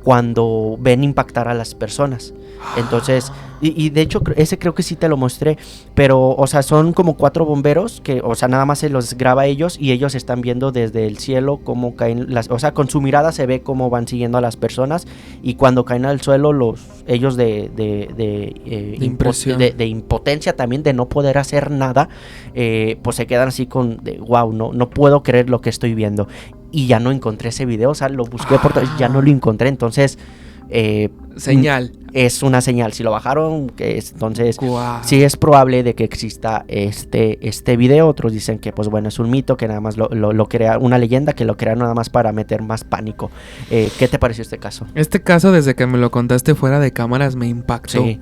cuando ven impactar a las personas. Entonces, y de hecho ese creo que sí te lo mostré, pero o sea, son como 4 bomberos que, o sea, nada más se los graba a ellos y ellos están viendo desde el cielo cómo caen o sea, con su mirada se ve cómo van siguiendo a las personas y cuando caen al suelo ellos de impotencia también, de no poder hacer nada, pues se quedan así wow, no puedo creer lo que estoy viendo. Y ya no encontré ese video, o sea, lo busqué ya no lo encontré, entonces señal. Es una señal, si lo bajaron, entonces sí es probable de que exista este video. Otros dicen que pues bueno, es un mito, que nada más lo crea, una leyenda que lo crearon nada más para meter más pánico. ¿Qué te pareció este caso? Este caso, desde que me lo contaste fuera de cámaras, me impactó. Sí.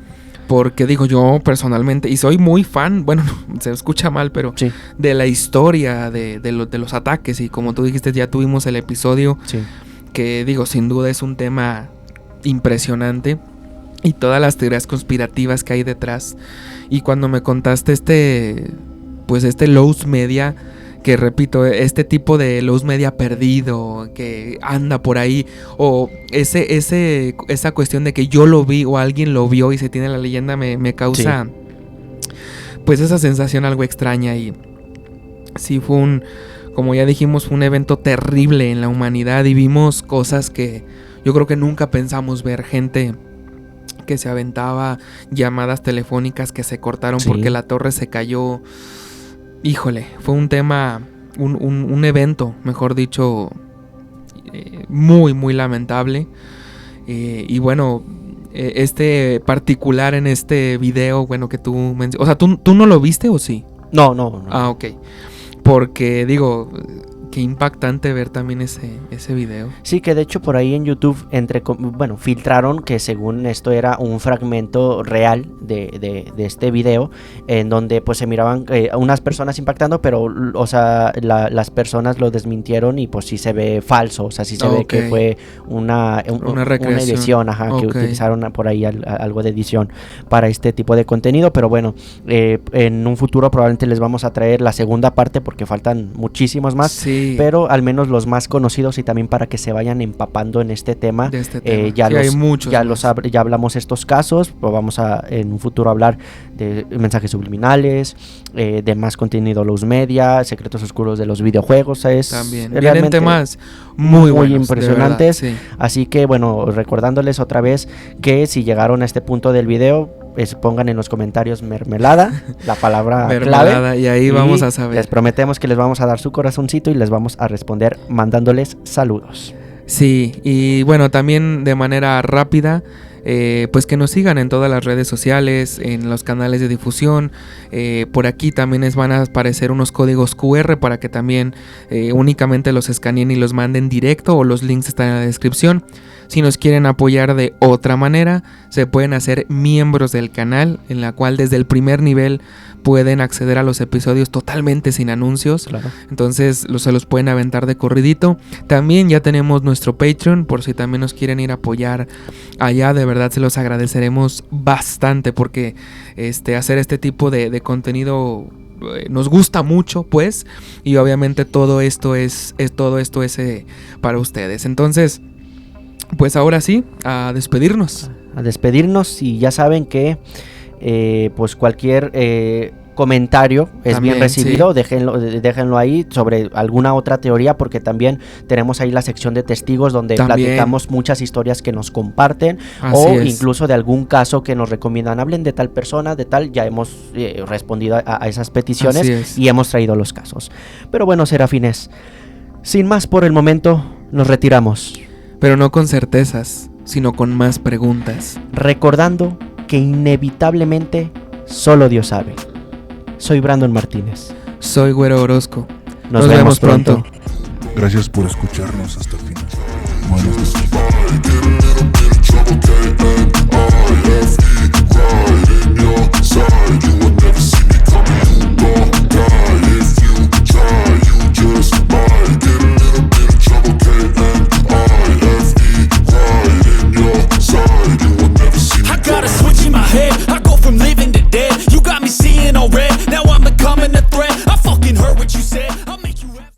Porque digo, yo personalmente, y soy muy fan, bueno, se escucha mal, pero sí, de la historia de los ataques. Y como tú dijiste, ya tuvimos el episodio, sí, que digo, sin duda es un tema impresionante. Y todas las teorías conspirativas que hay detrás. Y cuando me contaste este Lowe's Media, que repito, este tipo de Lowe's Media perdido que anda por ahí, o esa cuestión de que yo lo vi o alguien lo vio y se tiene la leyenda, me causa pues esa sensación algo extraña. Y sí fue como ya dijimos, fue un evento terrible en la humanidad y vimos cosas que yo creo que nunca pensamos ver. Gente que se aventaba llamadas telefónicas que se cortaron Sí. porque la torre se cayó. Híjole, fue un tema, un evento, mejor dicho, muy, muy lamentable. Y bueno, este particular en este video, bueno, que tú mencionas, o sea, ¿tú no lo viste o sí? No. Ah, ok. Porque digo, qué impactante ver también ese video. Sí, que de hecho por ahí en YouTube filtraron que según esto era un fragmento real de este video, en donde pues se miraban unas personas impactando, pero o sea, las personas lo desmintieron y pues sí se ve falso, o sea, sí se ve que fue una edición, que utilizaron por ahí algo de edición para este tipo de contenido, pero bueno, en un futuro probablemente les vamos a traer la segunda parte porque faltan muchísimos más. Sí. Pero al menos los más conocidos y también para que se vayan empapando en este tema. Ya hablamos estos casos, pues vamos a en un futuro hablar de mensajes subliminales, de más contenido luz media, secretos oscuros de los videojuegos. También vienen temas muy buenos, impresionantes. Verdad, sí. Así que bueno, recordándoles otra vez que si llegaron a este punto del video, pongan en los comentarios mermelada, la palabra clave, y ahí vamos a saber. Les prometemos que les vamos a dar su corazoncito y les vamos a responder mandándoles saludos. Sí, y bueno, también de manera rápida, pues que nos sigan en todas las redes sociales, en los canales de difusión. Por aquí también les van a aparecer unos códigos QR para que también únicamente los escaneen y los manden directo, o los links están en la descripción. Si nos quieren apoyar de otra manera, se pueden hacer miembros del canal, en la cual desde el primer nivel pueden acceder a los episodios totalmente sin anuncios. Claro. Entonces se los pueden aventar de corridito. También ya tenemos nuestro Patreon, por si también nos quieren ir a apoyar allá. De verdad se los agradeceremos bastante, porque hacer este tipo de contenido nos gusta mucho, pues, y obviamente todo esto es para ustedes. Entonces, pues ahora sí, a despedirnos. Y ya saben que pues cualquier comentario es también bien recibido, sí. déjenlo ahí sobre alguna otra teoría, porque también tenemos ahí la sección de testigos donde platicamos muchas historias que nos comparten. Así o es. Incluso de algún caso que nos recomiendan, hablen de tal persona, de tal, ya hemos respondido a esas peticiones y hemos traído los casos. Pero bueno, serafines, sin más por el momento, nos retiramos. Pero no con certezas, sino con más preguntas. Recordando que inevitablemente solo Dios sabe. Soy Brandon Martínez. Soy Güero Orozco. Nos vemos pronto. Gracias por escucharnos hasta el final. Buenas noches.